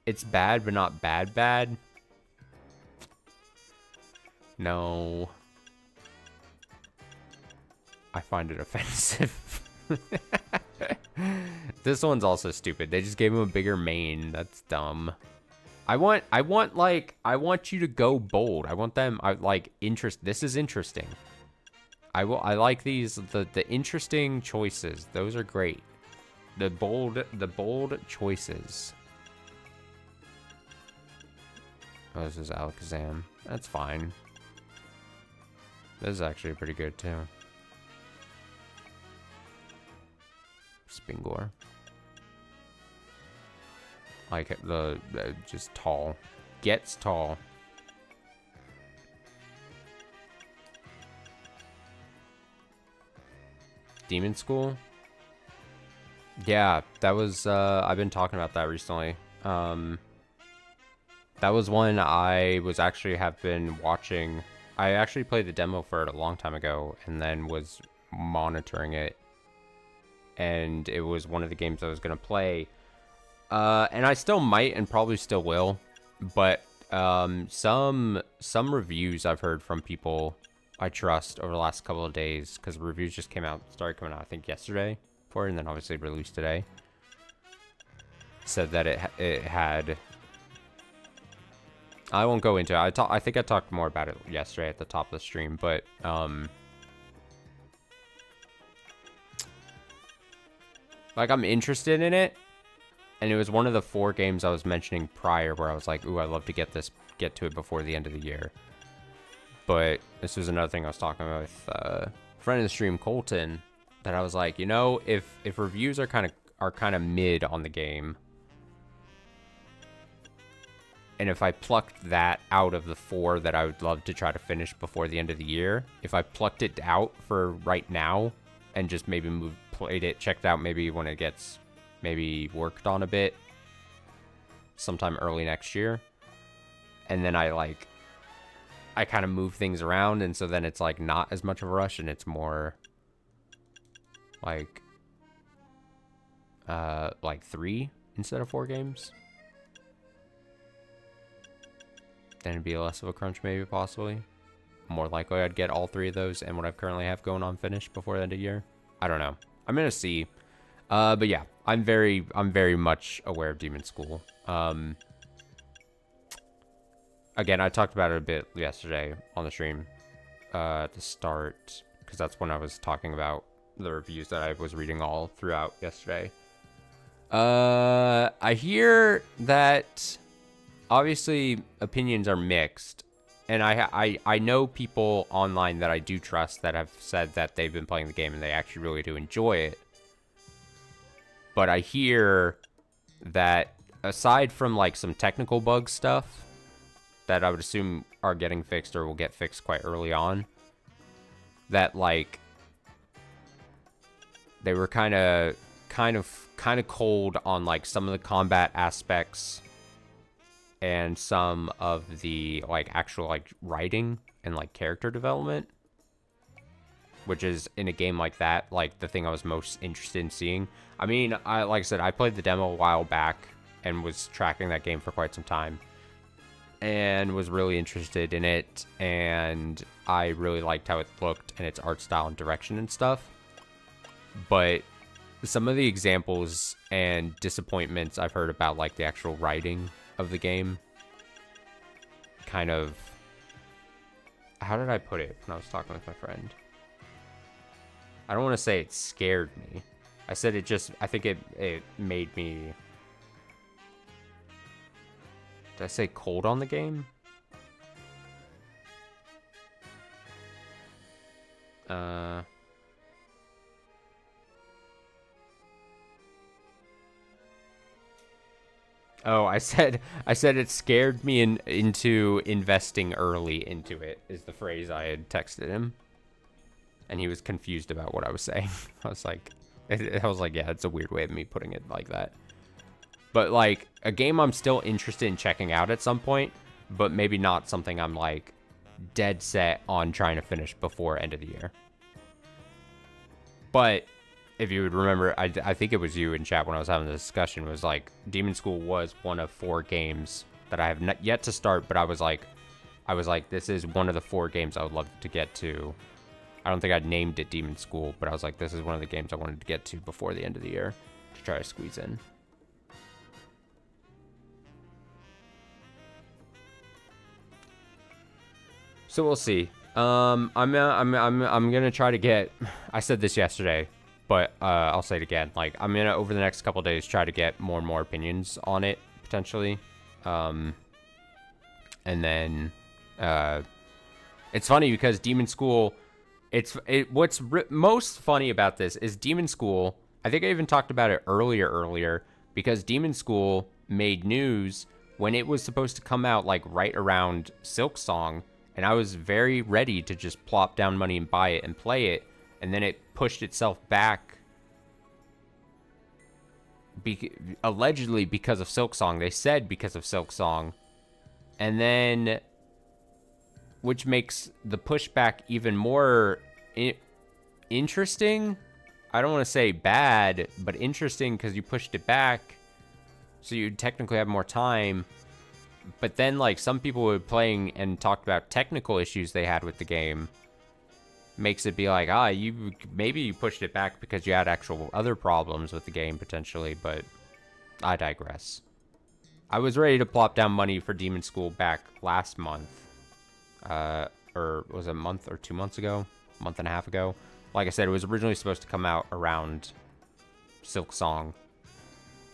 It's bad, but not bad. No. I find it offensive. This one's also stupid. They just gave him a bigger mane. That's dumb. I want you to go bold. I want them, this is interesting. I like these, the interesting choices. Those are great. The bold choices. Oh, this is Alakazam. That's fine. This is actually pretty good, too. Spingor. Like, just tall. Gets tall. Demon School? Yeah, that was, I've been talking about that recently. That was one I have been watching. I actually played the demo for it a long time ago and then was monitoring it. And it was one of the games I was going to play. And I still might and probably still will. But some reviews I've heard from people I trust over the last couple of days, because reviews just started coming out, I think, yesterday for it, and then obviously released today. Said that it had... I won't go into it. I think I talked more about it yesterday at the top of the stream, but like, I'm interested in it, and it was one of the 4 games I was mentioning prior where I was like, ooh, I'd love to get to it before the end of the year. But this was another thing I was talking about with a friend of the stream, Colton, that I was like, you know, if reviews are kind of mid on the game, and if I plucked that out of the 4 that I would love to try to finish before the end of the year, if I plucked it out for right now and just maybe played it, checked out maybe when it gets maybe worked on a bit sometime early next year, and then I kind of move things around, and so then it's like not as much of a rush, and it's more like 3 instead of 4 games. Then it'd be less of a crunch, maybe, possibly. More likely I'd get all 3 of those and what I currently have going on finished before the end of the year. I don't know. I'm gonna see. But yeah, I'm very much aware of Demon School. Again, I talked about it a bit yesterday on the stream at the start, because that's when I was talking about the reviews that I was reading all throughout yesterday. I hear that obviously opinions are mixed, and I know people online that I do trust that have said that they've been playing the game and they actually really do enjoy it. But I hear that aside from like some technical bug stuff that I would assume are getting fixed or will get fixed quite early on, that like they were kind of cold on like some of the combat aspects and some of the like actual like writing and like character development, which is in a game like that like the thing I was most interested in seeing. I mean, like I said, I played the demo a while back and was tracking that game for quite some time and was really interested in it, and I really liked how it looked and its art style and direction and stuff. But some of the examples and disappointments I've heard about like the actual writing of the game kind of, how did I put it when I was talking with my friend? I don't want to say it scared me. I said it just, I think it made me, did I say cold on the game? Oh, I said it scared me into investing early into it, is the phrase I had texted him. And he was confused about what I was saying. I was like, yeah, it's a weird way of me putting it like that. But like a game I'm still interested in checking out at some point, but maybe not something I'm like dead set on trying to finish before end of the year. But if you would remember, I think it was you in chat when I was having the discussion, was like, Demon School was one of 4 games that I have not yet to start, but I was like, this is one of the 4 games I would love to get to. I don't think I'd named it Demon School, but I was like, this is one of the games I wanted to get to before the end of the year to try to squeeze in. So we'll see. I'm gonna try to get. I said this yesterday, but I'll say it again. Like, I'm gonna over the next couple days try to get more and more opinions on it potentially, and then it's funny because Demon School. What's most funny about this is Demon School. I think I even talked about it earlier because Demon School made news when it was supposed to come out, like right around Silksong. And I was very ready to just plop down money and buy it and play it. And then it pushed itself back. Allegedly because of Silksong. They said because of Silksong. And then, which makes the pushback even more interesting. I don't want to say bad, but interesting because you pushed it back. So you technically have more time. But then, like, some people were playing and talked about technical issues they had with the game. Makes it be like, maybe you pushed it back because you had actual other problems with the game, potentially, but I digress. I was ready to plop down money for Demon School back last month. Or was it a month or 2 months ago? A month and a half ago? Like I said, it was originally supposed to come out around Silksong.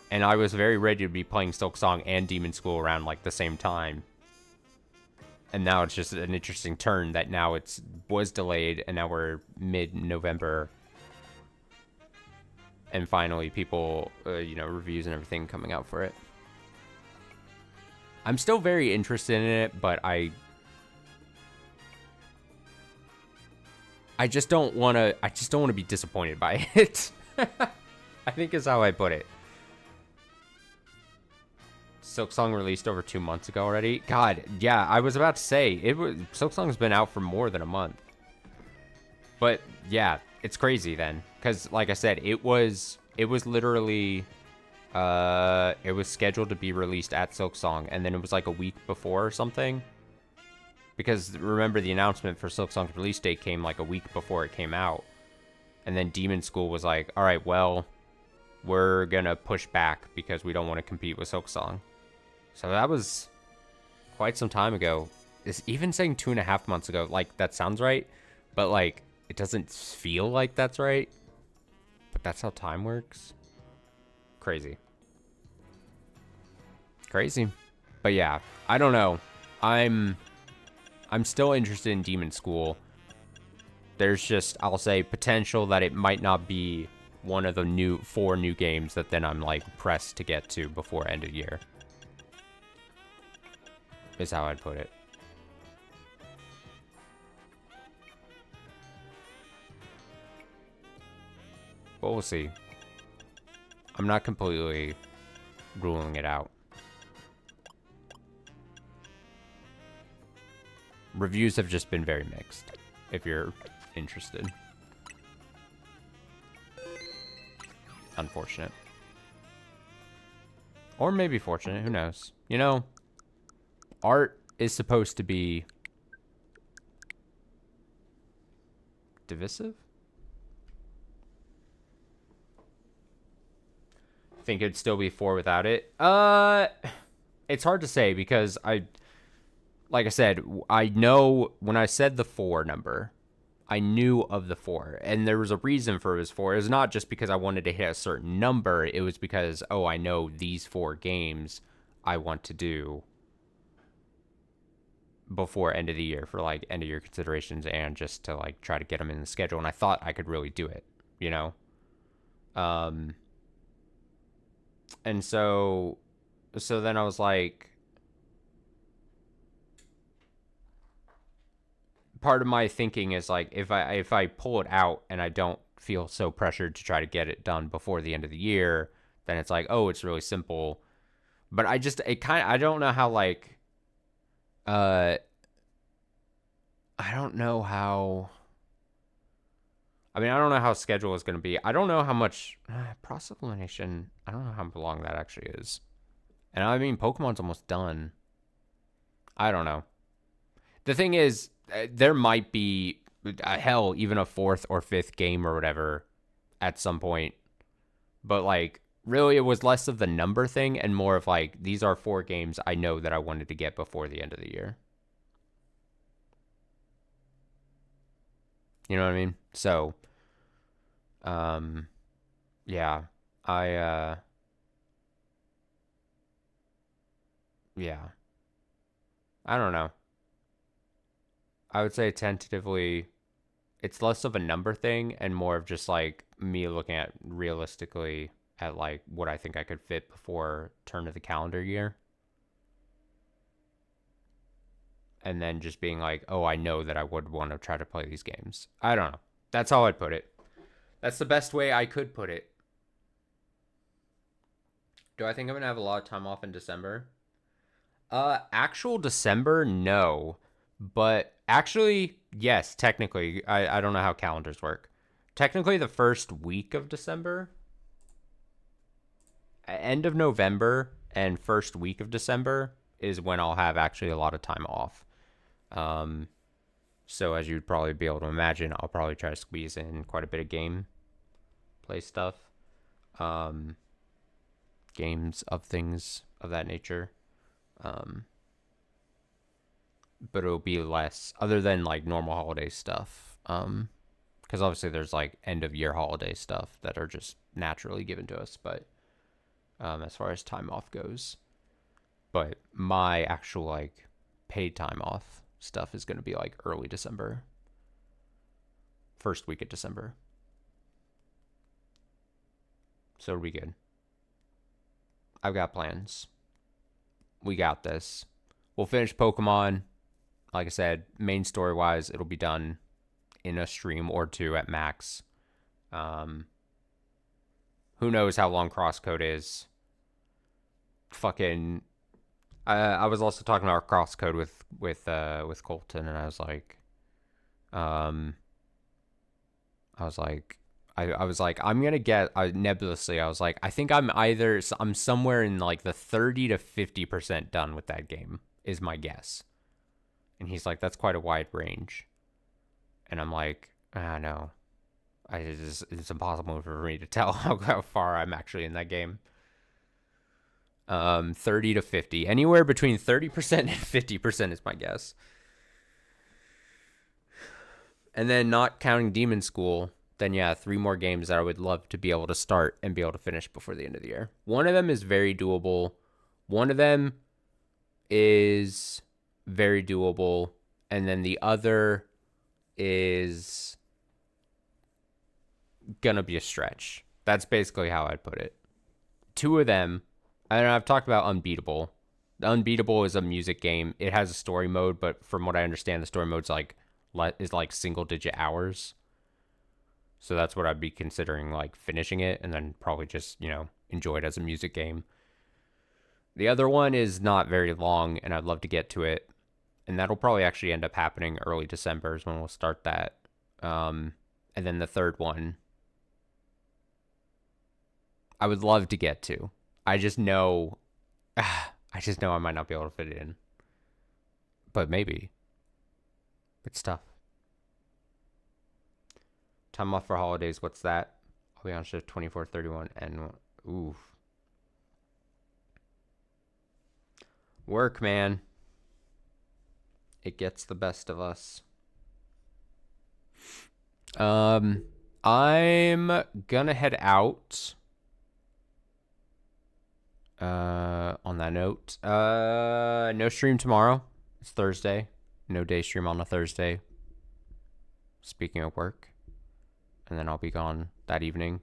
And I was very ready to be playing Silksong and Demon School around, like, the same time. And now it's just an interesting turn that now was delayed, and now we're mid-November. And finally, people, reviews and everything coming out for it. I'm still very interested in it, but I just don't want to be disappointed by it. I think is how I put it. Silksong released over 2 months ago already. God, yeah, I was about to say Silksong's been out for more than a month. But yeah, it's crazy then, because like I said, it was literally it was scheduled to be released at Silksong, and then it was like a week before or something. Because remember, the announcement for Silksong's release date came like a week before it came out, and then Demon School was like, all right, well, we're gonna push back because we don't want to compete with Silksong. So that was quite some time ago. Is even saying 2.5 months ago, like, that sounds right, but like, it doesn't feel like that's right. But that's how time works. Crazy. But yeah, I don't know. I'm still interested in Demon School. There's just, I'll say, potential that it might not be one of the 4 new games that then I'm like pressed to get to before end of year. Is how I'd put it. But we'll see. I'm not completely ruling it out. Reviews have just been very mixed, if you're interested. Unfortunate. Or maybe fortunate, who knows? You know, art is supposed to be divisive? Think it'd still be 4 without it? It's hard to say because like I said, I know when I said the 4 number, I knew of the 4, and there was a reason for it was 4. It was not just because I wanted to hit a certain number. It was because, I know these 4 games I want to do before end of the year for like end of year considerations and just to like try to get them in the schedule. And I thought I could really do it, you know? And so then I was like, part of my thinking is like, if I pull it out and I don't feel so pressured to try to get it done before the end of the year, then it's like, it's really simple. But I don't know how like, I don't know how I mean, I don't know how schedule is going to be. I don't know how much process elimination. I don't know how long that actually is. And I mean, Pokemon's almost done. I don't know. The thing is, there might be hell even a fourth or fifth game or whatever at some point. But like, really, it was less of the number thing and more of like, these are 4 games I know that I wanted to get before the end of the year. You know what I mean? So, yeah, I, yeah, I don't know. I would say tentatively, it's less of a number thing and more of just like me looking at realistically at like what I think I could fit before turn of the calendar year. And then just being like, oh, I know that I would want to try to play these games. I don't know. That's how I'd put it. That's the best way I could put it. Do I think I'm going to have a lot of time off in December? Actual December, no. But actually, yes, technically. I don't know how calendars work. Technically, the first week of December, end of November, and first week of December is when I'll have actually a lot of time off. So as you'd probably be able to imagine, I'll probably try to squeeze in quite a bit of game play stuff. Games of things of that nature. But it'll be less other than like normal holiday stuff. Because obviously there's like end of year holiday stuff that are just naturally given to us. But as far as time off goes, but my actual like paid time off stuff is going to be like early December, first week of December. So it'll be good. I've got plans. We got this. We'll finish Pokemon. Like I said, main story wise, it'll be done in a stream or 2 at max. Who knows how long Crosscode is? Fucking. I was also talking about Crosscode with Colton, and I was like, I'm gonna get nebulously. I was like, I think I'm somewhere in like the 30 to 50% done with that game is my guess. And he's like, that's quite a wide range. And I'm like, no, it's impossible for me to tell how far I'm actually in that game. 30 to 50, anywhere between 30% and 50% is my guess. And then not counting Demon School, then yeah, 3 more games that I would love to be able to start and be able to finish before the end of the year. One of them is very doable. One of them is very doable. And then the other is gonna be a stretch. That's basically how I'd put it. 2 of them, and I've talked about Unbeatable. Unbeatable is a music game. It has a story mode, but from what I understand, the story mode's like single digit hours. So that's what I'd be considering, like finishing it and then probably just, enjoy it as a music game. The other one is not very long and I'd love to get to it. And that'll probably actually end up happening early December is when we'll start that. And then the third one, I would love to get to. I just know I might not be able to fit it in. But maybe. It's tough. Time off for holidays, what's that? I'll be on shift 24, 31, and oof. Work, man. It gets the best of us. I'm gonna head out. On that note, no stream tomorrow. It's Thursday. No day stream on a Thursday. Speaking of work. And then I'll be gone that evening.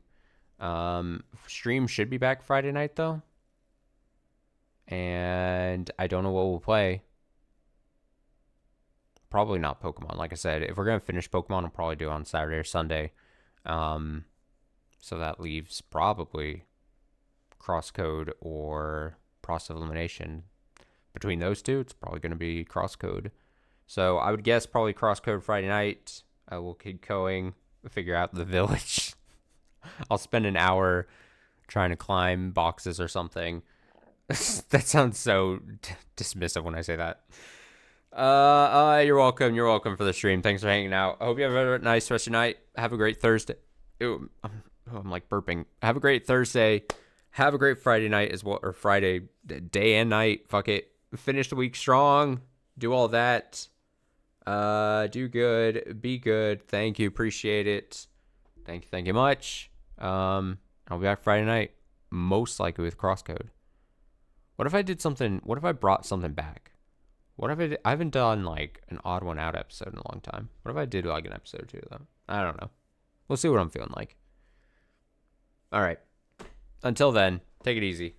Stream should be back Friday night, though. And I don't know what we'll play. Probably not Pokemon. Like I said, if we're going to finish Pokemon, I'll probably do it on Saturday or Sunday. So that leaves probably Crosscode or Process Elimination. Between those two, it's probably going to be Crosscode. So I would guess probably Crosscode Friday night. I will keep going. figure out the village. I'll spend an hour trying to climb boxes or something. That sounds so dismissive when I say that. You're welcome. You're welcome for the stream. Thanks for hanging out. I hope you have a nice rest of your night. Have a great Thursday. Ew, I'm like burping. Have a great Thursday. Have a great Friday night as well, or Friday day and night. Fuck it. Finish the week strong. Do all that. Do good. Be good. Thank you. Appreciate it. Thank you much. I'll be back Friday night, most likely with crosscode. What if I did something? What if I brought something back? What if I haven't done like an odd one out episode in a long time. What if I did like an episode or two though? I don't know. We'll see what I'm feeling like. All right. Until then, take it easy.